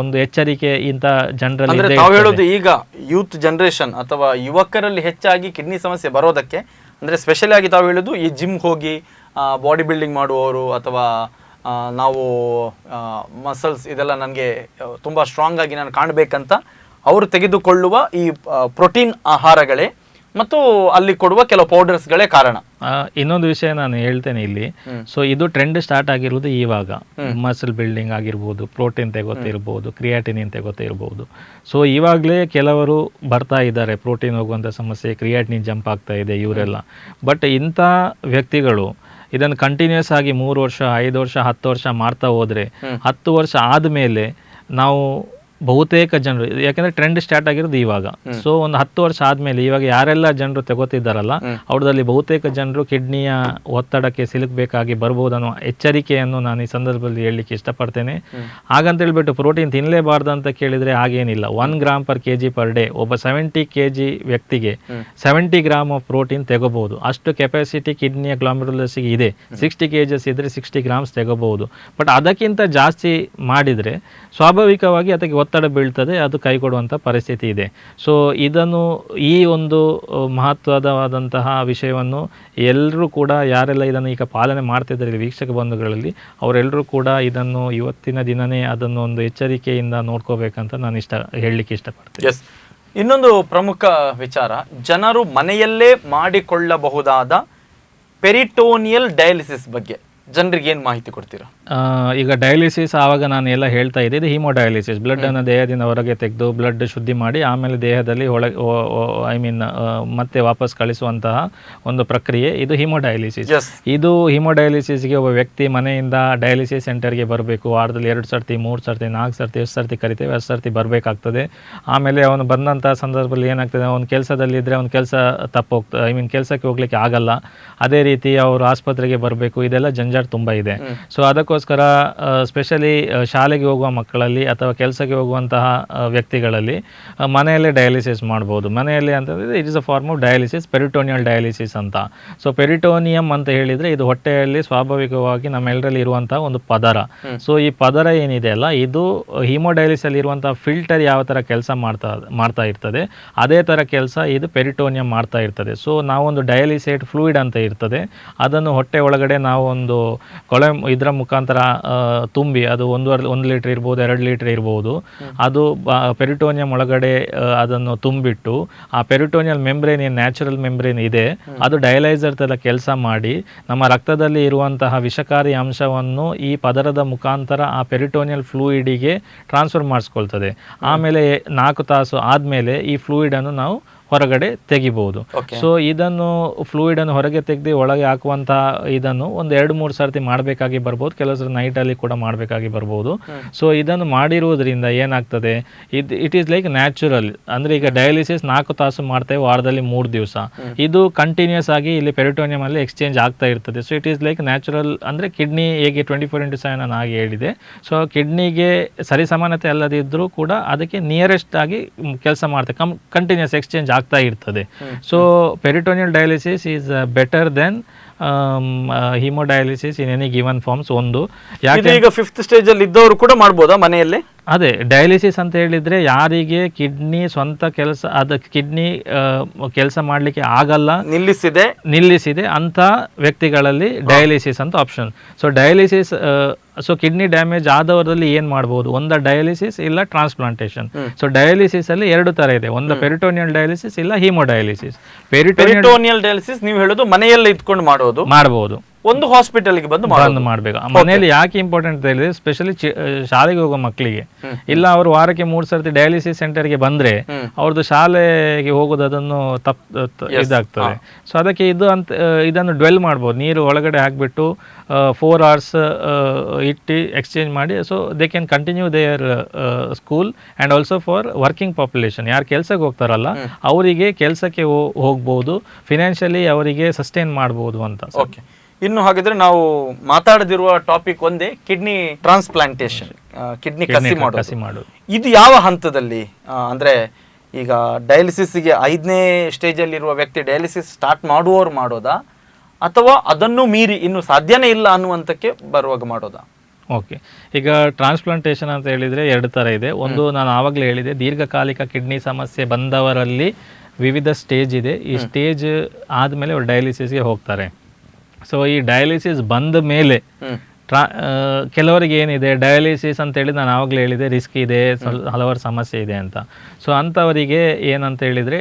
ಒಂದು ಎಚ್ಚರಿಕೆ ಇಂಥ ಜನರಲ್ಲಿ. ನಾವು ಹೇಳೋದು ಈಗ ಯೂತ್ ಜನರೇಷನ್ ಅಥವಾ ಯುವಕರಲ್ಲಿ ಹೆಚ್ಚಾಗಿ ಕಿಡ್ನಿ ಸಮಸ್ಯೆ ಬರೋದಕ್ಕೆ ಅಂದರೆ ಸ್ಪೆಷಲಿ ಆಗಿ ತಾವು ಹೇಳೋದು ಈ ಜಿಮ್ ಹೋಗಿ ಬಾಡಿ ಬಿಲ್ಡಿಂಗ್ ಮಾಡುವವರು ಅಥವಾ ನಾವು ಮಸಲ್ಸ್ ಇದೆಲ್ಲ ನನಗೆ ತುಂಬ ಸ್ಟ್ರಾಂಗ್ ಆಗಿ ನಾನು ಕಾಣಬೇಕಂತ ಅವರು ತೆಗೆದುಕೊಳ್ಳುವ ಈ ಪ್ರೋಟೀನ್ ಆಹಾರಗಳೇ ಮತ್ತು ಅಲ್ಲಿ ಕೊಡುವ ಕೆಲವು ಪೌಡರ್ಸ್ಗಳೇ ಕಾರಣ. ಇನ್ನೊಂದು ವಿಷಯ ನಾನು ಹೇಳ್ತೇನೆ ಇಲ್ಲಿ. ಸೊ ಇದು ಟ್ರೆಂಡ್ ಸ್ಟಾರ್ಟ್ ಆಗಿರುವುದು ಇವಾಗ. ಮಸಲ್ ಬಿಲ್ಡಿಂಗ್ ಆಗಿರ್ಬೋದು, ಪ್ರೋಟೀನ್ ತೆಗೋತಿರ್ಬೋದು, ಕ್ರಿಯಾಟಿನಿನ್ ತೆಗೋತಿರ್ಬೋದು. ಸೊ ಇವಾಗಲೇ ಕೆಲವರು ಬರ್ತಾ ಇದ್ದಾರೆ, ಪ್ರೋಟೀನ್ ಹೋಗುವಂಥ ಸಮಸ್ಯೆ, ಕ್ರಿಯಾಟಿನಿನ್ ಜಂಪ್ ಆಗ್ತಾ ಇದೆ ಇವರೆಲ್ಲ. ಬಟ್ ಇಂಥ ವ್ಯಕ್ತಿಗಳು ಇದನ್ನು ಕಂಟಿನ್ಯೂಸ್ ಆಗಿ 3 ವರ್ಷ 5 ವರ್ಷ 10 ವರ್ಷ ಮಾಡ್ತಾ ಹೋದರೆ 10 ವರ್ಷ ಆದಮೇಲೆ ನಾವು ಬಹುತೇಕ ಜನರು, ಯಾಕಂದ್ರೆ ಟ್ರೆಂಡ್ ಸ್ಟಾರ್ಟ್ ಆಗಿರೋದು ಇವಾಗ. ಸೊ ಒಂದು 10 ವರ್ಷ ಆದ್ಮೇಲೆ ಇವಾಗ ಯಾರೆಲ್ಲ ಜನರು ತಗೋತಿದ್ದಾರಲ್ಲ ಅವ್ರದಲ್ಲಿ ಬಹುತೇಕ ಜನರು ಕಿಡ್ನಿಯ ಒತ್ತಡಕ್ಕೆ ಸಿಲುಕಬೇಕಾಗಿ ಬರ್ಬೋದು ಅನ್ನೋ ಎಚ್ಚರಿಕೆಯನ್ನು ನಾನು ಈ ಸಂದರ್ಭದಲ್ಲಿ ಹೇಳಲಿಕ್ಕೆ ಇಷ್ಟಪಡ್ತೇನೆ. ಹಾಗಂತ ಹೇಳ್ಬಿಟ್ಟು ಪ್ರೋಟೀನ್ ತಿನ್ನಲೇಬಾರ್ದು ಅಂತ ಕೇಳಿದ್ರೆ ಹಾಗೇನಿಲ್ಲ. 1 gram per kg per day. ಒಬ್ಬ 70 kg ವ್ಯಕ್ತಿಗೆ 70 ಗ್ರಾಮ್ ಆಫ್ ಪ್ರೋಟೀನ್ ತೆಗೋಬಹುದು. ಅಷ್ಟು ಕೆಪಾಸಿಟಿ ಕಿಡ್ನಿಯ ಗ್ಲಾಮೆರುಲಸ್ಗೆ ಇದೆ. 60 kgs ಇದ್ರೆ 60 ಗ್ರಾಮ್ಸ್ ತೆಗೋಬಹುದು. ಬಟ್ ಅದಕ್ಕಿಂತ ಜಾಸ್ತಿ ಮಾಡಿದರೆ ಸ್ವಾಭಾವಿಕವಾಗಿ ಅದಕ್ಕೆ ಒತ್ತಡ ಬೀಳ್ತದೆ, ಅದು ಕೈ ಕೊಡುವಂಥ ಪರಿಸ್ಥಿತಿ ಇದೆ. ಸೊ ಇದನ್ನು, ಈ ಒಂದು ಮಹತ್ವವಾದಂತಹ ವಿಷಯವನ್ನು ಎಲ್ಲರೂ ಕೂಡ, ಯಾರೆಲ್ಲ ಇದನ್ನು ಈಗ ಪಾಲನೆ ಮಾಡ್ತಿದ್ದಾರೆ ವೀಕ್ಷಕ ಬಂಧುಗಳಲ್ಲಿ, ಅವರೆಲ್ಲರೂ ಕೂಡ ಇದನ್ನು ಇವತ್ತಿನ ದಿನನೇ ಅದನ್ನು ಒಂದು ಎಚ್ಚರಿಕೆಯಿಂದ ನೋಡ್ಕೋಬೇಕಂತ ನಾನು ಹೇಳಲಿಕ್ಕೆ ಇಷ್ಟಪಡ್ತೀನಿ. ಎಸ್, ಇನ್ನೊಂದು ಪ್ರಮುಖ ವಿಚಾರ, ಜನರು ಮನೆಯಲ್ಲೇ ಮಾಡಿಕೊಳ್ಳಬಹುದಾದ ಪೆರಿಟೋನಿಯಲ್ ಡಯಾಲಿಸಿಸ್ ಬಗ್ಗೆ ಜನರಿಗೆ ಏನು ಮಾಹಿತಿ ಕೊಡ್ತೀರಾ? ಈಗ ಡಯಾಲಿಸಿಸ್ ಆವಾಗ ನಾನು ಎಲ್ಲ ಹೇಳ್ತಾ ಇದ್ದೆ, ಇದು ಹಿಮೋಡಯಾಲಿಸಿಸ್. ಬ್ಲಡ್ಡನ್ನು ದೇಹದಿಂದ ಹೊರಗೆ ತೆಗೆದು ಬ್ಲಡ್ ಶುದ್ಧಿ ಮಾಡಿ ಆಮೇಲೆ ದೇಹದಲ್ಲಿ ಮತ್ತೆ ವಾಪಸ್ ಕಳಿಸುವಂತಹ ಒಂದು ಪ್ರಕ್ರಿಯೆ, ಇದು ಹಿಮೋಡಯಾಲಿಸಿಸ್. ಇದು ಹಿಮೋಡಯಾಲಿಸಿಸ್ಗೆ ಒಬ್ಬ ವ್ಯಕ್ತಿ ಮನೆಯಿಂದ ಡಯಾಲಿಸಿಸ್ ಸೆಂಟರ್ಗೆ ಬರಬೇಕು. ವಾರದಲ್ಲಿ 2 ಸರ್ತಿ 3 ಸರ್ತಿ 4 ಸರ್ತಿ ಎಷ್ಟು ಸರ್ತಿ ಕರಿತೇವೆ ಅಷ್ಟು ಸರ್ತಿ ಬರಬೇಕಾಗ್ತದೆ. ಆಮೇಲೆ ಅವನು ಬಂದಂಥ ಸಂದರ್ಭದಲ್ಲಿ ಏನಾಗ್ತದೆ, ಅವನು ಕೆಲಸದಲ್ಲಿದ್ದರೆ ಅವ್ನ ಕೆಲಸ ತಪ್ಪೋಗ್ತದೆ, ಕೆಲಸಕ್ಕೆ ಹೋಗ್ಲಿಕ್ಕೆ ಆಗಲ್ಲ. ಅದೇ ರೀತಿ ಅವರು ಆಸ್ಪತ್ರೆಗೆ ಬರಬೇಕು. ಇದೆಲ್ಲ ಜಂಜಾಟ್ ತುಂಬ ಇದೆ. ಸೊ ಅದಕ್ಕೋಸ್ಕರ ಸ್ಪೆಷಲಿ ಶಾಲೆಗೆ ಹೋಗುವ ಮಕ್ಕಳಲ್ಲಿ ಅಥವಾ ಕೆಲಸಕ್ಕೆ ಹೋಗುವಂತಹ ವ್ಯಕ್ತಿಗಳಲ್ಲಿ ಮನೆಯಲ್ಲೇ ಡಯಾಲಿಸಿಸ್ ಮಾಡ್ಬೋದು. ಮನೆಯಲ್ಲಿ ಅಂತಂದರೆ it is a form of dialysis, peritoneal dialysis ಅಂತ. ಸೊ ಪೆರಿಟೋನಿಯಂ ಅಂತ ಹೇಳಿದರೆ ಇದು ಹೊಟ್ಟೆಯಲ್ಲಿ ಸ್ವಾಭಾವಿಕವಾಗಿ ನಮ್ಮೆಲ್ಲರಲ್ಲಿ ಇರುವಂತಹ ಒಂದು ಪದರ. ಸೊ ಈ ಪದರ ಏನಿದೆ ಅಲ್ಲ, ಇದು ಹಿಮೋಡಯಾಲಿಸಲ್ಲಿ ಇರುವಂತಹ ಫಿಲ್ಟರ್ ಯಾವ ಥರ ಕೆಲಸ ಮಾಡ್ತಾ ಇರ್ತದೆ ಅದೇ ಥರ ಕೆಲಸ ಇದು ಪೆರಿಟೋನಿಯಂ ಮಾಡ್ತಾ ಇರ್ತದೆ. ಸೊ ನಾವೊಂದು ಡಯಾಲಿಸೇಟ್ ಫ್ಲೂಯಿಡ್ ಅಂತ ಇರ್ತದೆ, ಅದನ್ನು ಹೊಟ್ಟೆ ಒಳಗಡೆ ನಾವು ಒಂದು ಇದರ ಮುಖಾಂತರ ತುಂಬಿ, ಅದು 1 ಲೀಟರ್ ಇರ್ಬೋದು 2 ಲೀಟರ್ ಇರ್ಬೋದು, ಅದು ಪೆರಿಟೋನಿಯಂ ಒಳಗಡೆ ಅದನ್ನು ತುಂಬಿಟ್ಟು ಆ ಪೆರಿಟೋನಿಯಲ್ ಮೆಂಬ್ರೇನ್ ಏನು ನ್ಯಾಚುರಲ್ ಮೆಂಬ್ರೇನ್ ಇದೆ ಅದು ಡಯಲೈಸರ್ ಥರ ಕೆಲಸ ಮಾಡಿ ನಮ್ಮ ರಕ್ತದಲ್ಲಿ ಇರುವಂತಹ ವಿಷಕಾರಿ ಅಂಶವನ್ನು ಈ ಪದರದ ಮುಖಾಂತರ ಆ ಪೆರಿಟೋನಿಯಲ್ ಫ್ಲೂಯಿಡಿಗೆ ಟ್ರಾನ್ಸ್ಫರ್ ಮಾಡಿಸ್ಕೊಳ್ತದೆ. ಆಮೇಲೆ 4 ತಾಸು ಆದಮೇಲೆ ಈ ಫ್ಲೂಯಿಡನ್ನು ನಾವು ಹೊರಗಡೆ ತೆಗಿಬಹುದು. ಸೊ ಇದನ್ನು ಫ್ಲೂಯಿಡ್ ಅನ್ನು ಹೊರಗೆ ತೆಗೆದು ಒಳಗೆ ಹಾಕುವಂತಹ ಇದನ್ನು ಒಂದು 2-3 ಸರ್ತಿ ಮಾಡಬೇಕಾಗಿ ಬರ್ಬೋದು, ಕೆಲವು ನೈಟಲ್ಲಿ ಕೂಡ ಮಾಡಬೇಕಾಗಿ ಬರ್ಬೋದು. ಸೊ ಇದನ್ನು ಮಾಡಿರುವುದರಿಂದ ಏನಾಗ್ತದೆ, ಇಟ್ ಈಸ್ ಲೈಕ್ ನ್ಯಾಚುರಲ್. ಅಂದರೆ ಈಗ ಡಯಾಲಿಸಿಸ್ 4 ತಾಸು ಮಾಡ್ತೇವೆ ವಾರದಲ್ಲಿ 3 ದಿವಸ, ಇದು ಕಂಟಿನ್ಯೂಸ್ ಆಗಿ ಇಲ್ಲಿ ಪೆರಿಟೋನಿಯಂ ಅಲ್ಲಿ ಎಕ್ಸ್ಚೇಂಜ್ ಆಗ್ತಾ ಇರ್ತದೆ. So it is like natural. ಅಂದರೆ ಕಿಡ್ನಿ ಹೇಗೆ 24/7 ನಾನು ಹಾಗೆ ಹೇಳಿದೆ, ಸೊ ಕಿಡ್ನಿಗೆ ಸರಿಸಮಾನತೆ ಅಲ್ಲದಿದ್ದರೂ ಕೂಡ ಅದಕ್ಕೆ ನಿಯರೆಸ್ಟ್ ಆಗಿ ಕೆಲಸ ಮಾಡ್ತೇವೆ, ಕಂಟಿನ್ಯೂಸ್ ಎಕ್ಸ್ಚೇಂಜ್ ಆಗ್ತಾ ಇರ್ತದೆ. So peritoneal dialysis is better then hemodialysis in any given forms. ಒಂದು ಯಾಕೆ ಈಗ 5th ಸ್ಟೇಜ್ ಅಲ್ಲಿ ಇದ್ದವರು ಕೂಡ ಮಾಡ್ಬೋದಾ ಮನೆಯಲ್ಲಿ? ಅದೇ ಡಯಾಲಿಸಿಸ್ ಅಂತ ಹೇಳಿದ್ರೆ ಯಾರಿಗೆ ಕಿಡ್ನಿ ಸ್ವಂತ ಕೆಲಸ, ಅದಕ್ಕೆ ಕಿಡ್ನಿ ಕೆಲಸ ಮಾಡಲಿಕ್ಕೆ ಆಗಲ್ಲ, ನಿಲ್ಲಿಸಿದೆ ಅಂತ ವ್ಯಕ್ತಿಗಳಲ್ಲಿ ಡಯಾಲಿಸಿಸ್ ಅಂತ option. So dialysis, so kidney damage ಆದವರಲ್ಲಿ ಏನು ಮಾಡ್ಬೋದು, ಒಂದು ಡಯಾಲಿಸಿಸ್ ಇಲ್ಲ ಟ್ರಾನ್ಸ್ಪ್ಲಾಂಟೇಷನ್. ಸೊ ಡಯಾಲಿಸಿಸ್ ಅಲ್ಲಿ 2 ತರ ಇದೆ, ಒಂದು ಪೆರಿಟೋನಿಯಲ್ ಡಯಾಲಿಸಿಸ್ ಇಲ್ಲ ಹಿಮೋಡಯಾಲಿಸಿಸ್. ಪೆರಿಟೋನಿಯಲ್ ಡಯಾಲಿಸಿಸ್ ನೀವು ಹೇಳೋದು ಮನೆಯಲ್ಲೇ ಇದ್ಕೊಂಡು ಮಾಡಬಹುದು, ಒಂದು ಹಾಸ್ಪಿಟಲ್ಗೆ ಬಂದು ಮಾಡಬೇಕು. ಮನೆಯಲ್ಲಿ ಯಾಕೆ ಇಂಪಾರ್ಟೆಂಟ್ ಅಂತ ಹೇಳಿದ್ರೆ, ಸ್ಪೆಷಲಿ ಶಾಲೆಗೆ ಹೋಗೋ ಮಕ್ಕಳಿಗೆ, ಇಲ್ಲ ಅವರು ವಾರಕ್ಕೆ 3 ಸರ್ತಿ ಡಯಾಲಿಸಿಸ್ ಸೆಂಟರ್ಗೆ ಬಂದ್ರೆ ಅವ್ರದ್ದು ಶಾಲೆಗೆ ಹೋಗೋದು ಅದನ್ನು ಇದಾಗ್ತದೆ. ಸೊ ಅದಕ್ಕೆ ಇದನ್ನು ಡ್ವೆಲ್ ಮಾಡ್ಬೋದು, ನೀರು ಒಳಗಡೆ ಹಾಕ್ಬಿಟ್ಟು 4 hours ಇಟ್ಟು ಎಕ್ಸ್ಚೇಂಜ್ ಮಾಡಿ. So they can continue there school and also for working population. ಯಾರು ಕೆಲ್ಸಕ್ಕೆ ಹೋಗ್ತಾರಲ್ಲ ಅವರಿಗೆ ಕೆಲಸಕ್ಕೆ ಹೋಗ್ಬೋದು, ಫಿನಾನ್ಷಿಯಲಿ ಅವರಿಗೆ ಸಸ್ಟೈನ್ ಮಾಡ್ಬೋದು ಅಂತ. ಓಕೆ, ಇನ್ನು ಹಾಗಿದ್ರೆ ನಾವು ಮಾತಾಡದಿರುವ ಟಾಪಿಕ್ ಒಂದೇ, ಕಿಡ್ನಿ ಟ್ರಾನ್ಸ್ಪ್ಲಾಂಟೇಶನ್, ಕಿಡ್ನಿ ಕಸಿ ಮಾಡೋದು. ಇದು ಯಾವ ಹಂತದಲ್ಲಿ, ಅಂದ್ರೆ ಈಗ ಡಯಾಲಿಸಿಸ್ಗೆ 5ನೇ ಸ್ಟೇಜಲ್ಲಿ ಇರುವ ವ್ಯಕ್ತಿ ಡಯಾಲಿಸಿಸ್ ಸ್ಟಾರ್ಟ್ ಮಾಡುವವರು ಮಾಡೋದಾ, ಅಥವಾ ಅದನ್ನು ಮೀರಿ ಇನ್ನು ಸಾಧ್ಯನೇ ಇಲ್ಲ ಅನ್ನುವಂಥಕ್ಕೆ ಬರುವಾಗ ಮಾಡೋದಾ? ಓಕೆ, ಈಗ ಟ್ರಾನ್ಸ್ಪ್ಲಾಂಟೇಶನ್ ಅಂತ ಹೇಳಿದರೆ 2 ಥರ ಇದೆ. ಒಂದು ನಾನು ಆವಾಗಲೇ ಹೇಳಿದೆ, ದೀರ್ಘಕಾಲಿಕ ಕಿಡ್ನಿ ಸಮಸ್ಯೆ ಬಂದವರಲ್ಲಿ ವಿವಿಧ ಸ್ಟೇಜ್ ಇದೆ. ಈ ಸ್ಟೇಜ್ ಆದಮೇಲೆ ಅವ್ರು ಡಯಾಲಿಸಿಸ್ಗೆ ಹೋಗ್ತಾರೆ. ಸೊ ಈ ಡಯಾಲಿಸಿಸ್ ಬಂದ ಮೇಲೆ ಕೆಲವರಿಗೆ ಏನಿದೆ ಡಯಾಲಿಸಿಸ್ ಅಂತೇಳಿ ನಾನು ಆವಾಗಲೇ ಹೇಳಿದೆ ರಿಸ್ಕ್ ಇದೆ, ಹಲವಾರು ಸಮಸ್ಯೆ ಇದೆ ಅಂತ. ಸೊ ಅಂಥವರಿಗೆ ಏನಂತ ಹೇಳಿದರೆ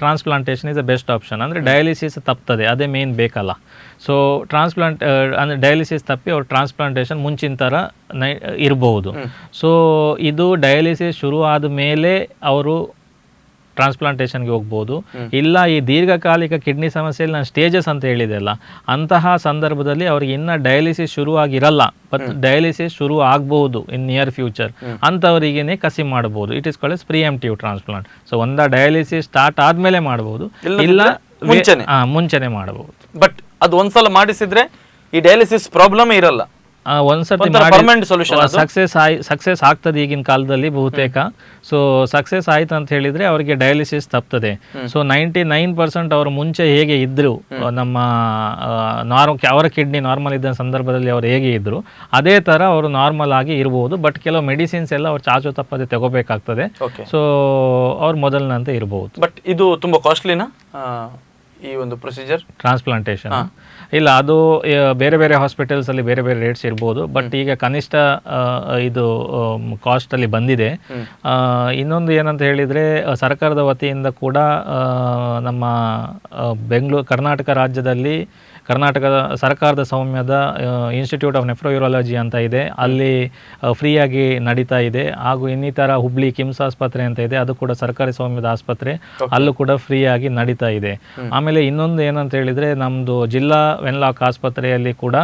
transplantation is the best option. ಅಂದರೆ ಡಯಾಲಿಸಿಸ್ ತಪ್ತದೆ, ಅದೇ ಮೇನ್ ಬೇಕಲ್ಲ. ಸೊ ಅಂದರೆ ಡಯಾಲಿಸಿಸ್ ತಪ್ಪಿ ಅವ್ರು ಟ್ರಾನ್ಸ್ಪ್ಲಾಂಟೇಷನ್ ಮುಂಚಿನ ಥರ ಇರ್ಬೋದು. ಸೊ ಇದು ಡಯಾಲಿಸಿಸ್ ಶುರು ಆದ ಮೇಲೆ ಅವರು ಟ್ರಾನ್ಸ್ಪ್ಲಾಂಟೇಷನ್ಗೆ ಹೋಗ್ಬೋದು. ಇಲ್ಲ ಈ ದೀರ್ಘಕಾಲಿಕ ಕಿಡ್ನಿ ಸಮಸ್ಯೆಯಲ್ಲಿ ನಾನು ಸ್ಟೇಜಸ್ ಅಂತ ಹೇಳಿದೆಲ್ಲ, ಅಂತಹ ಸಂದರ್ಭದಲ್ಲಿ ಅವ್ರಿಗೆ ಇನ್ನೂ ಡಯಾಲಿಸಿಸ್ ಶುರು ಆಗಿರಲ್ಲ, ಬಟ್ ಡಯಾಲಿಸಿಸ್ ಶುರು ಆಗ್ಬೋದು ಇನ್ ನಿಯರ್ ಫ್ಯೂಚರ್, ಅಂಥವರಿಗೇನೆ ಕಸಿ ಮಾಡ್ಬೋದು. It is called preemptive transplant. So dialysis start ಆದಮೇಲೆ ಮಾಡ್ಬೋದು, ಇಲ್ಲ ಮುಂಚೆನೆ ಮಾಡ್ಬೋದು. ಬಟ್ ಅದು ಒಂದ್ಸಲ ಮಾಡಿಸಿದ್ರೆ ಈ ಡಯಾಲಿಸಿಸ್ ಪ್ರಾಬ್ಲಮ್ ಇರಲ್ಲ, ಒಂದ್ಸತಿ ಸಕ್ಸಸ್ ಆಗ್ತದೆ ಈಗಿನ ಕಾಲದಲ್ಲಿ ಬಹುತೇಕ. ಸೊ ಸಕ್ಸಸ್ ಆಯ್ತು ಅಂತ ಹೇಳಿದ್ರೆ ಅವರಿಗೆ ಡಯಾಲಿಸಿಸ್ ತಪ್ತದೆ. ಸೊ 99% ಅವರು ಮುಂಚೆ ಹೇಗೆ ಇದ್ರು, ನಮ್ಮ ಅವರ ಕಿಡ್ನಿ ನಾರ್ಮಲ್ ಇದ್ದ ಸಂದರ್ಭದಲ್ಲಿ ಅವ್ರು ಹೇಗೆ ಇದ್ರು ಅದೇ ತರ ಅವರು ನಾರ್ಮಲ್ ಆಗಿ ಇರಬಹುದು. ಬಟ್ ಕೆಲವು ಮೆಡಿಸಿನ್ಸ್ ಎಲ್ಲ ಅವ್ರು ಚಾಚು ತಪ್ಪದೆ ತಗೋಬೇಕಾಗ್ತದೆ. ಸೊ ಅವ್ರು ಮೊದಲಿನಂತೆ ಇರಬಹುದು. ಬಟ್ ಇದು ತುಂಬಾ ಕಾಸ್ಟ್ಲಿನಾ ಈ ಒಂದು ಪ್ರೊಸೀಜರ್ ಟ್ರಾನ್ಸ್ಪ್ಲಾಂಟೇಷನ್? ಇಲ್ಲ, ಅದು ಬೇರೆ ಬೇರೆ ಹಾಸ್ಪಿಟಲ್ಸ್ ಅಲ್ಲಿ ಬೇರೆ ಬೇರೆ ರೇಟ್ಸ್ ಇರ್ಬೋದು. ಬಟ್ ಈಗ ಕನಿಷ್ಠ ಇದು ಕಾಸ್ಟ್ ಅಲ್ಲಿ ಬಂದಿದೆ. ಇನ್ನೊಂದು ಏನಂತ ಹೇಳಿದ್ರೆ ಸರ್ಕಾರದ ವತಿಯಿಂದ ಕೂಡ ನಮ್ಮ ಕರ್ನಾಟಕ ರಾಜ್ಯದಲ್ಲಿ ಕರ್ನಾಟಕದ ಸರ್ಕಾರದ ಸೌಮ್ಯದ ಇನ್ಸ್ಟಿಟ್ಯೂಟ್ ಆಫ್ ನೆಫ್ರೋಯೂರಾಲಜಿ ಅಂತ ಇದೆ, ಅಲ್ಲಿ ಫ್ರೀಯಾಗಿ ನಡೀತಾ ಇದೆ. ಹಾಗೂ ಇನ್ನಿತರ ಹುಬ್ಳಿ ಕಿಮ್ಸ್ ಆಸ್ಪತ್ರೆ ಅಂತ ಇದೆ, ಅದು ಕೂಡ ಸರ್ಕಾರಿ ಸ್ವಾಮ್ಯದ ಆಸ್ಪತ್ರೆ, ಅಲ್ಲೂ ಕೂಡ ಫ್ರೀಯಾಗಿ ನಡೀತಾ ಇದೆ. ಆಮೇಲೆ ಇನ್ನೊಂದು ಏನಂತ ಹೇಳಿದ್ರೆ ನಮ್ದು ಜಿಲ್ಲಾ ವೆನ್ಲಾಕ್ ಆಸ್ಪತ್ರೆಯಲ್ಲಿ ಕೂಡ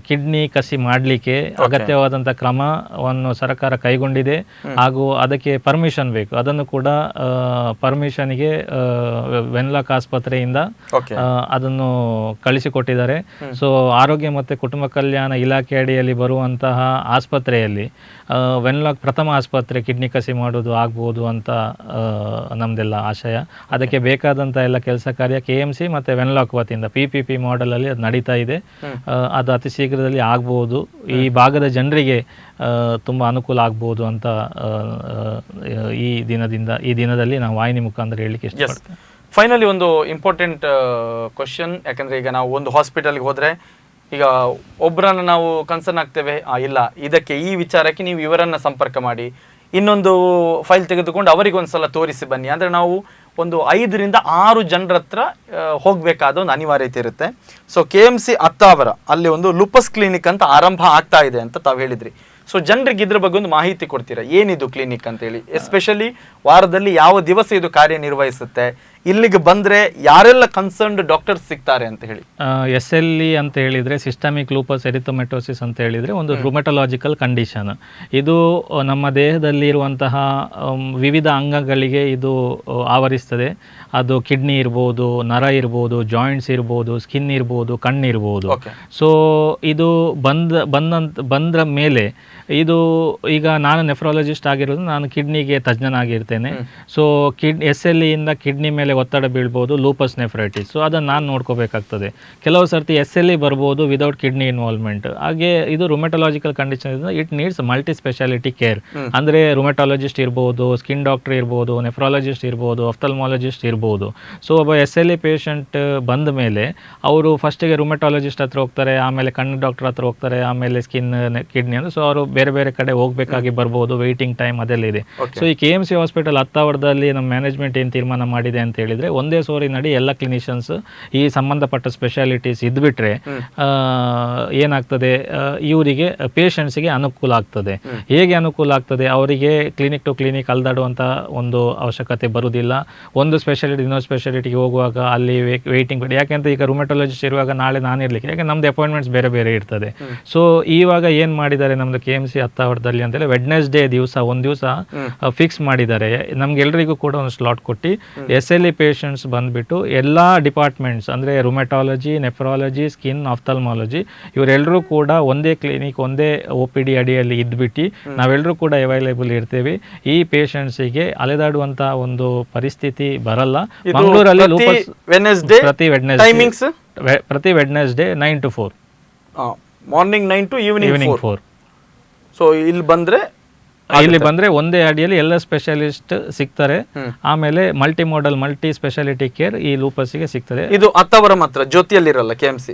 ಕಿಡ್ನಿ ಕಸಿ ಮಾಡಲಿಕ್ಕೆ ಅಗತ್ಯವಾದಂಥ ಕ್ರಮವನ್ನು ಸರ್ಕಾರ ಕೈಗೊಂಡಿದೆ. ಹಾಗೂ ಅದಕ್ಕೆ ಪರ್ಮಿಷನ್ ಬೇಕು, ಅದನ್ನು ಕೂಡ ಪರ್ಮಿಷನ್ಗೆ ವೆನ್ಲಾಕ್ ಆಸ್ಪತ್ರೆಯಿಂದ ಅದನ್ನು ಕಳಿಸಿಕೊಟ್ಟಿದ್ದಾರೆ. ಸೊ ಆರೋಗ್ಯ ಮತ್ತು ಕುಟುಂಬ ಕಲ್ಯಾಣ ಇಲಾಖೆ ಅಡಿಯಲ್ಲಿ ಬರುವಂತಹ ಆಸ್ಪತ್ರೆಯಲ್ಲಿ ವೆನ್ಲಾಕ್ ಪ್ರಥಮ ಆಸ್ಪತ್ರೆ ಕಿಡ್ನಿ ಕಸಿ ಮಾಡೋದು ಆಗ್ಬೋದು ಅಂತ ನಮ್ದೆಲ್ಲ ಆಶಯ. ಅದಕ್ಕೆ ಬೇಕಾದಂಥ ಎಲ್ಲ ಕೆಲಸ ಕಾರ್ಯ KMC ಮತ್ತು ವೆನ್ಲಾಕ್ ವತಿಯಿಂದ PPP ಮಾಡೆಲಲ್ಲಿ ಅದು ನಡೀತಾ ಇದೆ. ಅದು ಅತಿ ಶೀಘ್ರದಲ್ಲಿ ಆಗ್ಬೋದು. ಈ ಭಾಗದ ಜನರಿಗೆ ತುಂಬ ಅನುಕೂಲ ಆಗ್ಬೋದು ಅಂತ ಈ ದಿನದಲ್ಲಿ ನಾವು ವಾಹಿನಿ ಮುಖಾಂತರ ಹೇಳಲಿಕ್ಕೆ ಇಷ್ಟಪಡ್ತೇವೆ. ಫೈನಲಿ ಒಂದು ಇಂಪಾರ್ಟೆಂಟ್ ಕ್ವಶನ್, ಯಾಕಂದ್ರೆ ಈಗ ನಾವು ಒಂದು ಹಾಸ್ಪಿಟಲ್ಗೆ ಹೋದ್ರೆ ಈಗ ಒಬ್ಬರನ್ನ ನಾವು ಕನ್ಸರ್ನ್ ಆಗ್ತೇವೆ, ಇಲ್ಲ ಇದಕ್ಕೆ ಈ ವಿಚಾರಕ್ಕೆ ನೀವು ಇವರನ್ನ ಸಂಪರ್ಕ ಮಾಡಿ, ಇನ್ನೊಂದು ಫೈಲ್ ತೆಗೆದುಕೊಂಡು ಅವರಿಗೆ ಒಂದ್ಸಲ ತೋರಿಸಿ ಬನ್ನಿ. ಅಂದರೆ ನಾವು ಒಂದು 5 ರಿಂದ 6 ಜನರ ಹತ್ರ ಹೋಗಬೇಕಾದ ಒಂದು ಅನಿವಾರ್ಯತೆ ಇರುತ್ತೆ. ಸೊ KMC ಅತ್ತಾವರ ಅಲ್ಲಿ ಒಂದು ಲೂಪಸ್ ಕ್ಲಿನಿಕ್ ಅಂತ ಆರಂಭ ಆಗ್ತಾ ಇದೆ ಅಂತ ತಾವು ಹೇಳಿದ್ರಿ. ಸೊ ಜನರಿಗೆ ಇದ್ರ ಬಗ್ಗೆ ಒಂದು ಮಾಹಿತಿ ಕೊಡ್ತೀರಾ, ಏನಿದು ಕ್ಲಿನಿಕ್ ಅಂತ ಹೇಳಿ, ಎಸ್ಪೆಷಲಿ ವಾರದಲ್ಲಿ ಯಾವ ದಿವಸ ಇದು ಕಾರ್ಯನಿರ್ವಹಿಸುತ್ತೆ, ಇಲ್ಲಿಗೆ ಬಂದ್ರೆ ಯಾರೆಲ್ಲ ಕನ್ಸರ್ನ್ಡ್ ಡಾಕ್ಟರ್ಸ್ ಸಿಗ್ತಾರೆ ಅಂತ ಹೇಳಿ. SLE ಅಂತ ಹೇಳಿದ್ರೆ ಸಿಸ್ಟಮಿಕ್ ಲೂಪಸ್ ಎರಿಥೊಮೆಟೋಸಿಸ್ ಅಂತ ಹೇಳಿದ್ರೆ ಒಂದು ರುಮೆಟೊಲಾಜಿಕಲ್ ಕಂಡೀಷನ್. ಇದು ನಮ್ಮ ದೇಹದಲ್ಲಿ ಇರುವಂತಹ ವಿವಿಧ ಅಂಗಗಳಿಗೆ ಇದು ಆವರಿಸ್ತದೆ. ಅದು ಕಿಡ್ನಿ ಇರ್ಬೋದು, ನರ ಇರ್ಬೋದು, ಜಾಯಿಂಟ್ಸ್ ಇರ್ಬೋದು, ಸ್ಕಿನ್ ಇರ್ಬೋದು, ಕಣ್ಣಿರ್ಬೋದು. ಸೊ ಇದು ಬಂದ್ರ ಮೇಲೆ ಇದು ಈಗ ನಾನು ನೆಫ್ರಾಲಜಿಸ್ಟ್ ಆಗಿರೋದು, ನಾನು ಕಿಡ್ನಿಗೆ ತಜ್ಞನಾಗಿರ್ತೇನೆ. ಸೊ SLE ಇಂದ ಕಿಡ್ನಿ ಮೇಲೆ ಒತ್ತಡ ಬೀಳ್ಬೋದು, ಲೂಪಸ್ ನೆಫ್ರೈಟಿಸ್. ಸೊ ಅದನ್ನು ನಾನು ನೋಡ್ಕೋಬೇಕಾಗ್ತದೆ. ಕೆಲವು ಸರ್ತಿ SLE ಬರ್ಬೋದು ವಿದೌಟ್ ಕಿಡ್ನಿ ಇನ್ವಾಲ್ವ್ಮೆಂಟ್. ಹಾಗೆ ಇದು ರುಮೆಟೊಲಾಜಿಕಲ್ ಕಂಡೀಷನ್ ಇದೆ, it needs multi speciality care. ಅಂದರೆ ರುಮೆಟಾಲಜಿಸ್ಟ್ ಇರ್ಬೋದು, ಸ್ಕಿನ್ ಡಾಕ್ಟರ್ ಇರ್ಬೋದು, ನೆಫ್ರಾಲಜಿಸ್ಟ್ ಇರ್ಬೋದು, ಆಫ್ಥಲ್ಮಾಲಜಿಸ್ಟ್ ಇರ್ಬೋದು. ಸೊ ಒಬ್ಬ SLE ಪೇಷಂಟ್ ಬಂದ ಮೇಲೆ ಅವರು ಫಸ್ಟಿಗೆ ರುಮೆಟಾಲಜಿಸ್ಟ್ ಹತ್ರ ಹೋಗ್ತಾರೆ, ಆಮೇಲೆ ಕಣ್ಣು ಡಾಕ್ಟರ್ ಹತ್ರ ಹೋಗ್ತಾರೆ, ಆಮೇಲೆ ಸ್ಕಿನ್ ಕಿಡ್ನಿ ಅಂದರೆ. ಸೊ ಅವರು ಬೇರೆ ಬೇರೆ ಕಡೆ ಹೋಗ್ಬೇಕಾಗಿ ಬರ್ಬೋದು, ವೆಯ್ಟಿಂಗ್ ಟೈಮ್ ಅದೆಲ್ಲ ಇದೆ. ಸೊ ಈ KMC ಹಾಸ್ಪಿಟಲ್ ಹತ್ತಾವರದಲ್ಲಿ ನಮ್ಮ ಮ್ಯಾನೇಜ್ಮೆಂಟ್ ಏನು ತೀರ್ಮಾನ ಮಾಡಿದೆ ಅಂತ ಹೇಳಿದ್ರೆ, ಒಂದೇ ಸೋರಿ ನಡಿ ಎಲ್ಲ ಕ್ಲಿನಿಷಿಯನ್ಸ್ ಈ ಸಂಬಂಧಪಟ್ಟ ಸ್ಪೆಷಾಲಿಟೀಸ್ ಇದ್ಬಿಟ್ರೆ ಏನಾಗ್ತದೆ, ಇವರಿಗೆ ಪೇಷಂಟ್ಸ್ಗೆ ಅನುಕೂಲ ಆಗ್ತದೆ. ಹೇಗೆ ಅನುಕೂಲ ಆಗ್ತದೆ, ಅವರಿಗೆ ಕ್ಲಿನಿಕ್ ಟು ಕ್ಲಿನಿಕ್ ಅಲ್ದಾಡುವಂಥ ಒಂದು ಅವಶ್ಯಕತೆ ಬರುವುದಿಲ್ಲ. ಒಂದು ಸ್ಪೆಷಾಲಿಟಿ ಇನ್ನೊಂದು ಸ್ಪೆಷಾಲಿಟಿಗೆ ಹೋಗುವಾಗ ಅಲ್ಲಿ ವೆಯ್ಟಿಂಗ್. ಯಾಕೆಂತ ಈಗ ರುಮೆಟೊಲಜಿಸ್ಟ್ ಇರುವಾಗ ನಾಳೆ ನಾನು ಇರಲಿಕ್ಕೆ, ಯಾಕೆ ನಮ್ದು ಅಪಾಯಿಂಟ್ಮೆಂಟ್ಸ್ ಬೇರೆ ಬೇರೆ ಇರ್ತದೆ. ಸೊ ಇವಾಗ ಏನು ಮಾಡಿದ್ದಾರೆ ನಮ್ದು KMC ಹತ್ತಾವರದಲ್ಲಿ ಅಂತೇಳಿ ವೆಡ್ನೆಸ್ಡೇ ದಿವಸ ಒಂದು ದಿವಸ ಫಿಕ್ಸ್ ಮಾಡಿದ್ದಾರೆ. ನಮ್ಗೆಲ್ಲರಿಗೂ ಕೂಡ ಒಂದು ಸ್ಲಾಟ್ ಕೊಟ್ಟು SLE ಪೇಷಂಟ್ಸ್ ಬಂದ್ಬಿಟ್ಟು ಎಲ್ಲ ಡಿಪಾರ್ಟ್ಮೆಂಟ್ಸ್ ಅಂದರೆ ರುಮೆಟಾಲಜಿ, ನೆಫ್ರಾಲಜಿ, ಸ್ಕಿನ್, ಆಫ್ಥಲ್ಮಾಲಜಿ ಇವರೆಲ್ಲರೂ ಕೂಡ ಒಂದೇ ಕ್ಲಿನಿಕ್, ಒಂದೇ OPD ಅಡಿಯಲ್ಲಿ ಇದ್ಬಿಟ್ಟು ನಾವೆಲ್ಲರೂ ಕೂಡ ಅವೈಲೇಬಲ್ ಇರ್ತೇವೆ. ಈ ಪೇಷಂಟ್ಸಿಗೆ ಅಲೆದಾಡುವಂತ ಒಂದು ಪರಿಸ್ಥಿತಿ ಬರಲ್ಲ. ಮಂಗಳೂರಲ್ಲಿ ಪ್ರತಿ Wednesday 9 to 4, morning 9 to evening 4. So ಇಲ್ಲಿ ಬಂದ್ರೆ ಇಲ್ಲಿ ಬಂದ್ರೆ ಒಂದೇ ಅಡಿಯಲ್ಲಿ ಎಲ್ಲ ಸ್ಪೆಷಲಿಸ್ಟ್ ಸಿಗ್ತಾರೆ. ಆಮೇಲೆ multi model multi speciality care ಈ ಲೂಪಸ್ಗೆ ಸಿಗ್ತದೆ. ಇದು ಹತ್ತವರ ಮಾತ್ರ, ಜ್ಯೋತಿಯಲ್ಲಿರಲ್ಲ KMC?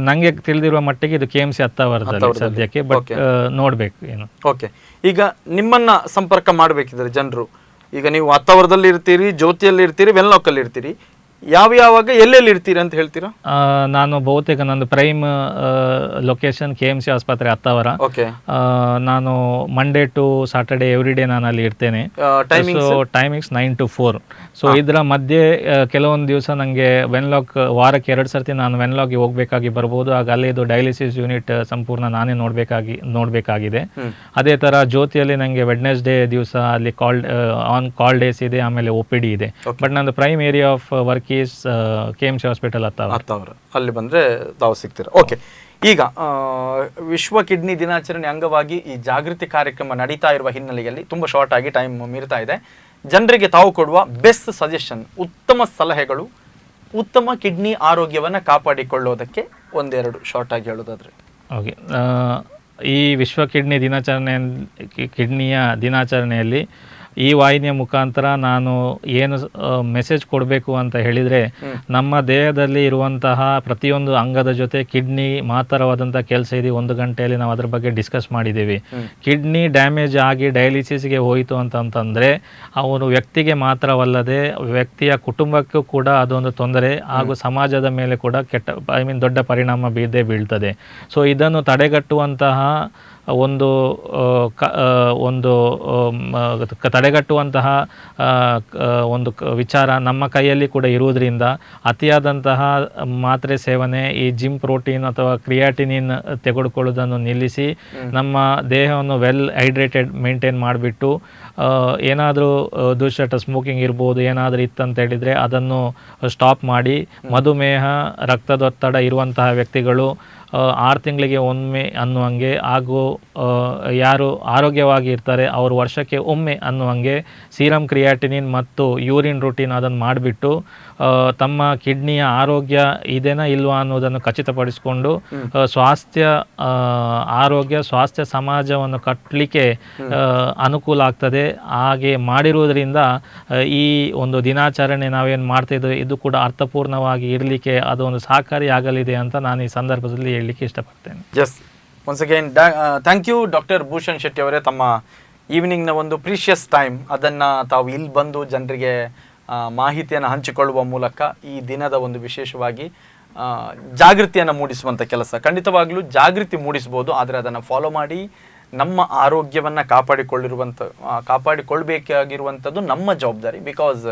ನಂಗೆ ತಿಳಿದಿರುವ ಮಟ್ಟಿಗೆ ಇದು KMC ಹತ್ತವರದಲ್ಲಿ ಸದ್ಯಕ್ಕೆ, ಬಟ್ ನೋಡ್ಬೇಕು ಏನು. ಓಕೆ, ಈಗ ನಿಮ್ಮನ್ನ ಸಂಪರ್ಕ ಮಾಡಬೇಕಿದ್ರೆ ಜನರು, ಈಗ ನೀವು ಹತ್ತವರದಲ್ಲಿ ಇರ್ತೀರಿ, ಜ್ಯೋತಿಯಲ್ಲಿ ಇರ್ತೀರಿ, ವೆನ್ಲಾಕಲ್ಲಿ ಇರ್ತೀರಿ, ಯಾವಾಗ ಎಲ್ಲೆಲ್ಲಿ ಇರ್ತೀರಿ ಅಂತ ಹೇಳ್ತೀರಾ? ನಾನು ಬಹುತೇಕ ನಂದು ಪ್ರೈಮ್ ಲೊಕೇಶನ್ KMC ಆಸ್ಪತ್ರೆ ಹತ್ತವರ. ಓಕೆ, ನಾನು Monday to Saturday every day ನಾನು ಅಲ್ಲಿ ಇರ್ತೇನೆ. Timings 9 to 4. ಸೊ ಇದರ ಮಧ್ಯೆ ಕೆಲವೊಂದು ದಿವಸ ನನಗೆ ವೆನ್ಲಾಕ್ ವಾರಕ್ಕೆ 2 ಸರ್ತಿ ನಾನು ವೆನ್ಲಾಕ್ಗೆ ಹೋಗ್ಬೇಕಾಗಿ ಬರ್ಬೋದು. ಆಗ ಅಲ್ಲಿದು ಡಯಾಲಿಸಿಸ್ ಯೂನಿಟ್ ಸಂಪೂರ್ಣ ನಾನೇ ನೋಡಬೇಕಾಗಿದೆ. ಅದೇ ಥರ ಜ್ಯೋತಿಯಲ್ಲಿ ನನಗೆ ವೆಡ್ನೆಸ್ಡೇ ದಿವಸ ಅಲ್ಲಿ ಕಾಲ್ ಡೇಸ್ ಇದೆ, ಆಮೇಲೆ OPD ಇದೆ. ಬಟ್ ನಂದು prime area of work is KMC hospital ಹತ್ತವರ. ಅಲ್ಲಿ ಬಂದರೆ ತಾವು ಸಿಗ್ತೀರಾ. ಓಕೆ, ಈಗ ವಿಶ್ವ ಕಿಡ್ನಿ ದಿನಾಚರಣೆ ಅಂಗವಾಗಿ ಈ ಜಾಗೃತಿ ಕಾರ್ಯಕ್ರಮ ನಡೀತಾ ಇರುವ ಹಿನ್ನೆಲೆಯಲ್ಲಿ ತುಂಬ ಶಾರ್ಟ್ ಆಗಿ ಟೈಮ್ ಮೀರ್ತಾ ಇದೆ, ಜನರಿಗೆ ತಾವು ಕೊಡುವ ಬೆಸ್ಟ್ ಸಜೆಷನ್, ಉತ್ತಮ ಸಲಹೆಗಳು, ಉತ್ತಮ ಕಿಡ್ನಿ ಆರೋಗ್ಯವನ್ನು ಕಾಪಾಡಿಕೊಳ್ಳೋದಕ್ಕೆ ಒಂದೆರಡು ಶಾರ್ಟ್ ಆಗಿ ಹೇಳೋದಾದ್ರೆ? ಓಕೆ, ಈ ವಿಶ್ವ ಕಿಡ್ನಿಯ ದಿನಾಚರಣೆಯಲ್ಲಿ ಈ ವಾಹಿನಿಯ ಮುಖಾಂತರ ನಾನು ಏನು ಮೆಸೇಜ್ ಕೊಡಬೇಕು ಅಂತ ಹೇಳಿದರೆ, ನಮ್ಮ ದೇಹದಲ್ಲಿ ಇರುವಂತಹ ಪ್ರತಿಯೊಂದು ಅಂಗದ ಜೊತೆ ಕಿಡ್ನಿ ಮಾತ್ರವಾದಂಥ ಕೆಲಸ ಇದೆ. 1 ಗಂಟೆಯಲ್ಲಿ ನಾವು ಅದ್ರ ಬಗ್ಗೆ ಡಿಸ್ಕಸ್ ಮಾಡಿದ್ದೀವಿ. ಕಿಡ್ನಿ ಡ್ಯಾಮೇಜ್ ಆಗಿ ಡಯಾಲಿಸಿಸ್ಗೆ ಹೋಯಿತು ಅಂತಂದರೆ ಅವನು ವ್ಯಕ್ತಿಗೆ ಮಾತ್ರವಲ್ಲದೆ ವ್ಯಕ್ತಿಯ ಕುಟುಂಬಕ್ಕೂ ಕೂಡ ಅದೊಂದು ತೊಂದರೆ, ಹಾಗೂ ಸಮಾಜದ ಮೇಲೆ ಕೂಡ ದೊಡ್ಡ ಪರಿಣಾಮ ಬೀಳ್ತದೆ. ಸೊ ಇದನ್ನು ತಡೆಗಟ್ಟುವಂತಹ ತಡೆಗಟ್ಟುವಂತಹ ಒಂದು ವಿಚಾರ ನಮ್ಮ ಕೈಯಲ್ಲಿ ಕೂಡ ಇರುವುದರಿಂದ ಅತಿಯಾದಂತಹ ಮಾತ್ರೆ ಸೇವನೆ, ಈ ಜಿಮ್ ಪ್ರೋಟೀನ್ ಅಥವಾ ಕ್ರಿಯಾಟಿನಿನ್ ತೆಗೆದುಕೊಳ್ಳುವುದನ್ನು ನಿಲ್ಲಿಸಿ ನಮ್ಮ ದೇಹವನ್ನು ವೆಲ್ ಹೈಡ್ರೇಟೆಡ್ ಮೇಂಟೈನ್ ಮಾಡಿಬಿಟ್ಟು, ಏನಾದರೂ ದುಶ್ಚಟ ಸ್ಮೋಕಿಂಗ್ ಇರ್ಬೋದು, ಏನಾದರೂ ಇತ್ತಂತ ಹೇಳಿದರೆ ಅದನ್ನು ಸ್ಟಾಪ್ ಮಾಡಿ, ಮಧುಮೇಹ ರಕ್ತದೊತ್ತಡ ಇರುವಂತಹ ವ್ಯಕ್ತಿಗಳು 6 ತಿಂಗಳಿಗೆ ಒಮ್ಮೆ ಅನ್ನುವಂಗೆ, ಹಾಗೂ ಯಾರು ಆರೋಗ್ಯವಾಗಿ ಇರ್ತಾರೆ ಅವರು ವರ್ಷಕ್ಕೆ ಒಮ್ಮೆ ಅನ್ನುವಂಗೆ ಸೀರಮ್ ಕ್ರಿಯಾಟಿನಿನ್ ಮತ್ತು ಯೂರಿನ್ ರೂಟೀನ್ ಅದನ್ನು ಮಾಡಿಬಿಟ್ಟು ತಮ್ಮ ಕಿಡ್ನಿಯ ಆರೋಗ್ಯ ಇದೇನಾ ಇಲ್ವಾ ಅನ್ನೋದನ್ನು ಖಚಿತಪಡಿಸಿಕೊಂಡು ಸ್ವಾಸ್ಥ್ಯ ಸಮಾಜವನ್ನು ಕಟ್ಟಲಿಕ್ಕೆ ಅನುಕೂಲ ಆಗ್ತದೆ. ಹಾಗೆ ಮಾಡಿರುವುದರಿಂದ ಈ ಒಂದು ದಿನಾಚರಣೆ ನಾವೇನು ಮಾಡ್ತಿದ್ದೇವೆ ಇದು ಕೂಡ ಅರ್ಥಪೂರ್ಣವಾಗಿ ಇರಲಿಕ್ಕೆ ಅದೊಂದು ಸಹಕಾರಿಯಾಗಲಿದೆ ಅಂತ ನಾನು ಈ ಸಂದರ್ಭದಲ್ಲಿ ಹೇಳಲಿಕ್ಕೆ ಇಷ್ಟಪಡ್ತೇನೆ. Yes, once again thank you doctor Bhushan Shetty ಅವರೇ. ತಮ್ಮ ಈವ್ನಿಂಗ್ನ ಒಂದು ಪ್ರೀಷಿಯಸ್ ಟೈಮ್ ಅದನ್ನು ತಾವು ಇಲ್ಲಿ ಬಂದು ಜನರಿಗೆ ಮಾಹಿತಿಯನ್ನು ಹಂಚಿಕೊಳ್ಳುವ ಮೂಲಕ ಈ ದಿನದ ಒಂದು ವಿಶೇಷವಾಗಿ ಜಾಗೃತಿಯನ್ನು ಮೂಡಿಸುವಂಥ ಕೆಲಸ, ಖಂಡಿತವಾಗ್ಲೂ ಜಾಗೃತಿ ಮೂಡಿಸ್ಬೋದು, ಆದರೆ ಅದನ್ನು ಫಾಲೋ ಮಾಡಿ ನಮ್ಮ ಆರೋಗ್ಯವನ್ನು ಕಾಪಾಡಿಕೊಳ್ಬೇಕಾಗಿರುವಂಥದ್ದು ನಮ್ಮ ಜವಾಬ್ದಾರಿ. ಬಿಕಾಸ್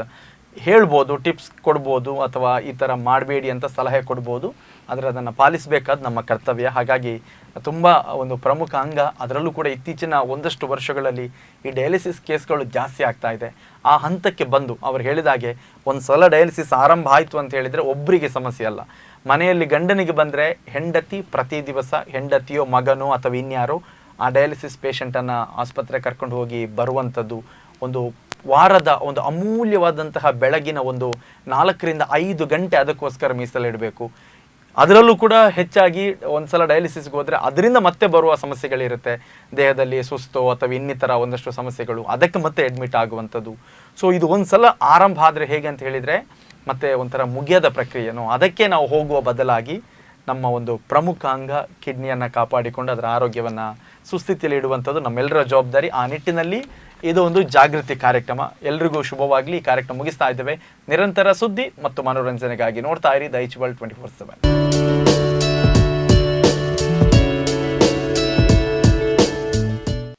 ಹೇಳ್ಬೋದು, ಟಿಪ್ಸ್ ಕೊಡ್ಬೋದು, ಅಥವಾ ಈ ಥರ ಮಾಡಬೇಡಿ ಅಂತ ಸಲಹೆ ಕೊಡ್ಬೋದು, ಆದರೆ ಅದನ್ನು ಪಾಲಿಸಬೇಕಾದ ನಮ್ಮ ಕರ್ತವ್ಯ. ಹಾಗಾಗಿ ತುಂಬ ಒಂದು ಪ್ರಮುಖ ಅಂಗ. ಅದರಲ್ಲೂ ಕೂಡ ಇತ್ತೀಚಿನ ಒಂದಷ್ಟು ವರ್ಷಗಳಲ್ಲಿ ಈ ಡಯಾಲಿಸಿಸ್ ಕೇಸ್ಗಳು ಜಾಸ್ತಿ ಆಗ್ತಾ ಇದೆ. ಆ ಹಂತಕ್ಕೆ ಬಂದು ಅವರು ಹೇಳಿದಾಗೆ ಒಂದು ಸಲ ಡಯಾಲಿಸಿಸ್ ಆರಂಭ ಆಯಿತು ಅಂತ ಹೇಳಿದರೆ ಒಬ್ಬರಿಗೆ ಸಮಸ್ಯೆ ಅಲ್ಲ. ಮನೆಯಲ್ಲಿ ಗಂಡನಿಗೆ ಬಂದರೆ ಹೆಂಡತಿ ಪ್ರತಿ ದಿವಸ, ಹೆಂಡತಿಯೋ ಮಗನೋ ಅಥವಾ ಇನ್ಯಾರೋ ಆ ಡಯಾಲಿಸಿಸ್ ಪೇಷಂಟನ್ನು ಆಸ್ಪತ್ರೆ ಕರ್ಕೊಂಡು ಹೋಗಿ ಬರುವಂಥದ್ದು, ಒಂದು ವಾರದ ಒಂದು ಅಮೂಲ್ಯವಾದಂತಹ ಬೆಳಗಿನ ಒಂದು 4 ರಿಂದ 5 ಗಂಟೆ ಅದಕ್ಕೋಸ್ಕರ ಮೀಸಲಿಡಬೇಕು. ಅದರಲ್ಲೂ ಕೂಡ ಹೆಚ್ಚಾಗಿ ಒಂದ್ಸಲ ಡಯಾಲಿಸಿಸ್ಗೆ ಹೋದರೆ ಅದರಿಂದ ಮತ್ತೆ ಬರುವ ಸಮಸ್ಯೆಗಳಿರುತ್ತೆ, ದೇಹದಲ್ಲಿ ಸುಸ್ತು ಅಥವಾ ಇನ್ನಿತರ ಒಂದಷ್ಟು ಸಮಸ್ಯೆಗಳು, ಅದಕ್ಕೆ ಮತ್ತೆ ಅಡ್ಮಿಟ್ ಆಗುವಂಥದ್ದು. ಸೊ ಇದು ಒಂದ್ಸಲ ಆರಂಭ ಆದರೆ ಹೇಗೆ ಅಂತ ಹೇಳಿದರೆ ಮತ್ತೆ ಒಂಥರ ಮುಗಿಯದ ಪ್ರಕ್ರಿಯೆನೋ, ಅದಕ್ಕೆ ನಾವು ಹೋಗುವ ಬದಲಾಗಿ ನಮ್ಮ ಒಂದು ಪ್ರಮುಖ ಅಂಗ ಕಿಡ್ನಿಯನ್ನು ಕಾಪಾಡಿಕೊಂಡು ಅದರ ಆರೋಗ್ಯವನ್ನು ಸುಸ್ಥಿತಿಯಲ್ಲಿ ಇಡುವಂಥದ್ದು ನಮ್ಮೆಲ್ಲರ ಜವಾಬ್ದಾರಿ. ಆ ನಿಟ್ಟಿನಲ್ಲಿ ಇದು ಒಂದು ಜಾಗೃತಿ ಕಾರ್ಯಕ್ರಮ. ಎಲ್ರಿಗೂ ಶುಭವಾಗಲಿ. ಈ ಕಾರ್ಯಕ್ರಮ ಮುಗಿಸ್ತಾ ಇದ್ದೇವೆ. ನಿರಂತರ ಸುದ್ದಿ ಮತ್ತು ಮನೋರಂಜನೆಗಾಗಿ ನೋಡ್ತಾ ಇರಿ ದೈಚ್ ವರ್ಲ್ಡ್ 24/7.